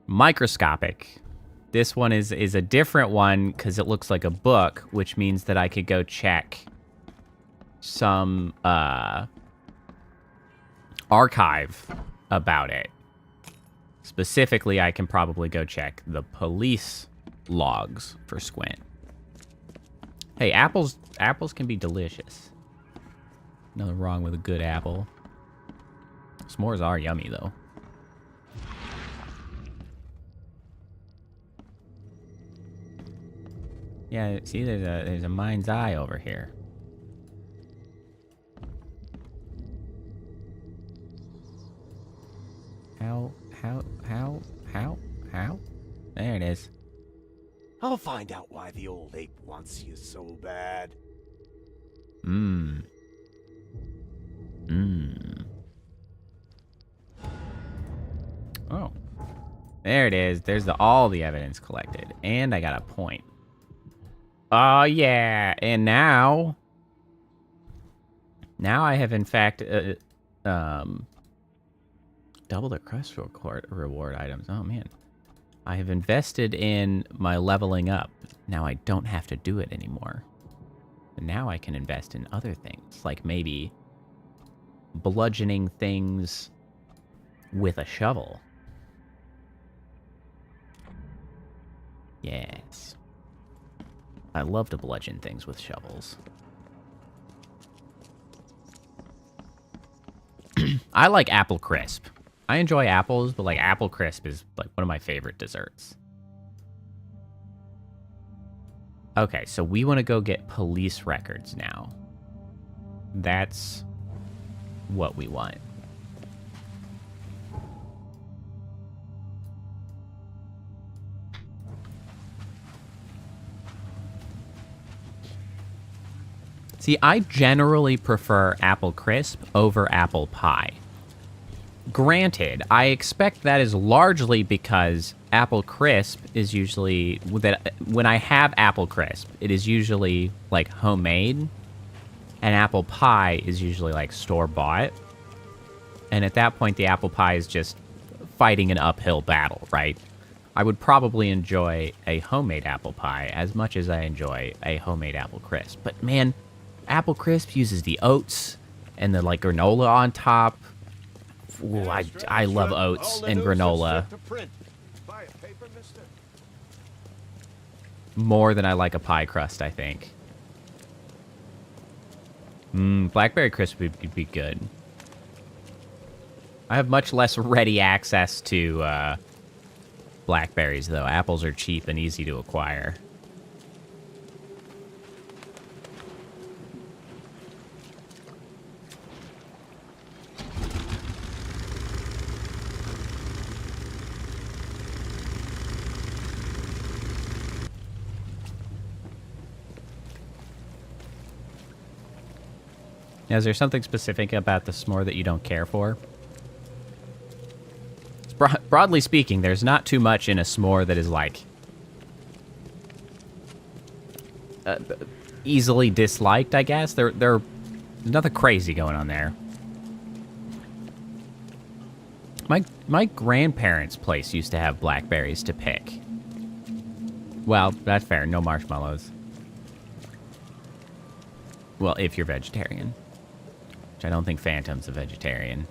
microscopic. This one is a different one because it looks like a book, which means that I could go check some archive about it. Specifically, I can probably go check the police logs for Squint. Hey, apples can be delicious. Nothing wrong with a good apple. S'mores are yummy, though. Yeah, see, there's a mind's eye over here. How? There it is. I'll find out why the old ape wants you so bad. Oh. There it is. There's all the evidence collected. And I got a point. Oh, yeah. And now I have, in fact, double the quest reward items. Oh, man. I have invested in my leveling up. Now I don't have to do it anymore. And now I can invest in other things, like maybe bludgeoning things with a shovel. Yes. I love to bludgeon things with shovels. I like apple crisp. I enjoy apples, but like apple crisp is like one of my favorite desserts. Okay, so we want to go get police records now. That's what we want. See, I generally prefer apple crisp over apple pie. Granted, I expect that is largely because apple crisp is usually, that when I have apple crisp, it is usually like homemade, and apple pie is usually like store-bought. And at that point, the apple pie is just fighting an uphill battle, right? I would probably enjoy a homemade apple pie as much as I enjoy a homemade apple crisp. But man, apple crisp uses the oats and the like granola on top. Ooh, I love oats and granola more than I like a pie crust, I think. Blackberry crisp would be good. I have much less ready access to blackberries, though. Apples are cheap and easy to acquire. Now, is there something specific about the s'more that you don't care for? broadly speaking, there's not too much in a s'more that is, like, easily disliked, I guess. There's nothing crazy going on there. My grandparents' place used to have blackberries to pick. Well, that's fair. No marshmallows. Well, if you're vegetarian. Which I don't think Phantom's a vegetarian.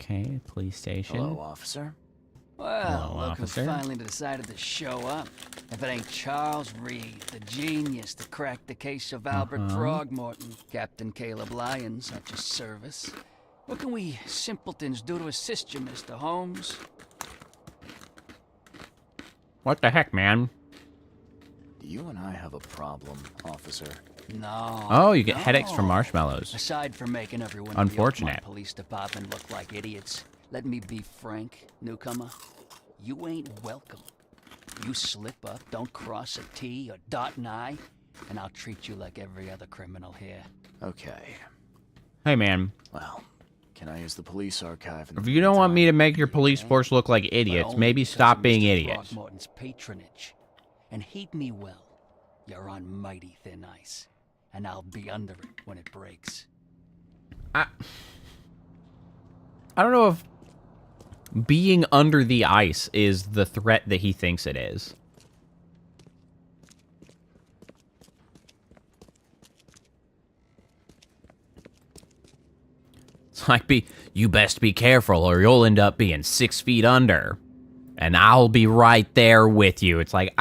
Okay, police station. Hello, officer. Well, Hello, look officer. who finally decided to show up. If it ain't Charles Reed, the genius that cracked the case of Albert Throgmorton. Captain Caleb Lyons at your service. What can we simpletons do to assist you, Mr. Holmes? What the heck, man? You and I have a problem, officer. No. Oh, you get headaches from marshmallows. Aside from making everyone Unfortunate. in the Oakmont Police Department look like idiots, let me be frank, newcomer. You ain't welcome. You slip up, don't cross a T or dot an I, and I'll treat you like every other criminal here. Okay. Hey, man. Well, can I use the police archive? If you don't want me to make your police force look like idiots, maybe stop being idiots. Throckmorton's patronage. And heed me well. You're on mighty thin ice, and I'll be under it when it breaks. I don't know if being under the ice is the threat that he thinks it is. It's like, you best be careful or you'll end up being 6 feet under. And I'll be right there with you. It's like,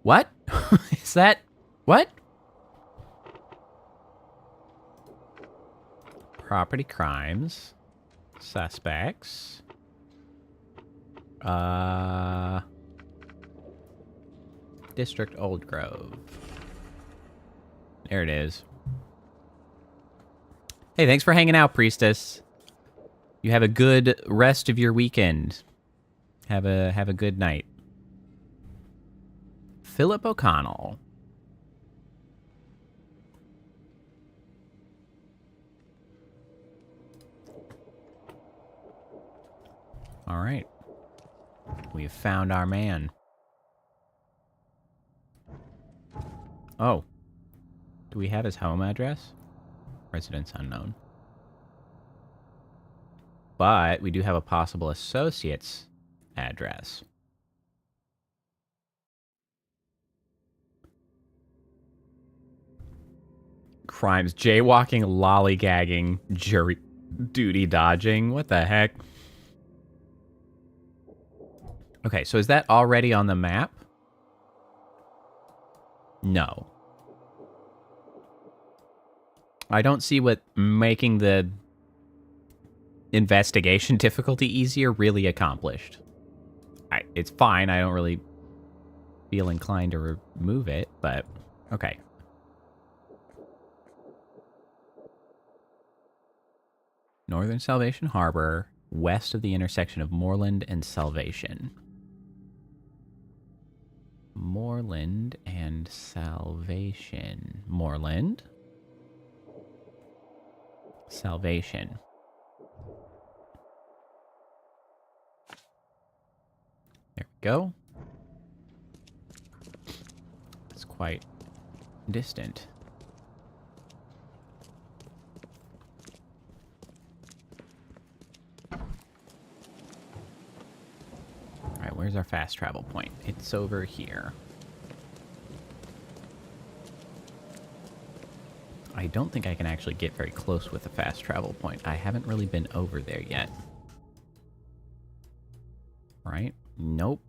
what? Is that... What? Property crimes. Suspects. District Old Grove. There it is. Hey, thanks for hanging out, Priestess. You have a good rest of your weekend. Have a good night. Philip O'Connell. All right. We have found our man. Oh. Do we have his home address? Residence unknown. But we do have a possible associate's address. Crimes: jaywalking, lollygagging, jury duty dodging. What the heck? Okay, so is that already on the map? No. I don't see what making the investigation difficulty easier really accomplished. It's fine. I don't really feel inclined to remove it, but okay. Northern Salvation Harbor, west of the intersection of Moreland and Salvation. Moreland and Salvation. Moreland? Salvation. There we go. It's quite distant. Alright, where's our fast travel point? It's over here. I don't think I can actually get very close with a fast travel point. I haven't really been over there yet. Right? Nope.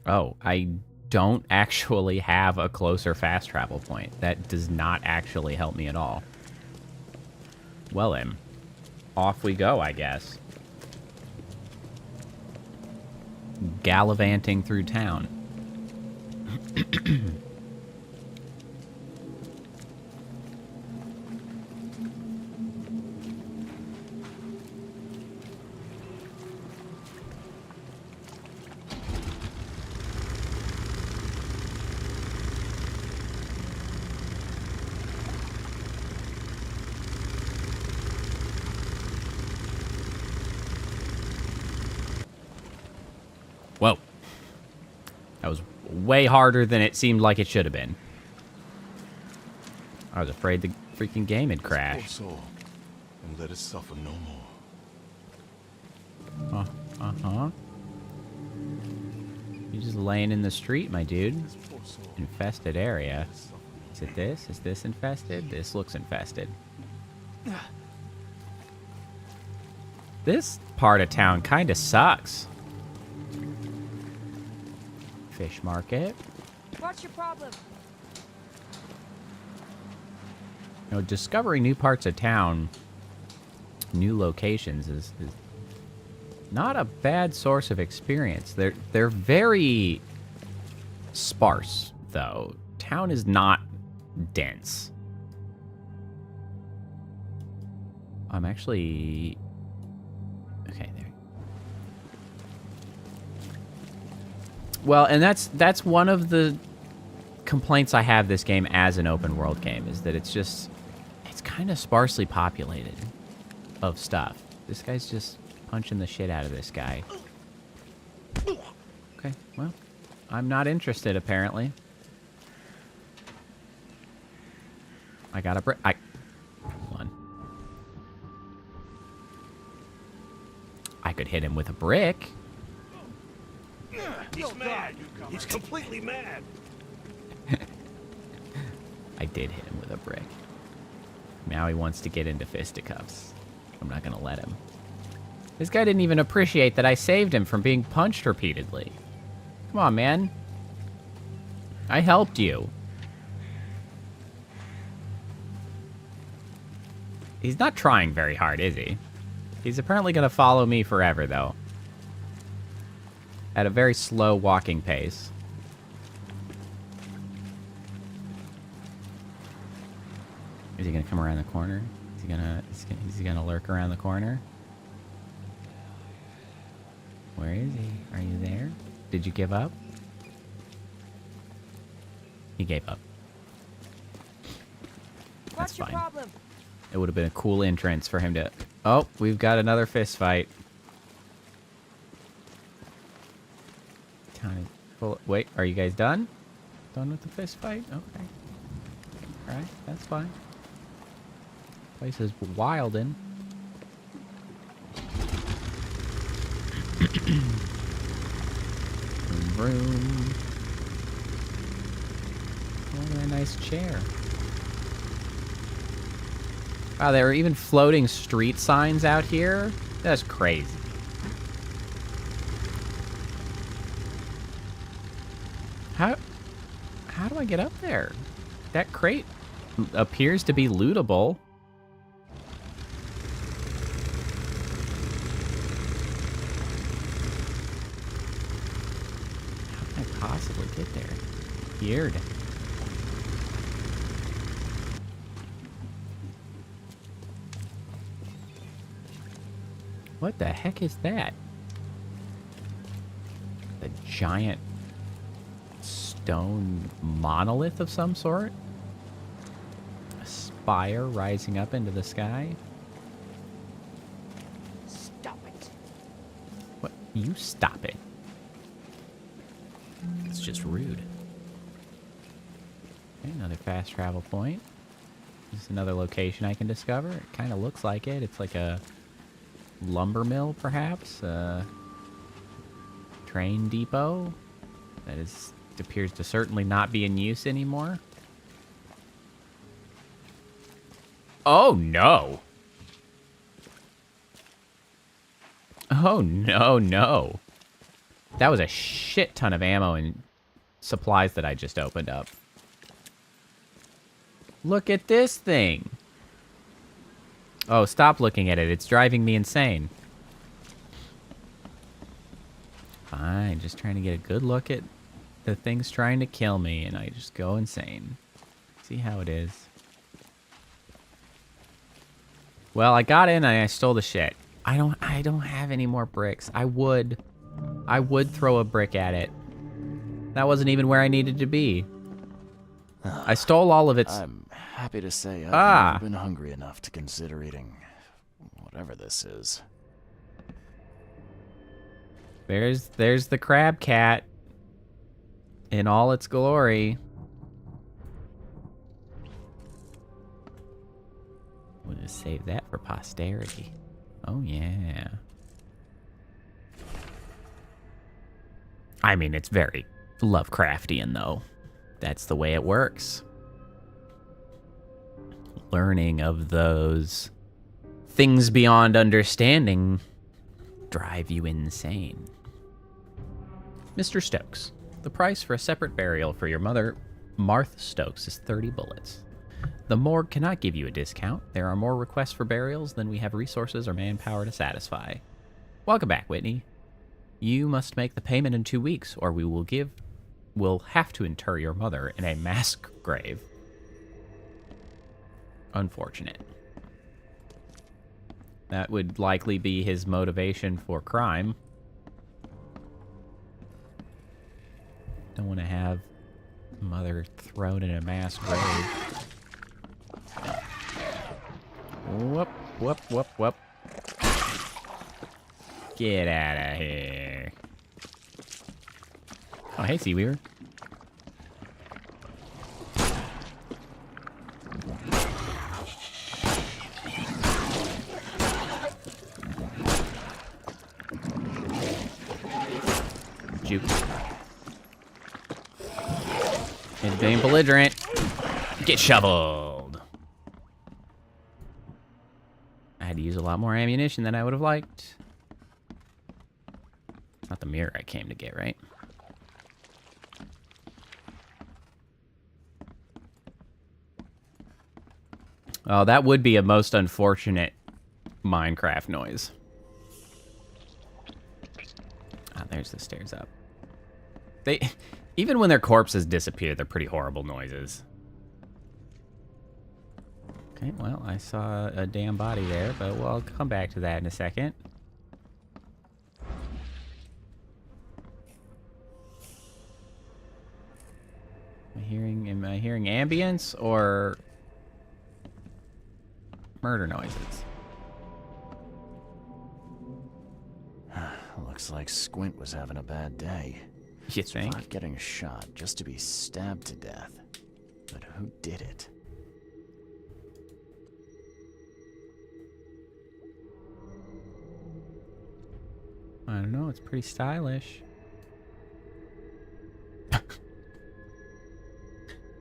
Oh, I don't actually have a closer fast travel point. That does not actually help me at all. Well then, off we go, I guess. Gallivanting through town. Whoa. That was way harder than it seemed like it should have been. I was afraid the freaking game had crashed. Poor soul, and let it suffer no more. Uh-huh. You're just laying in the street, my dude. Infested area. Is it this? Is this infested? This looks infested. This part of town kind of sucks. Fish market. What's your problem? You know, discovering new parts of town, new locations is not a bad source of experience. They're very sparse, though. Town is not dense. I'm actually... Okay, there. Well, and that's one of the complaints I have this game as an open world game, is that it's kind of sparsely populated of stuff. This guy's just punching the shit out of this guy. Okay, well, I'm not interested, apparently. I got a brick. Hold on. I could hit him with a brick. He's mad. He's completely mad. I did hit him with a brick. Now he wants to get into fisticuffs. I'm not gonna let him. This guy didn't even appreciate that I saved him from being punched repeatedly. Come on, man. I helped you. He's not trying very hard, is he? He's apparently gonna follow me forever, though. At a very slow walking pace. Is he gonna come around the corner? Is he gonna lurk around the corner? Where is he? Are you there? Did you give up? He gave up. That's fine. Problem? It would have been a cool entrance for him to... Oh, we've got another fist fight. Wait, are you guys done? Done with the fist fight? Okay. Alright, that's fine. Place is wildin'. Vroom. Oh, what a nice chair. Wow, there are even floating street signs out here? That's crazy. How do I get up there? That crate appears to be lootable. How can I possibly get there? Weird. What the heck is that? A giant stone monolith of some sort? A spire rising up into the sky? Stop it. What? You stop it. It's just rude. Okay, another fast travel point. This is another location I can discover. It kind of looks like it. It's like a lumber mill, perhaps. Train depot. That appears to certainly not be in use anymore. Oh, no. Oh, no, no. That was a shit ton of ammo and supplies that I just opened up. Look at this thing. Oh, stop looking at it. It's driving me insane. Fine, just trying to get a good look at the things trying to kill me, and I just go insane. See how it is. Well, I got in and I stole the shit. I don't have any more bricks. I would throw a brick at it. That wasn't even where I needed to be. I stole all of its... I'm happy to say I've never been hungry enough to consider eating whatever this is. There's the crab cat in all its glory. We'll just save that for posterity. Oh, yeah. I mean, it's very Lovecraftian, though. That's the way it works. Learning of those things beyond understanding drive you insane. Mr. Stokes, the price for a separate burial for your mother, Martha Stokes, is 30 bullets. The morgue cannot give you a discount. There are more requests for burials than we have resources or manpower to satisfy. Welcome back, Whitney. You must make the payment in 2 weeks, or we'll have to inter your mother in a mass grave. Unfortunate. That would likely be his motivation for crime. Don't want to have mother thrown in a mass grave. Whoop, whoop, whoop, whoop. Get out of here. Oh, hey, Seaweaver. Juke. He's being belligerent. Get shoveled. I had to use a lot more ammunition than I would have liked. It's not the mirror I came to get, right? Oh, that would be a most unfortunate Minecraft noise. Ah, there's the stairs up. Even when their corpses disappear, they're pretty horrible noises. Okay, well, I saw a damn body there, but we'll come back to that in a second. Am I hearing ambience or murder noises? Looks like Squint was having a bad day. You think? Not getting shot just to be stabbed to death. But who did it? I don't know, it's pretty stylish.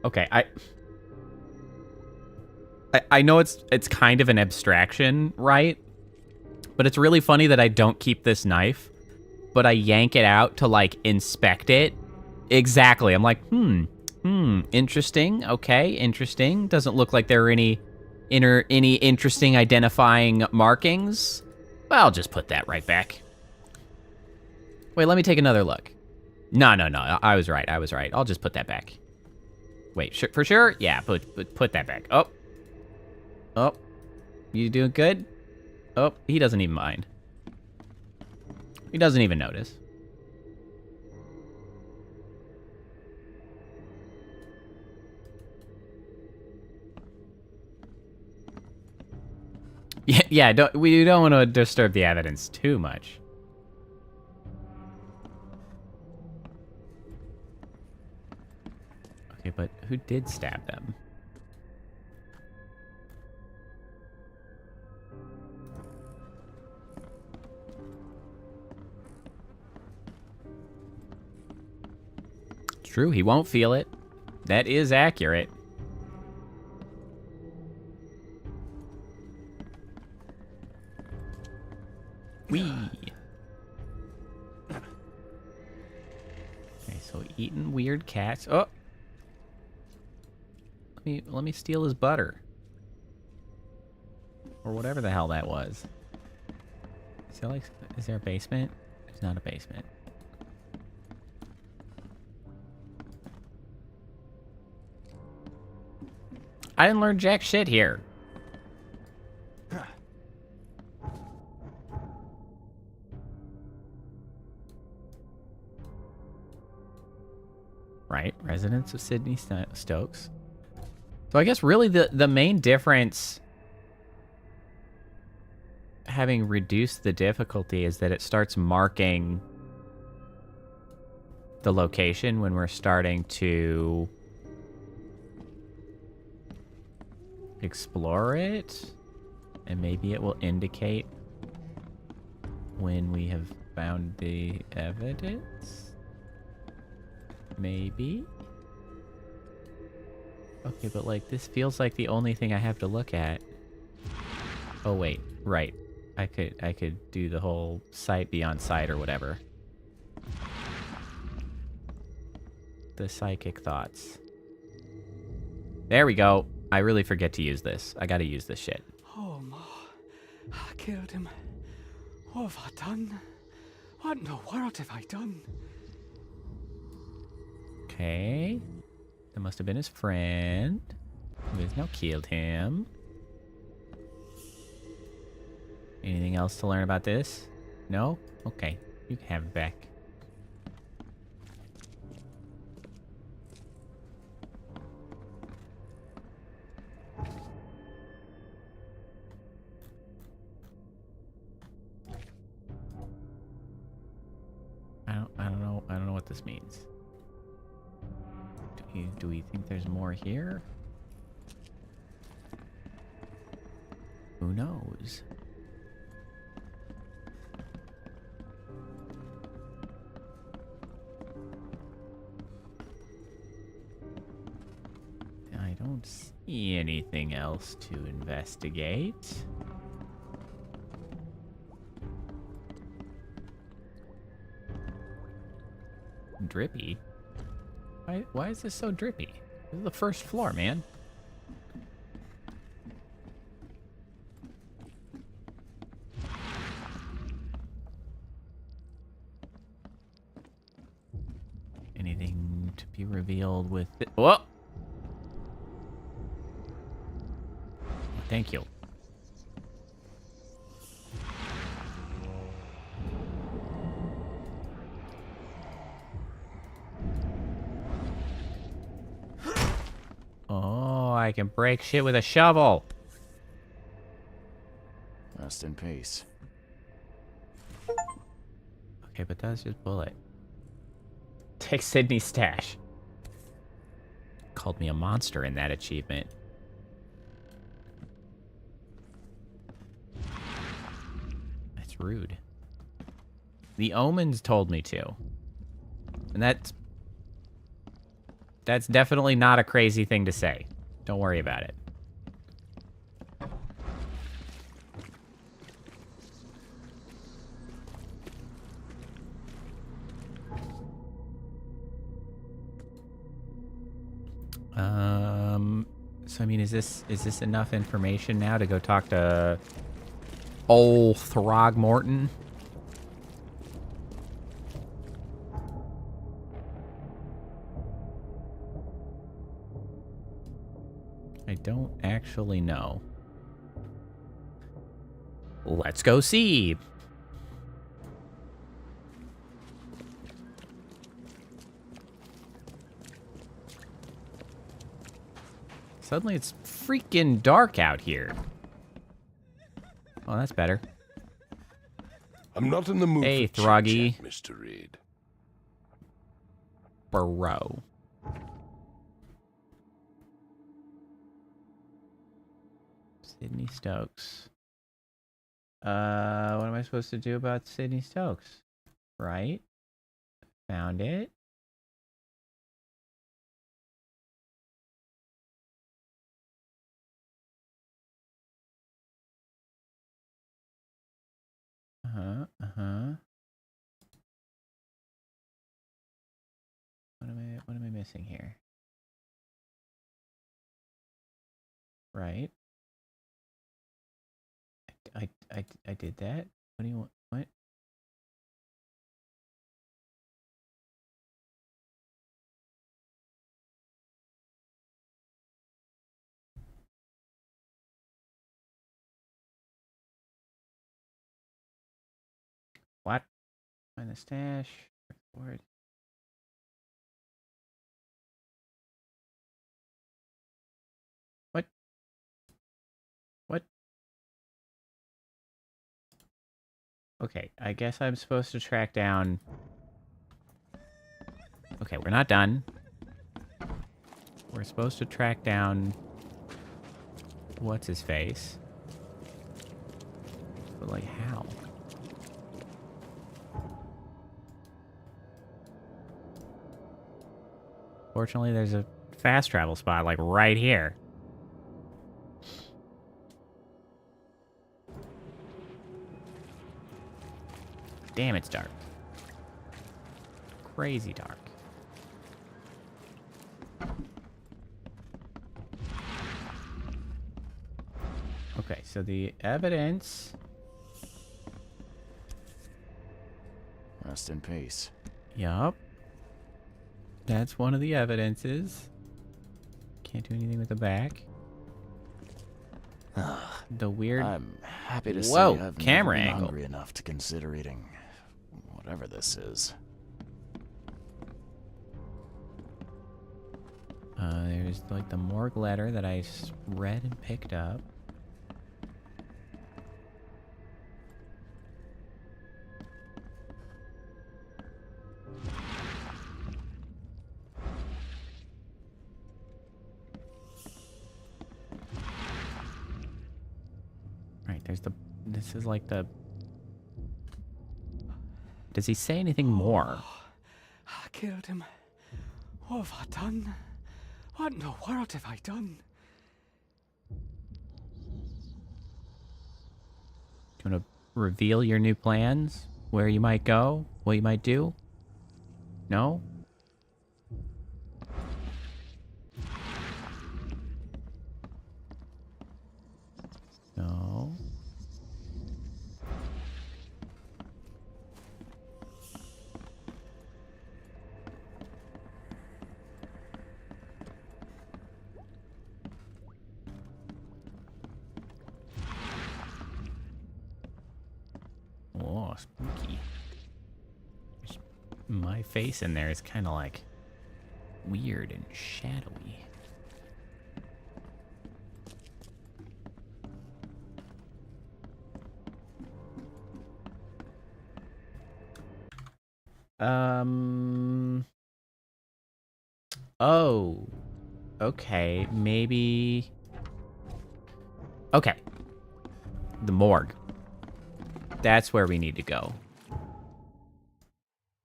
Okay, I know it's kind of an abstraction, right? But it's really funny that I don't keep this knife, but I yank it out to, like, inspect it. Exactly. I'm like, interesting. Okay, interesting. Doesn't look like there are any interesting identifying markings. Well, I'll just put that right back. Wait, let me take another look. No. I was right. I'll just put that back. Wait, for sure? Yeah, put that back. Oh. You doing good? Oh, he doesn't even mind. He doesn't even notice. Yeah, we don't want to disturb the evidence too much. Okay, but who did stab them? True, he won't feel it. That is accurate. Whee! Okay, so eating weird cats. Oh! Let me steal his butter. Or whatever the hell that was. Is there a basement? There's not a basement. I didn't learn jack shit here. Right, residents of Sydney Stokes. So I guess really the main difference, having reduced the difficulty, is that it starts marking the location when we're starting to explore it. And maybe it will indicate when we have found the evidence. Maybe. Okay, but like this feels like the only thing I have to look at. Oh wait, right. I could do the whole sight beyond sight or whatever. The psychic thoughts. There we go. I really forget to use this. I gotta use this shit. Oh, Ma. I killed him. What have I done? What in the world have I done? Okay. That must have been his friend. Who has now killed him. Anything else to learn about this? No? Okay. You can have it back. I don't know what this means. Do we think there's more here? Who knows? I don't see anything else to investigate. Drippy? Why is this so drippy? This is the first floor, man. Anything to be revealed with it? Whoa! Thank you. Oh, I can break shit with a shovel. Rest in peace. Okay, but that's just bullet. Take Sydney's stash. Called me a monster in that achievement. That's rude. The omens told me to. And that's definitely not a crazy thing to say. Don't worry about it. So I mean, is this enough information now to go talk to old Throgmorton? I don't actually know. Let's go see. Suddenly it's freaking dark out here. Oh, that's better. I'm not in the mood hey, for Throggy. chit-chat, Mr. Reed. Bro. Sydney Stokes. What am I supposed to do about Sydney Stokes? Right? Found it. What am I missing here? Right. I did that. What do you want? What? What? Find the stash. Record. What? What? Okay, I guess I'm supposed to track down Okay, we're not done. We're supposed to track down... what's his face? But, like, how? Fortunately, there's a fast travel spot, like, right here. Damn, it's dark. Crazy dark. Okay, so the evidence... Rest in peace. Yup. That's one of the evidences. Can't do anything with the back. The weird... I'm happy to say Whoa, I've camera never been angle. hungry enough to consider eating whatever this is. There's like the morgue letter that I read and picked up. Right, there's the... this is like the... Does he say anything more? I killed him. What have I done? What in the world have I done? Do you want to reveal your new plans? Where you might go? What you might do? No? No. Oh, spooky. My face in there is kind of like weird and shadowy. Oh. Okay, maybe... Okay. The morgue. That's where we need to go.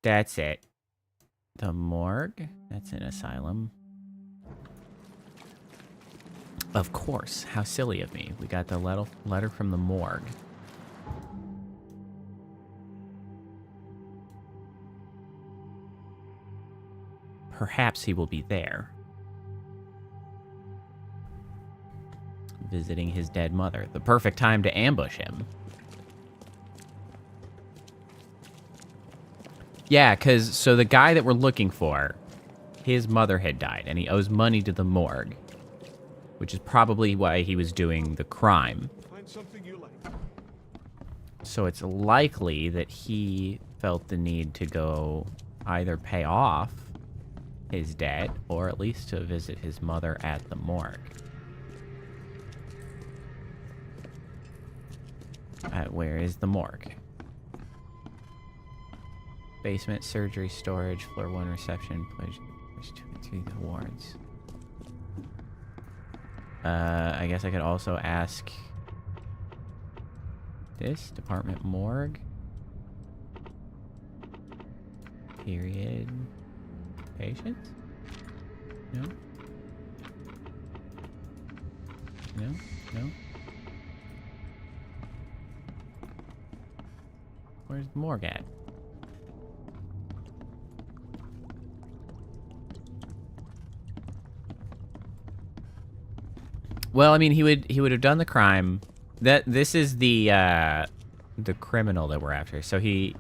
That's it. The morgue? That's an asylum. Of course. How silly of me. We got the letter from the morgue. Perhaps he will be there. Visiting his dead mother. The perfect time to ambush him. Yeah, so the guy that we're looking for, his mother had died, and he owes money to the morgue. Which is probably why he was doing the crime. Find something you like. So it's likely that he felt the need to go either pay off his debt, or at least to visit his mother at the morgue. Where is the morgue? Basement, surgery, storage, floor 1 reception, place 2 wards. I guess I could also ask this department morgue. Period. Patients? No? No? No? Where's the morgue at? Well, I mean, he would have done the crime. This is the criminal that we're after. So he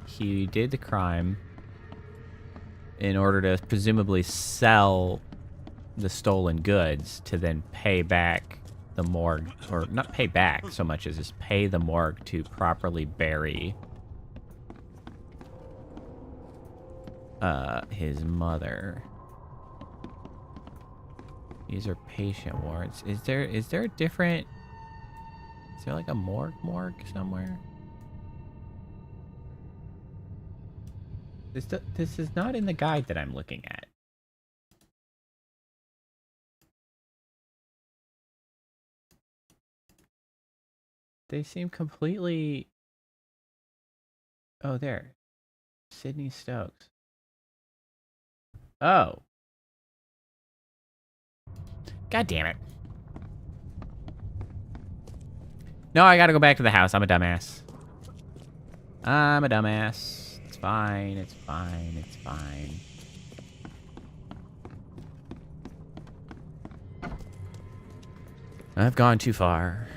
did the crime in order to presumably sell the stolen goods to then pay back the morgue, or not pay back so much as just pay the morgue to properly bury his mother. These are patient wards. Is there a different... Is there like a morgue somewhere? This is not in the guide that I'm looking at. They seem completely... Oh, there. Sydney Stokes. Oh. God damn it. No, I gotta go back to the house. I'm a dumbass. I'm a dumbass. It's fine. It's fine. It's fine. I've gone too far.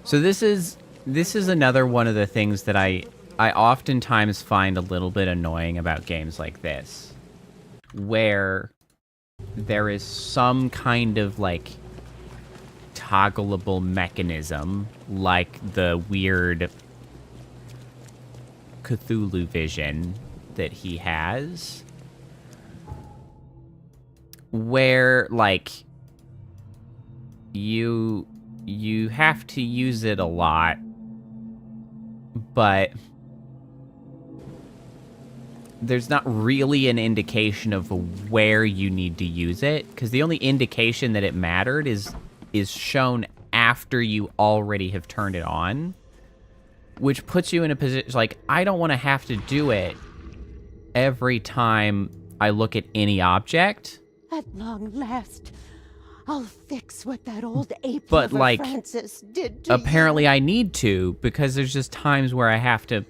So this is another one of the things that I oftentimes find a little bit annoying about games like this, where there is some kind of like toggleable mechanism, like the weird Cthulhu vision that he has, where like you have to use it a lot, but there's not really an indication of where you need to use it, because the only indication that it mattered is shown after you already have turned it on, which puts you in a position like, I don't want to have to do it every time I look at any object. At long last, I'll fix what that old ape But lover like, Francis did to apparently you. I need to, because there's just times where I have to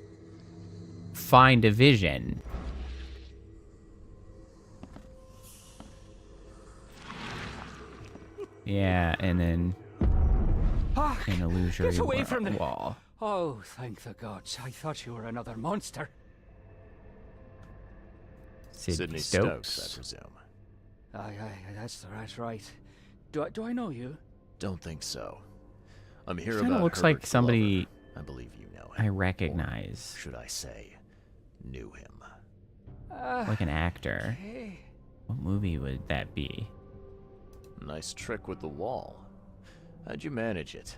find a vision. Yeah, and then an illusory Get away from the wall. Oh, thank the gods. I thought you were another monster. Sydney Stokes, I presume. Aye, that's right. Do I know you? Don't think so. I'm here Kinda about looks Herbert like somebody Glover. I believe you know him. I recognize. Or should I say, knew him. Like an actor. Okay. What movie would that be? Nice trick with the wall. How'd you manage it?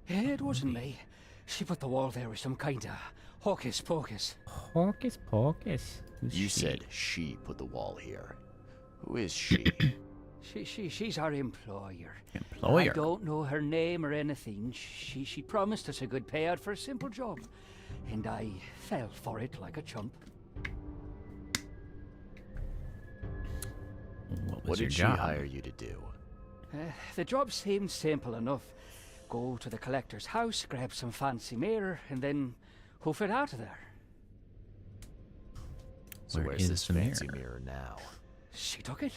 It wasn't me. She put the wall there with some kind of hocus pocus. Hocus pocus? Who's You she? said she put the wall here. Who is she? She's our employer. Employer? I don't know her name or anything. She promised us a good payout for a simple job. And I fell for it like a chump. What did she hire you to do? The job seemed simple enough. Go to the collector's house, grab some fancy mirror, and then hoof it out of there. So Where where's is this the fancy mirror? mirror now? She took it.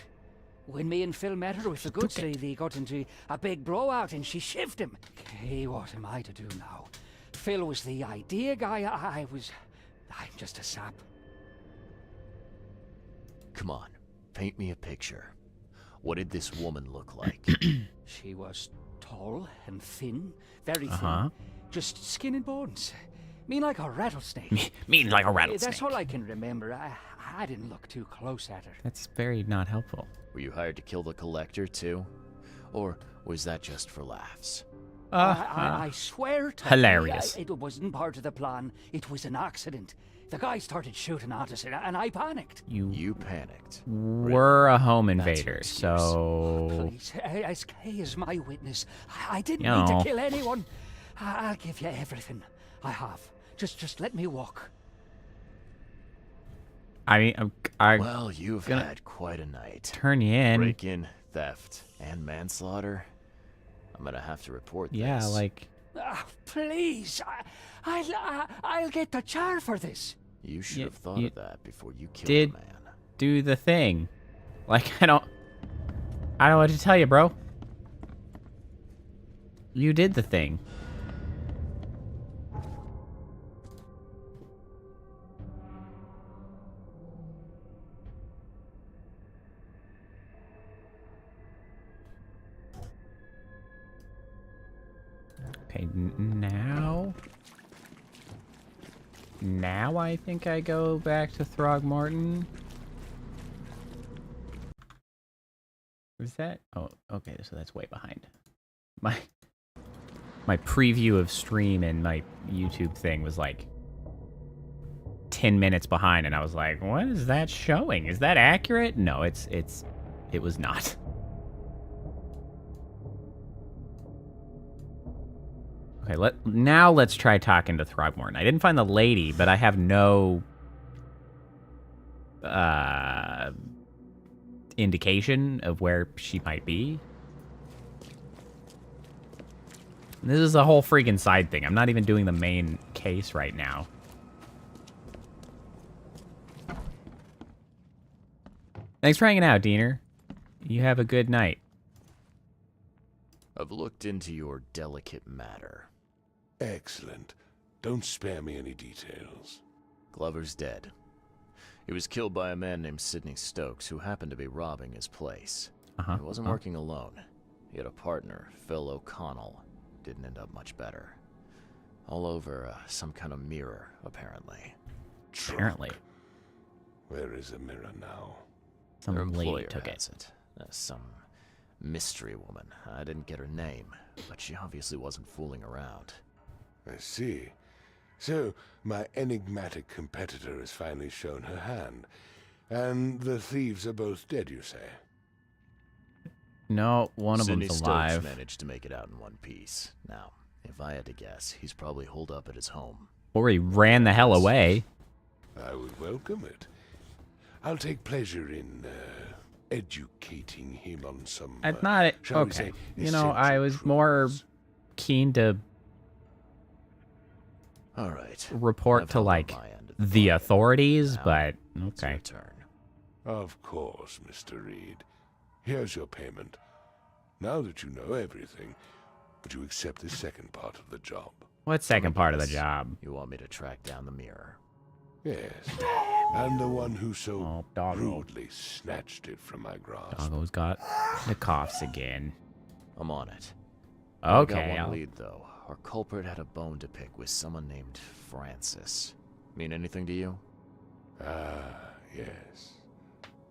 When me and Phil met her with the goods, they got into a big blowout and she shivved him. Okay, what am I to do now? Phil was the idea guy. I'm just a sap. Come on, paint me a picture. What did this woman look like? She was tall and thin, very thin. Just skin and bones. Mean like a rattlesnake. Mean like a rattlesnake. That's all I can remember. I didn't look too close at her. That's very not helpful. Were you hired to kill the collector too? Or was that just for laughs? I swear to Hilarious. you, it wasn't part of the plan. It was an accident. The guy started shooting at us, and I panicked. You panicked. We're a home invader, so... Please, SK is my witness. I didn't You mean know. to kill anyone. I'll give you everything. I have. Just let me walk. I mean, Well, you've had quite a night. turn you in. Break-in, theft, and manslaughter. I'm gonna have to report Yeah, this. like... Please, I'll get the char for this. You should have thought of that before you killed did the man. do the thing. Like, I don't know what to tell you, bro. You did the thing. Okay, now I think I go back to Throgmorton. Was that? Oh, okay, so that's way behind. my preview of stream and my YouTube thing was like 10 minutes behind, and I was like, what is that showing? Is that accurate? No, it was not. Okay, let's try talking to Throgmorton. I didn't find the lady, but I have no indication of where she might be. This is a whole freaking side thing. I'm not even doing the main case right now. Thanks for hanging out, Diener. You have a good night. I've looked into your delicate matter. Excellent. Don't spare me any details. Glover's dead. He was killed by a man named Sidney Stokes, who happened to be robbing his place. He wasn't working alone. He had a partner, Phil O'Connell. Didn't end up much better. All over some kind of mirror, apparently. Apparently. Where is the mirror now? Some Their lady employer took has it. Some mystery woman. I didn't get her name, but she obviously wasn't fooling around. I see. So, my enigmatic competitor has finally shown her hand. And the thieves are both dead, you say? No, one of Sidney them's Stokes alive. managed to make it out in one piece. Now, if I had to guess, he's probably holed up at his home. Or he ran the hell away. I would welcome it. I'll take pleasure in educating him on some. I'm not shall we okay. say, You know, I was essential more keen to All right. report I've to held like on my end of the bargain. authorities, Now, but it's your okay. turn. Of course, Mr. Reed. Here's your payment. Now that you know everything, would you accept the second part of the job? What second part of the Yes. job? You want me to track down the mirror? Yes. And the one who so Oh, doggo. rudely snatched it from my grasp. Doggo's got the coughs again. I'm on it. Okay. I got I'll- one lead, though. Our culprit had a bone to pick with someone named Francis. Mean anything to you? Ah, yes.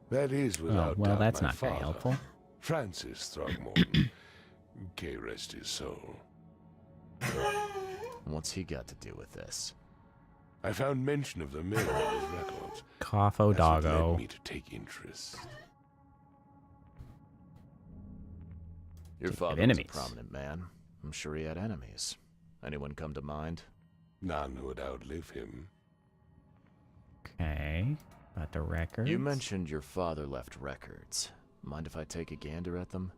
That is Oh, without well, doubt that's my not very father, helpful. Francis Throgmorton. May rest his soul. What's he got to do with this? I found mention of the mirror in his records. Cougho That's what doggo. led me to take interest. Your Have father was a enemies. prominent man. I'm sure he had enemies. Anyone come to mind? None who would outlive him. Okay. About the records. You mentioned your father left records. Mind if I take a gander at them?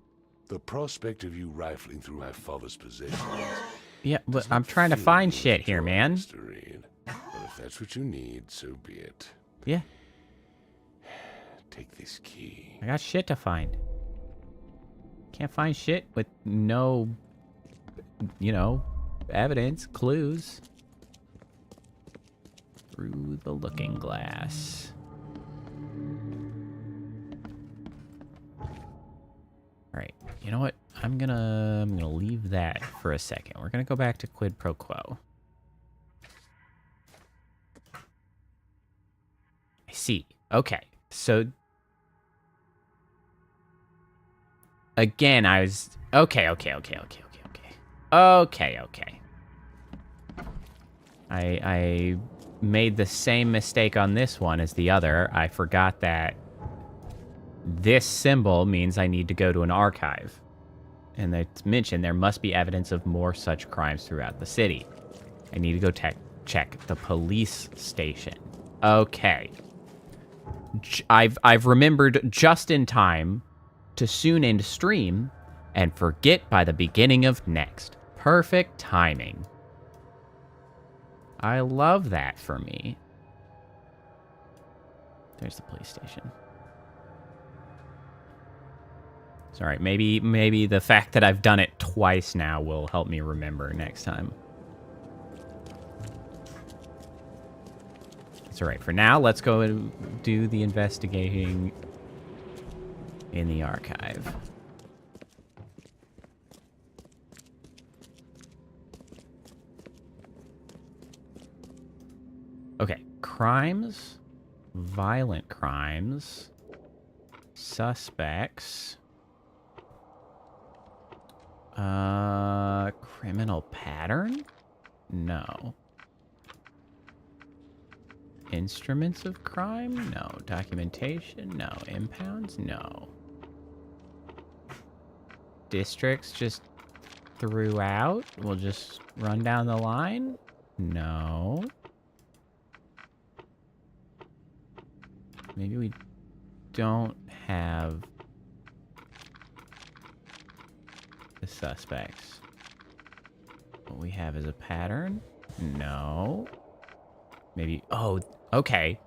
The prospect of you rifling through my father's possessions. Yeah, but does I'm not trying to fill find me shit with here, joy, man. Mr. Reed. But if that's what you need, so be it. Yeah, Take this key. I got shit to find. Can't find shit with no, evidence, clues. Through the looking glass. Alright, you know what? I'm gonna leave that for a second. We're gonna go back to quid pro quo. I see. Okay, so again, I was okay. I made the same mistake on this one as the other. I forgot that this symbol means I need to go to an archive. And it's mentioned there must be evidence of more such crimes throughout the city. I need to go check the police station. Okay. I've remembered just in time to soon end stream and forget by the beginning of next. Perfect timing. I love that for me. There's the police station. Sorry, maybe the fact that I've done it twice now will help me remember next time. It's alright. For now, let's go and do the investigating in the archive. Okay, crimes, violent crimes, suspects. Criminal pattern? No. Instruments of crime? No. Documentation? No. Impounds? No. Districts just throughout? We'll just run down the line? No. Maybe we don't have the suspects. What we have is a pattern? No. Maybe... Oh, okay.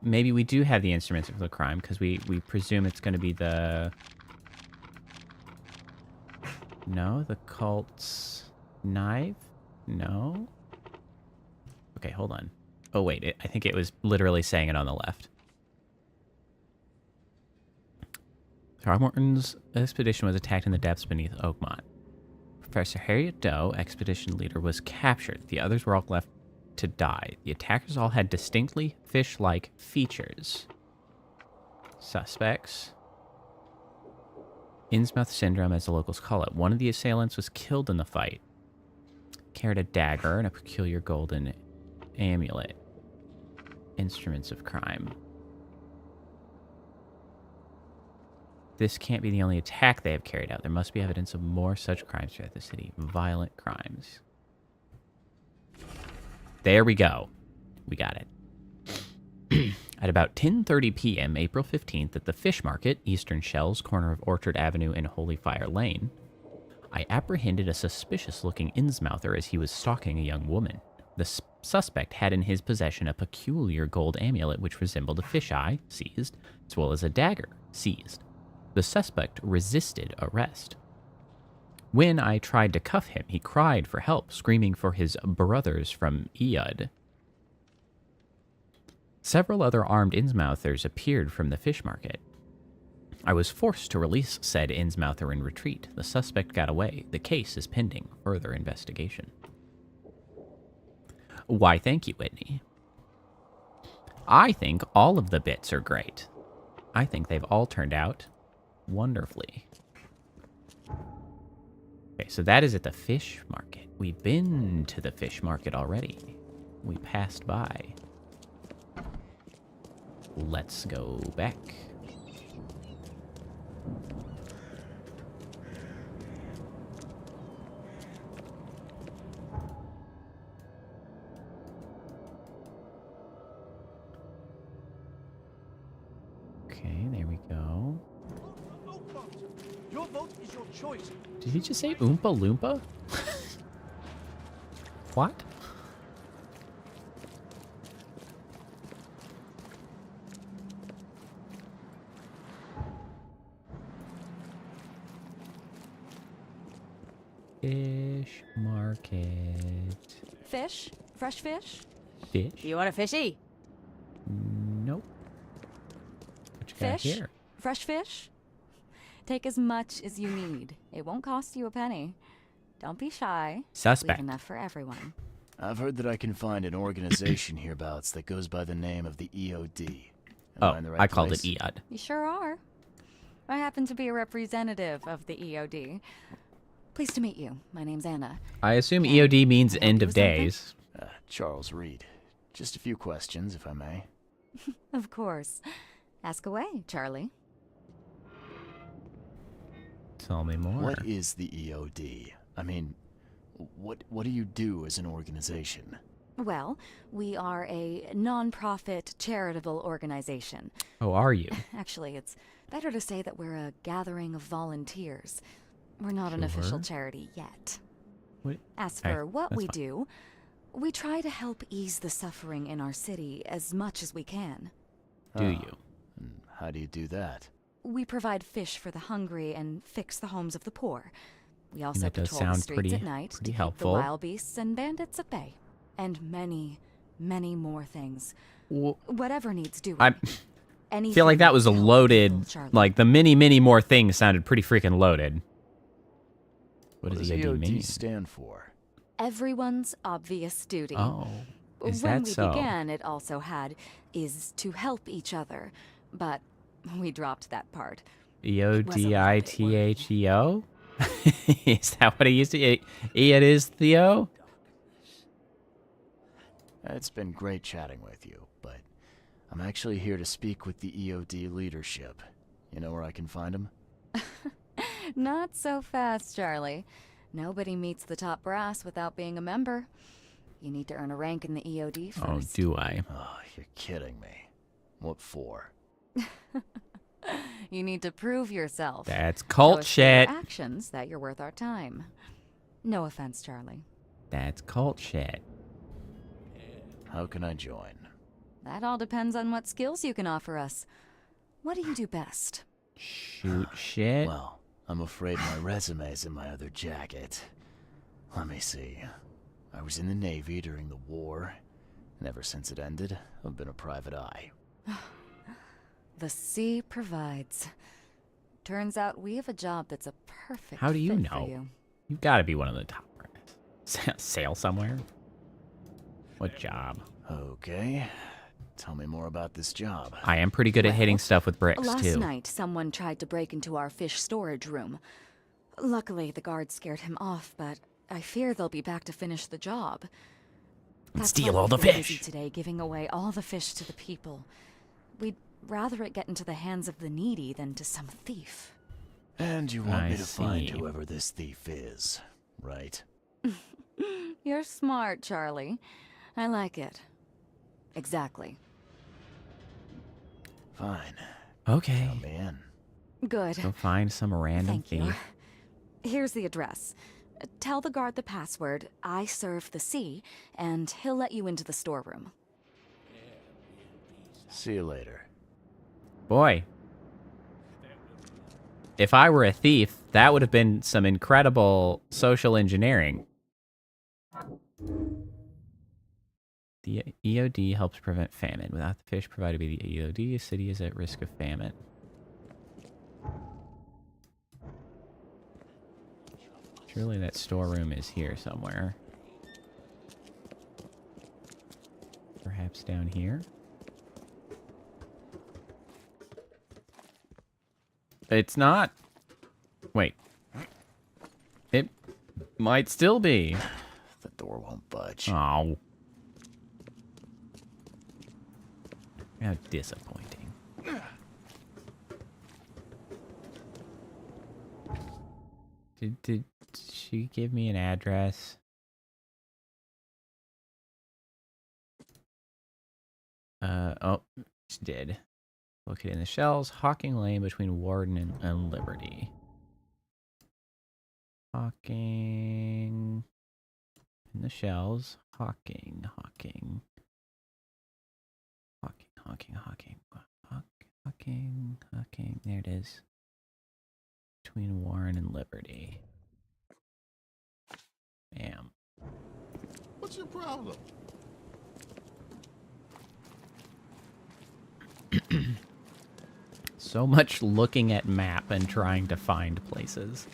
Maybe we do have the instruments of the crime, because we presume it's going to be the... No, the cult's knife? No. Okay, hold on. Oh, wait. I think it was literally saying it on the left. Throgmorton's expedition was attacked in the depths beneath Oakmont. Professor Harriet Doe, expedition leader, was captured. The others were all left to die. The attackers all had distinctly fish-like features. Suspects. Innsmouth syndrome, as the locals call it. One of the assailants was killed in the fight. Carried a dagger and a peculiar golden amulet. Instruments of crime. This can't be the only attack they have carried out. There must be evidence of more such crimes throughout the city. Violent crimes. There we go. We got it. At about 10:30 p.m., April 15th, at the Fish Market, Eastern Shells, corner of Orchard Avenue and Holy Fire Lane, I apprehended a suspicious-looking Innsmouther as he was stalking a young woman. The suspect had in his possession a peculiar gold amulet which resembled a fisheye, seized, as well as a dagger, seized. The suspect resisted arrest. When I tried to cuff him, he cried for help, screaming for his brothers from Eod. Several other armed Innsmouthers appeared from the fish market. I was forced to release said Innsmouther in retreat. The suspect got away. The case is pending further investigation. Why, thank you, Whitney. I think all of the bits are great. I think they've all turned out wonderfully. Okay, so that is at the fish market. We've been to the fish market already. We passed by. Let's go back. Okay, there we go. Your vote is your choice. Did he just say Oompa Loompa? What? Fish market. Fish? Fresh fish? Fish? You want a fishy? Nope. What you got Fish? here? Fresh fish? Take as much as you need. It won't cost you a penny. Don't be shy. Suspect. Leave enough for everyone. I've heard that I can find an organization hereabouts that goes by the name of the EOD. I called it EOD. You sure are. I happen to be a representative of the EOD. Pleased to meet you. My name's Anna. I assume EOD means end of days. Charles Reed. Just a few questions, if I may. Of course. Ask away, Charlie. Tell me more. What is the EOD? I mean, what do you do as an organization? Well, we are a non-profit charitable organization. Oh, are you? Actually, it's better to say that we're a gathering of volunteers. We're not an official charity yet. What? As for what we do, we try to help ease the suffering in our city as much as we can. Do you? And how do you do that? We provide fish for the hungry and fix the homes of the poor. We also That does patrol the sound streets at night to keep helpful. the wild beasts and bandits at bay. And many, many more things. Whatever needs doing. I feel like that was a loaded, like the many more things sounded pretty freaking loaded. What does EOD mean? Stand for? Everyone's obvious duty. Oh, is when that we so? began, it also had is to help each other, but we dropped that part. EODITHEO? Is that what he used to... It is Theo? It's been great chatting with you, but I'm actually here to speak with the EOD leadership. You know where I can find them? Not so fast, Charlie. Nobody meets the top brass without being a member. You need to earn a rank in the EOD first. Oh, do I? Oh, you're kidding me. What for? You need to prove yourself. That's cult shit. Actions that you're worth our time. No offense, Charlie. That's cult shit. How can I join? That all depends on what skills you can offer us. What do you do best? Shoot shit. Well, I'm afraid my resume's in my other jacket. Let me see. I was in the Navy during the war, and ever since it ended, I've been a private eye. The sea provides. Turns out we have a job that's a perfect How do you fit for know? you. You've got to be one of the top brass. Sail somewhere? What job? Okay. Tell me more about this job. I am pretty good at hitting stuff with bricks, Last too. night, someone tried to break into our fish storage room. Luckily, the guards scared him off, but I fear they'll be back to finish the job. And That's steal why all the we've been fish. busy today, giving away all the fish to the people. We'd rather it get into the hands of the needy than to some thief. And you want I me to find see. whoever this thief is, right? You're smart, Charlie. I like it. Exactly. Fine. Okay. Count me in. Good. Go find some random Thank you. thief. Here's the address. Tell the guard the password, I serve the sea, and he'll let you into the storeroom. See you later. Boy. If I were a thief, that would have been some incredible social engineering. The EOD helps prevent famine. Without the fish provided by the EOD, the city is at risk of famine. Surely that storeroom is here somewhere. Perhaps down here? It's not. Wait. It might still be. The door won't budge. Oh. How disappointing. Did she give me an address? Oh, she did. Located in the shells, Hawking Lane between Warden and Liberty. Hawking. In the shells. Hawking. There it is. Between Warren and Liberty. Bam. What's your problem? So much looking at map and trying to find places.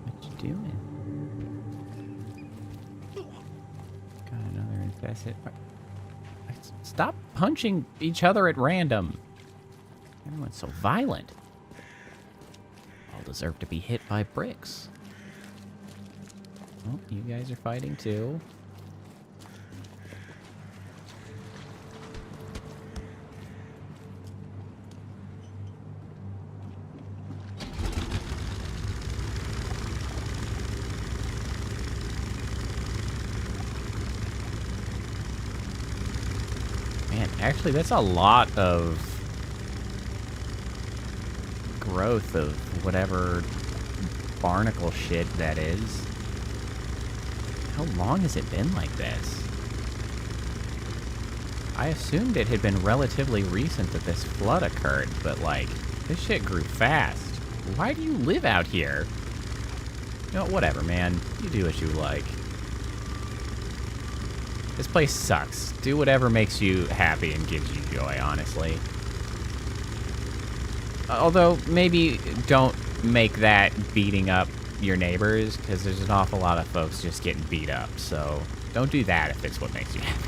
What you doing? Got another infested. Stop punching each other at random. Everyone's so violent. All deserve to be hit by bricks. Oh, you guys are fighting too. Man, actually, that's a lot of growth of whatever barnacle shit that is. How long has it been like this? I assumed it had been relatively recent that this flood occurred, but like, this shit grew fast. Why do you live out here? You know, whatever, man. You do what you like. This place sucks. Do whatever makes you happy and gives you joy, honestly. Although, maybe don't make that beating up your neighbors, because there's an awful lot of folks just getting beat up. So don't do that if it's what makes you happy.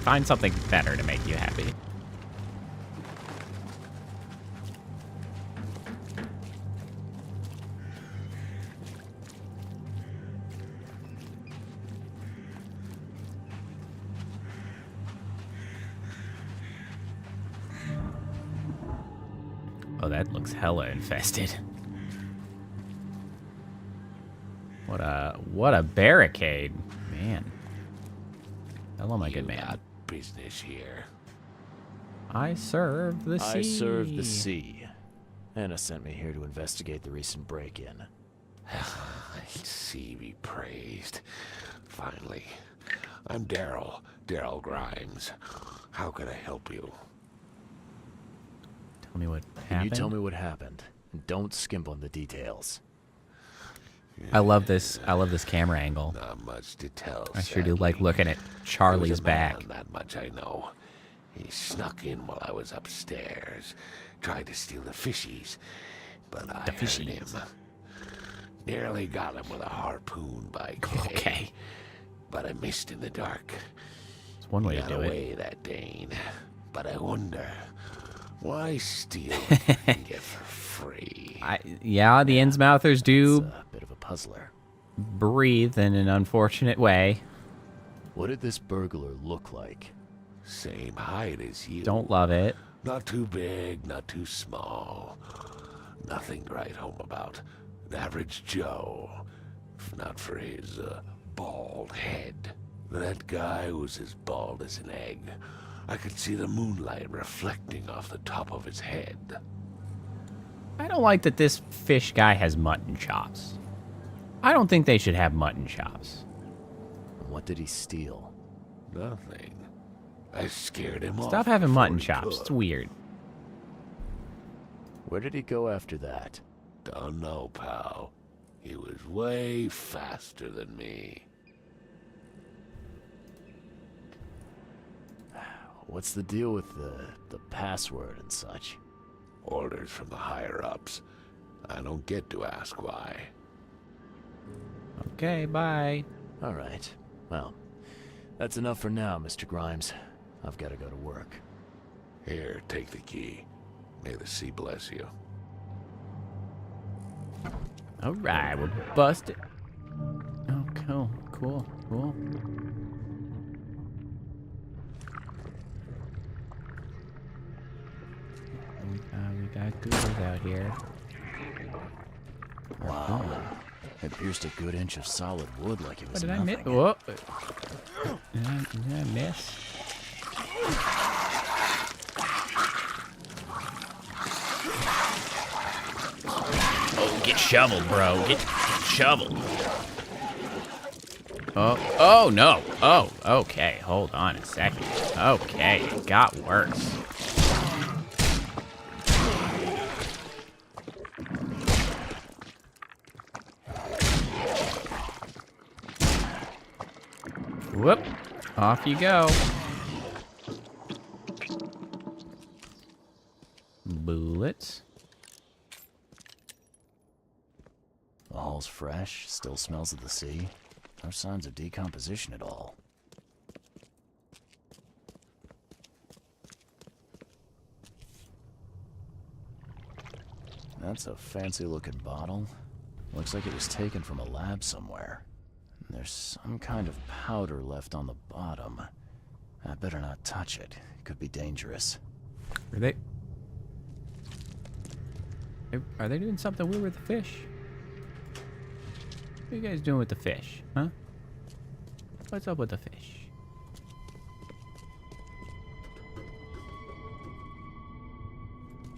Find something better to make you happy. Oh, that looks hella infested. What a barricade, man. Hello, my good man. Business here. I serve the sea. I serve the sea. Anna sent me here to investigate the recent break-in. Sea be praised. Finally. I'm Daryl Grimes. How can I help you? Tell me what happened. Can you tell me what happened? And don't skimp on the details. I love this camera angle. Not much to tell. I sure do like looking at Charlie's back. That much I know. He snuck in while I was upstairs, tried to steal the fishies, but I heard him. Nearly got him with a harpoon by Kay. Okay. But I missed in the dark. It's one way to do it. Got away, that Dane. But I wonder, why steal and get for free? Yeah, the Innsmouthers do It's a bit of a puzzler. Breathe in an unfortunate way. What did this burglar look like? Same height as you. Don't love it. Not too big, not too small. Nothing to write home about. An average Joe. If not for his bald head. That guy was as bald as an egg. I could see the moonlight reflecting off the top of his head. I don't like that this fish guy has mutton chops. I don't think they should have mutton chops. What did he steal? Nothing. I scared him off. Stop having mutton chops. It's weird. Where did he go after that? Don't know, pal. He was way faster than me. What's the deal with the password and such? Orders from the higher-ups. I don't get to ask why. Okay, bye. All right. Well, that's enough for now, Mr. Grimes. I've got to go to work. Here, take the key. May the sea bless you. All right, we're busted. Oh, cool. We got goobers out here. Wow. It pierced a good inch of solid wood like it was What did nothing. I miss? Whoa. Did I miss? Oh, get shoveled, bro. Get shoveled. Oh, no. Oh, okay. Hold on a second. Okay, it got worse. Whoop. Off you go. Bullets. The hall's fresh, still smells of the sea. No signs of decomposition at all. That's a fancy-looking bottle. Looks like it was taken from a lab somewhere. There's some kind of powder left on the bottom. I better not touch it. It could be dangerous. Are they doing something weird with the fish? What are you guys doing with the fish, huh? What's up with the fish?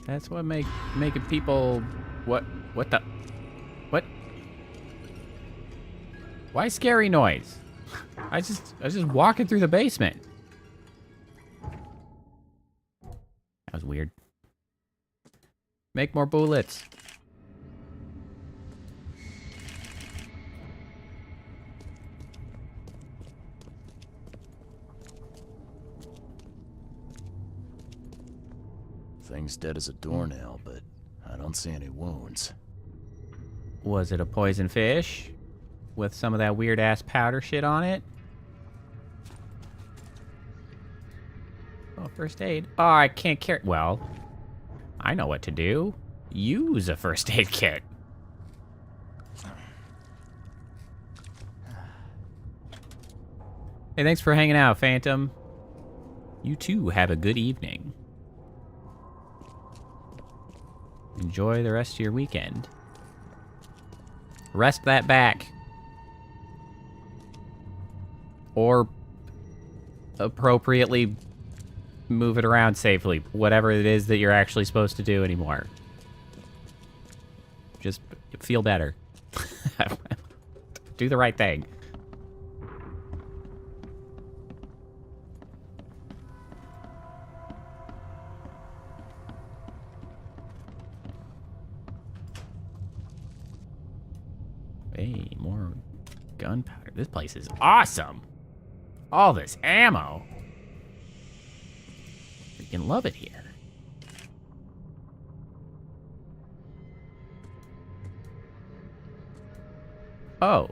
That's what making people what the what? Why scary noise? I was just walking through the basement. That was weird. Make more bullets. Thing's dead as a doornail, but I don't see any wounds. Was it a poison fish with some of that weird ass powder shit on it? Oh, first aid. Oh, I can't carry. Well, I know what to do. Use a first aid kit. Hey, thanks for hanging out, Phantom. You too have a good evening. Enjoy the rest of your weekend. Rest that back. Or appropriately move it around safely. Whatever it is that you're actually supposed to do anymore. Just feel better. Do the right thing. Hey, more gunpowder. This place is awesome. All this ammo. Freaking love it here. Oh,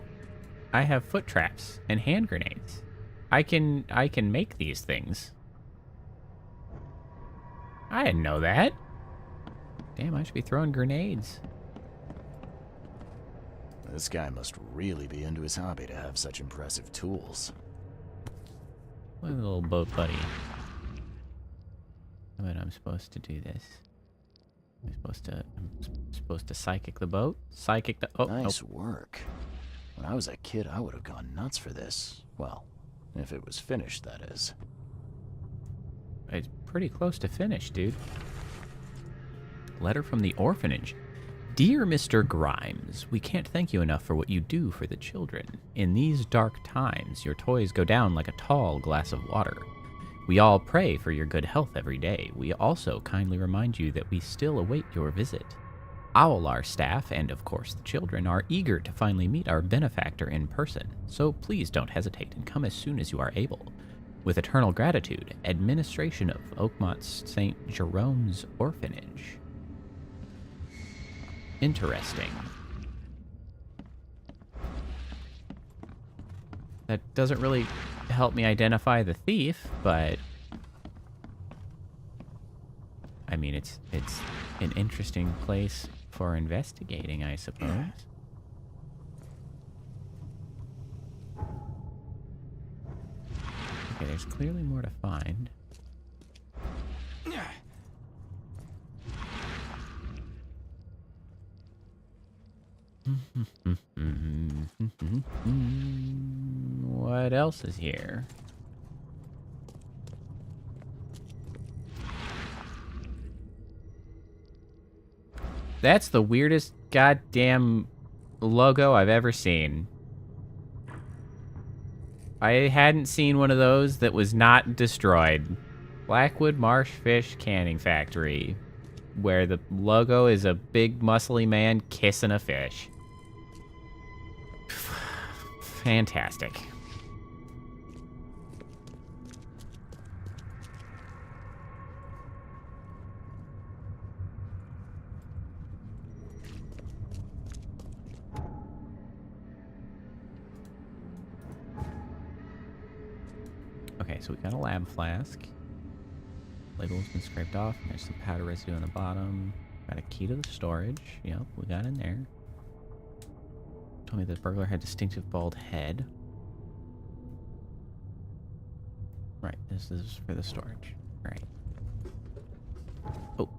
I have foot traps and hand grenades. I can make these things. I didn't know that. Damn, I should be throwing grenades. This guy must really be into his hobby to have such impressive tools. What a little boat buddy. But I'm supposed to do this. I'm supposed to psychic the boat? Psychic the... Oh, nice work. When I was a kid, I would have gone nuts for this. Well, if it was finished, that is. It's pretty close to finished, dude. Letter from the orphanage. Dear Mr. Grimes, we can't thank you enough for what you do for the children. In these dark times, your toys go down like a tall glass of water. We all pray for your good health every day. We also kindly remind you that we still await your visit. All our staff, and of course the children, are eager to finally meet our benefactor in person, so please don't hesitate and come as soon as you are able. With eternal gratitude, Administration of Oakmont St. Jerome's Orphanage. Interesting. That doesn't really help me identify the thief, but I mean, it's an interesting place for investigating, I suppose. Okay, there's clearly more to find. What else is here? That's the weirdest goddamn logo I've ever seen. I hadn't seen one of those that was not destroyed. Blackwood Marsh Fish Canning Factory, where the logo is a big muscly man kissing a fish. Fantastic. Okay, so we got a lab flask. Label's been scraped off. There's some powder residue on the bottom. Got a key to the storage. Yep, we got in there. Told me the burglar had distinctive bald head. Right, this is for the storage. Right. Oh,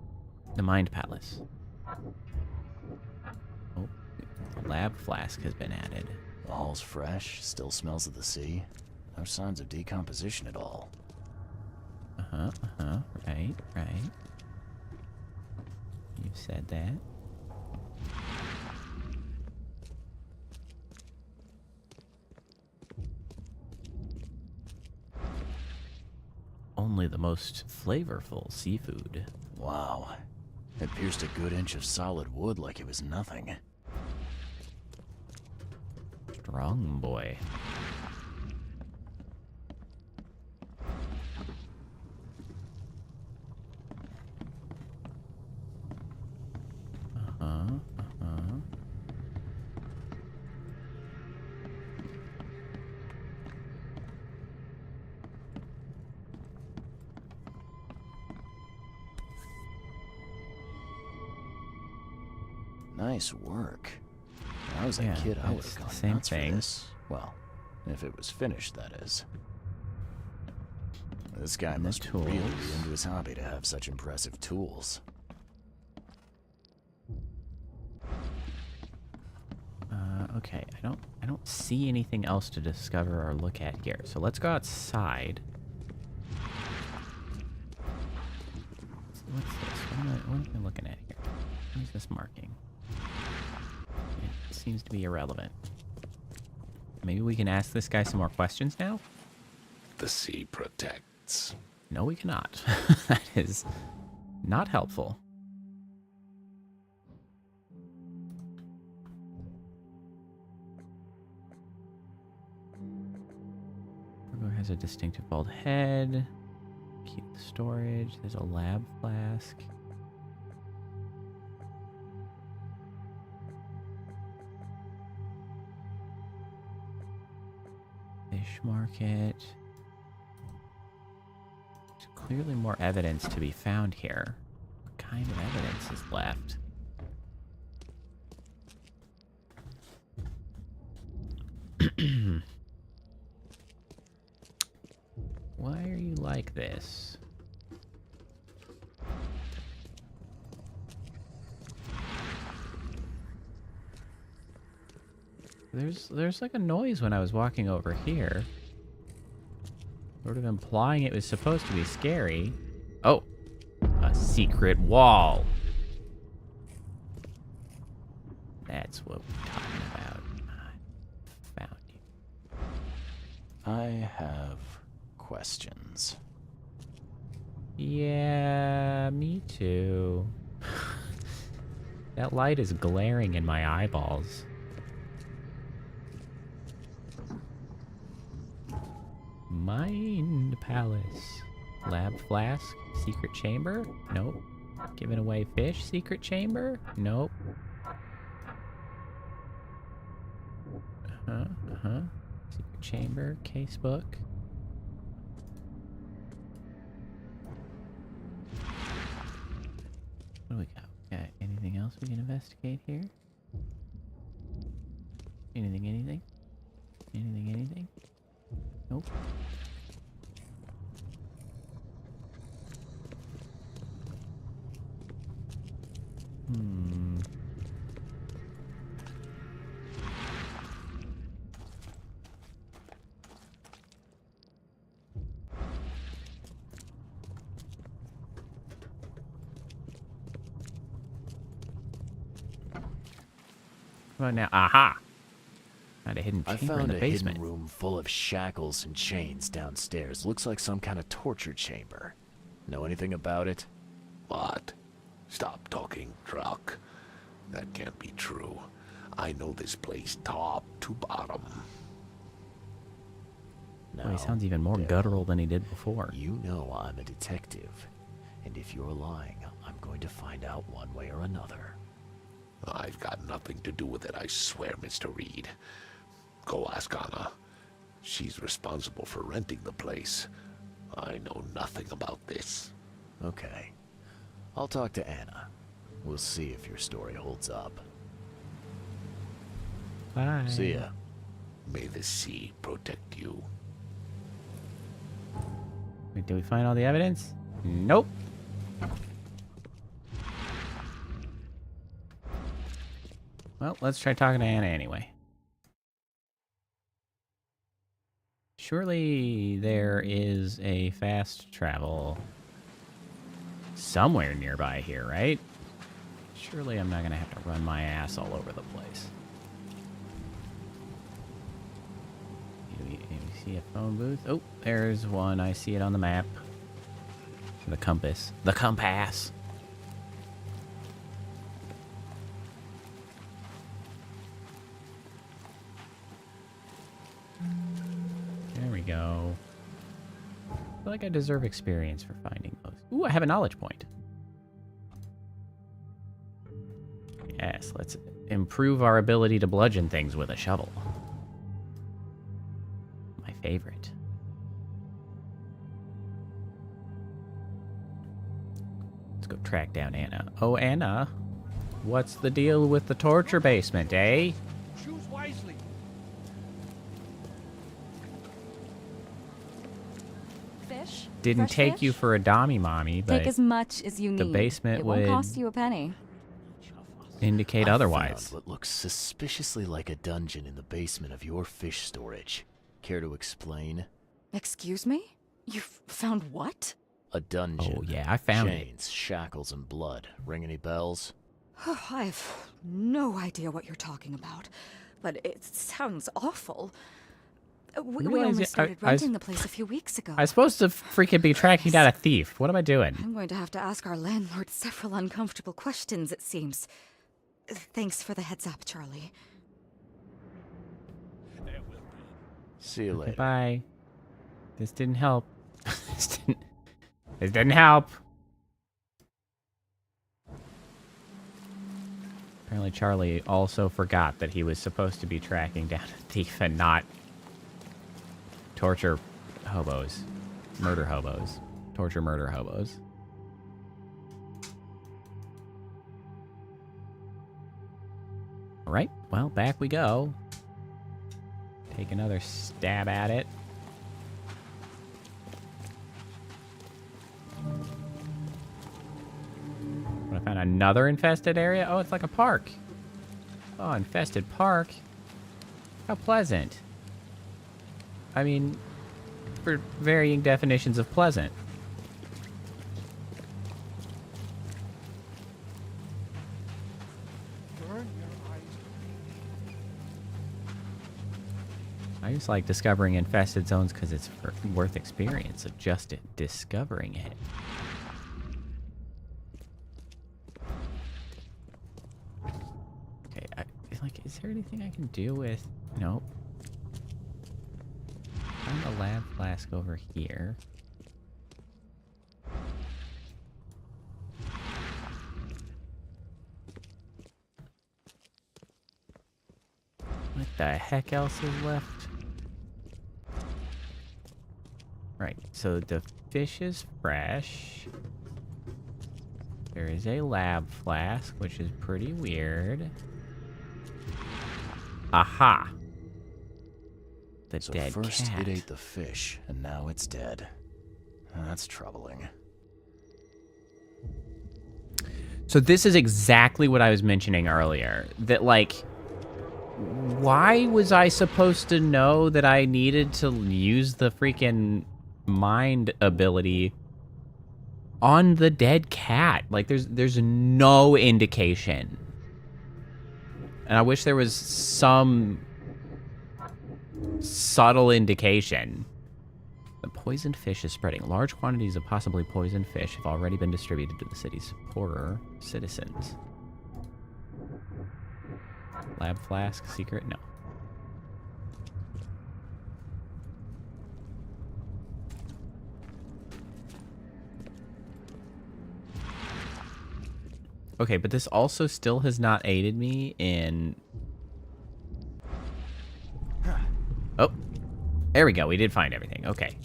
the Mind Palace. Oh, the lab flask has been added. The hall's fresh, still smells of the sea. No signs of decomposition at all. Right. You said that. Only the most flavorful seafood. Wow. It pierced a good inch of solid wood like it was nothing. Strong boy. Nice work. When I was a kid, I would have gone same nuts thing. for this. Well, if it was finished, that is. This guy must really be into his hobby to have such impressive tools. Okay, I don't see anything else to discover or look at here. So let's go outside. What's this? What am I looking at here? What is this marking? It seems to be irrelevant. Maybe we can ask this guy some more questions now? The sea protects. No, we cannot. That is not helpful. Cargo has a distinctive bald head. Keep the storage. There's a lab flask. Fish market. There's clearly more evidence to be found here. What kind of evidence is left? Why are you like this? There's like a noise when I was walking over here. Sort of implying it was supposed to be scary. Oh, a secret wall. That's what we're talking about. I found you. I have questions. Yeah, me too. That light is glaring in my eyeballs. Mind Palace. Lab flask. Secret chamber? Nope. Giving away fish. Secret chamber? Nope. Secret chamber. Casebook. What do we got? Got anything else we can investigate here? Anything? Anything? Nope. Come on now. Aha! Found a hidden chamber in the I found a basement. hidden room full of shackles and chains downstairs. Looks like some kind of torture chamber. Know anything about it? What? Stop talking, truck. That can't be true. I know this place top to bottom. Well, he sounds even more guttural than he did before. You know I'm a detective. And if you're lying, I'm going to find out one way or another. I've got nothing to do with it, I swear, Mr. Reed. Go ask Anna. She's responsible for renting the place. I know nothing about this. Okay. I'll talk to Anna. We'll see if your story holds up. Bye. See ya. May the sea protect you. Wait, did we find all the evidence? Nope. Well, let's try talking to Anna anyway. Surely there is a fast travel somewhere nearby here, right? Surely I'm not going to have to run my ass all over the place. Do we see a phone booth? Oh, there's one. I see it on the map. The compass. The compass! There we go. I feel like I deserve experience for finding those. Ooh, I have a knowledge point. Yes, let's improve our ability to bludgeon things with a shovel. My favorite. Let's go track down Anna. Oh, Anna. What's the deal with the torture basement, eh? Choose wisely. Fish? Didn't Fresh take fish? you for a dommy mommy, but Take as much as you need. the basement it won't would cost you a penny. indicate I otherwise. found what looks suspiciously like a dungeon in the basement of your fish storage. Care to explain? Excuse me? You found what? A dungeon. Oh yeah, I found it. Chains, shackles, and blood. Ring any bells? I have no idea what you're talking about, but it sounds awful. We only started renting the place a few weeks ago. I'm supposed to freaking be tracking down a thief. What am I doing? I'm going to have to ask our landlord several uncomfortable questions, it seems. Thanks for the heads up, Charlie. See you later. Bye. This didn't help. This didn't help. Apparently Charlie also forgot that he was supposed to be tracking down a thief and not torture hobos. Murder hobos. Torture murder hobos. Alright, well, back we go. Take another stab at it. I found another infested area. Oh, it's like a park. Oh, infested park. How pleasant. I mean, for varying definitions of pleasant. I just like discovering infested zones because it's worth experience of just discovering it. Okay, is there anything I can do with... Nope. Find a lab flask over here. What the heck else is left? Right, so the fish is fresh. There is a lab flask, which is pretty weird. Aha! The So dead first cat. it ate the fish, and now it's dead. That's troubling. So this is exactly what I was mentioning earlier. That, like, why was I supposed to know that I needed to use the freaking mind ability on the dead cat? Like, there's no indication. And I wish there was some subtle indication. The poisoned fish is spreading. Large quantities of possibly poisoned fish have already been distributed to the city's poorer citizens. Lab flask, secret? No. Okay, but this also still has not aided me in... Oh, there we go. We did find everything. Okay.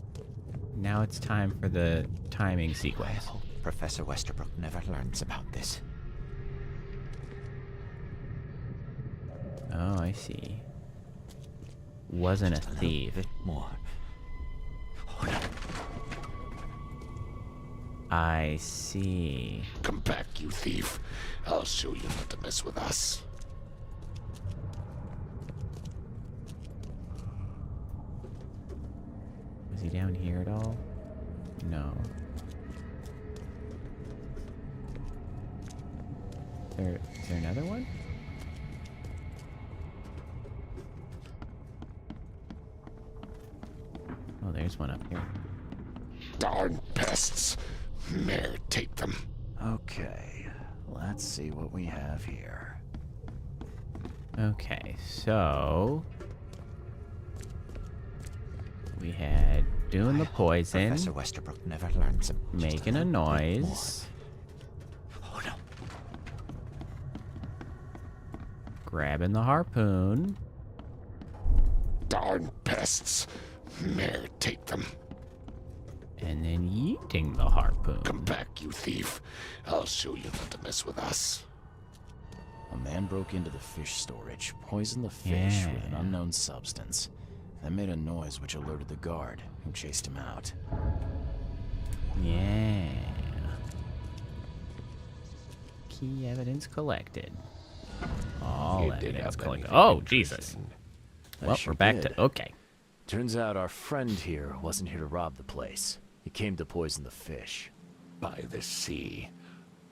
Now it's time for the timing sequence. I hope Professor Westerbrook never learns about this. Oh, I see. Wasn't a thief. Bit more. I see. Come back, you thief. I'll show you not to mess with us. Was he down here at all? No. Is there another one? Oh, there's one up here. Darn pests. Mayor, take them. Okay, let's see what we have here. Okay, so... we had doing the poison. Professor Westerbrook never learns. Making a noise. Oh no. Grabbing the harpoon. Darn pests. Mayor, take them. And then yeeting the harpoon. Come back, you thief. I'll show you not to mess with us. A man broke into the fish storage, poisoned the fish with an unknown substance, then made a noise which alerted the guard, who chased him out. Yeah. Key evidence collected. All evidence collected. Oh, Jesus. Well, we're back to... Okay. Turns out our friend here wasn't here to rob the place. He came to poison the fish. By the sea.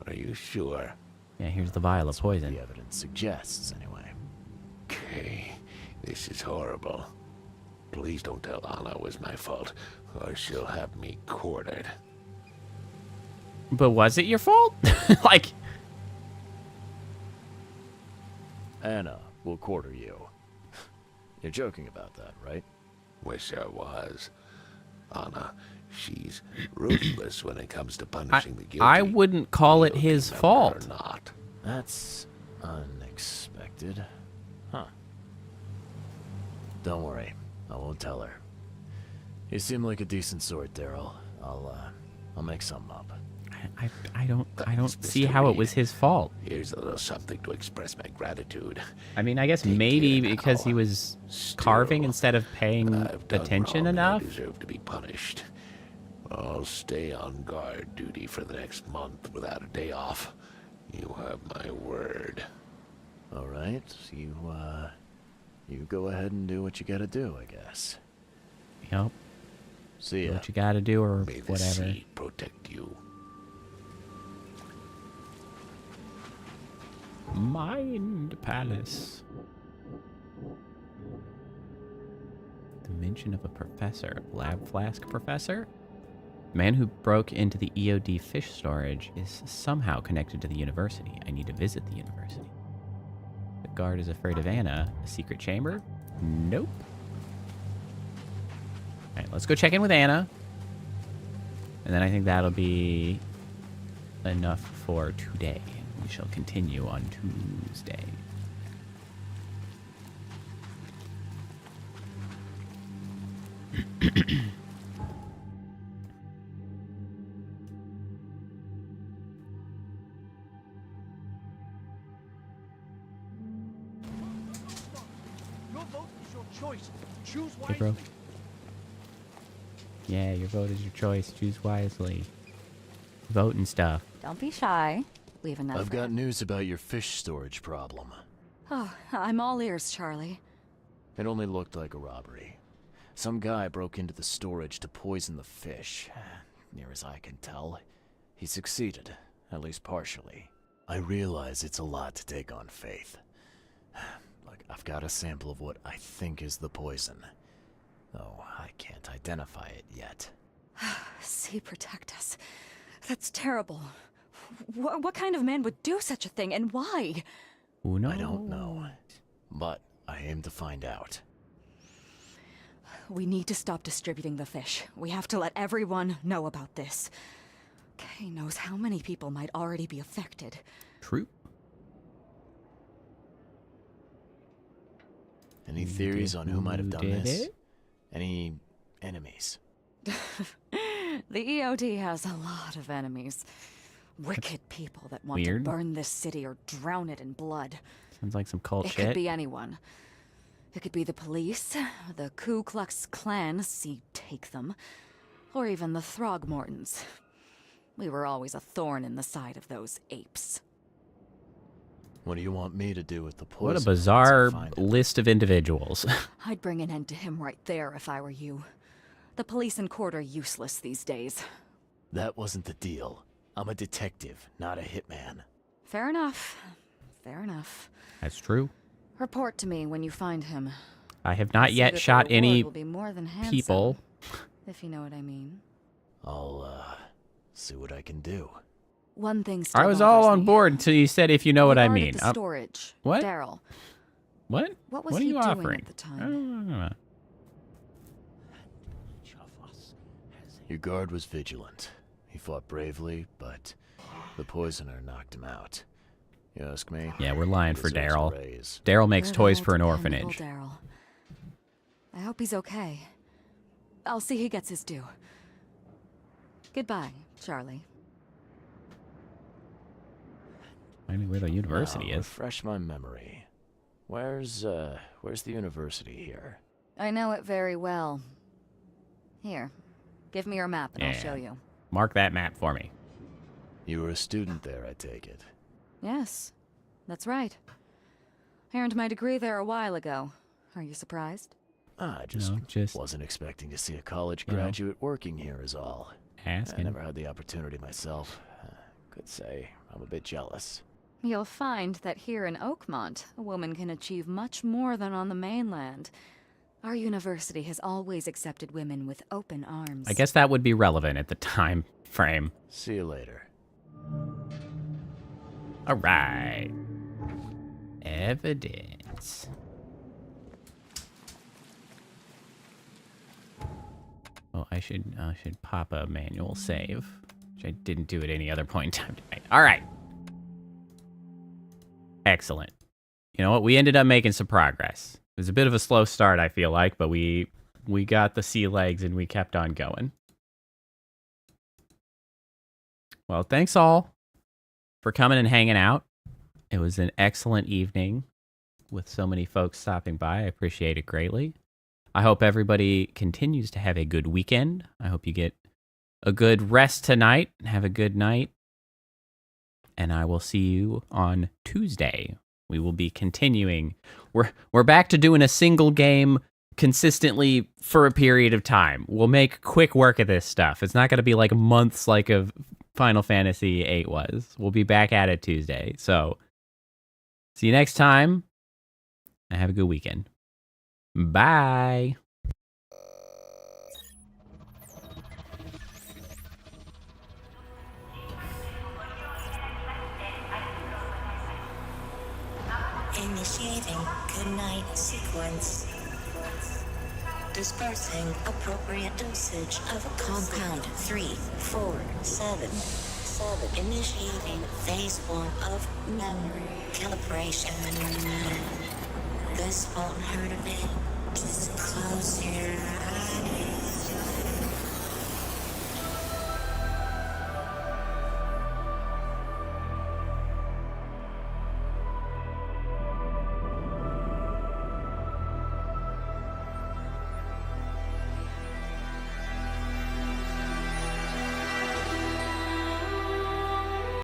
Are you sure? Yeah, here's the vial of poison. The evidence suggests, anyway. Okay, this is horrible. Please don't tell Anna it was my fault, or she'll have me quartered. But was it your fault? Like... Anna will quarter you. You're joking about that, right? Wish I was. Anna, she's ruthless when it comes to punishing the guilty. I wouldn't call it his fault. Or not. That's unexpected. Huh. Don't worry. I won't tell her. You seem like a decent sort, Daryl. I'll make something up. I don't see how it was his fault. Here's a little something to express my gratitude. I mean, I guess maybe because he was carving instead of paying attention enough. I deserve to be punished. I'll stay on guard duty for the next month without a day off. You have my word. All right, you go ahead and do what you gotta do, I guess. Yep. See ya. Do what you gotta do, or May the whatever. sea protect you. Mind Palace. The mention of a professor. Lab flask professor? The man who broke into the EOD fish storage is somehow connected to the university. I need to visit the university. The guard is afraid of Anna. A secret chamber? Nope. Alright, let's go check in with Anna. And then I think that'll be enough for today. We shall continue on Tuesday. Your vote is your choice. Choose Hey, bro. wisely. Yeah, your vote is your choice. Choose wisely. Vote and stuff. Don't be shy. Leave enough. I've got news about your fish storage problem. Oh, I'm all ears, Charlie. It only looked like a robbery. Some guy broke into the storage to poison the fish. Near as I can tell, he succeeded, at least partially. I realize it's a lot to take on faith. Look, I've got a sample of what I think is the poison, though I can't identify it yet. See, protect us. That's terrible. What kind of man would do such a thing, and why? Who knows? I don't know, but I aim to find out. We need to stop distributing the fish. We have to let everyone know about this. Kay knows how many people might already be affected. True. Any theories on who might have done did this? it? Any enemies? The EOD has a lot of enemies. Wicked people that want Weird. to burn this city or drown it in blood. Sounds like some cult It shit. could be anyone. It could be the police, the Ku Klux Klan, see take them, or even the Throgmortons. We were always a thorn in the side of those apes. What do you want me to do with the poison? What a once bizarre I find it? list of individuals. I'd bring an end to him right there if I were you. The police and court are useless these days. That wasn't the deal. I'm a detective, not a hitman. Fair enough. Fair enough. That's true. Report to me when you find him. I have not See yet that the shot reward any will be more than handsome, people. if you know what I mean. I'll, see what I can do. One thing still I was all bothers on me. board until you said, if you know what The I guard at mean. the storage. What? Daryl. What? What was are he you doing offering? at the time? Your guard was vigilant. He fought bravely, but the poisoner knocked him out. You ask me? Yeah, we're lying he for deserves a Daryl. raise. Daryl makes Good toys old for an dependable orphanage. Daryl. I hope he's okay. I'll see he gets his due. Goodbye, Charlie. Find me where the university now, is. Refresh my memory. Where's the university here? I know it very well. Here, give me your map and I'll show you. Mark that map for me. You were a student there, I take it. Yes, that's right. I earned my degree there a while ago. Are you surprised? I just wasn't expecting to see a college graduate working here is all. Asking. I never had the opportunity myself. Could say I'm a bit jealous. You'll find that here in Oakmont, a woman can achieve much more than on the mainland. Our university has always accepted women with open arms. I guess that would be relevant at the time frame. See you later. All right. Evidence. Oh, I should pop a manual save, which I didn't do at any other point in time tonight. All right. Excellent. You know what? We ended up making some progress. It was a bit of a slow start, I feel like, but we got the sea legs and we kept on going. Well, thanks all for coming and hanging out. It was an excellent evening with so many folks stopping by. I appreciate it greatly. I hope everybody continues to have a good weekend. I hope you get a good rest tonight and have a good night. And I will see you on Tuesday. We will be continuing. We're back to doing a single game consistently for a period of time. We'll make quick work of this stuff. It's not going to be like months like of Final Fantasy VIII was. We'll be back at it Tuesday. So, see you next time. And have a good weekend. Bye. Initiating goodnight sequence. Dispersing appropriate dosage of compound 347. Initiating phase 1 of memory calibration. This won't hurt a bit. Just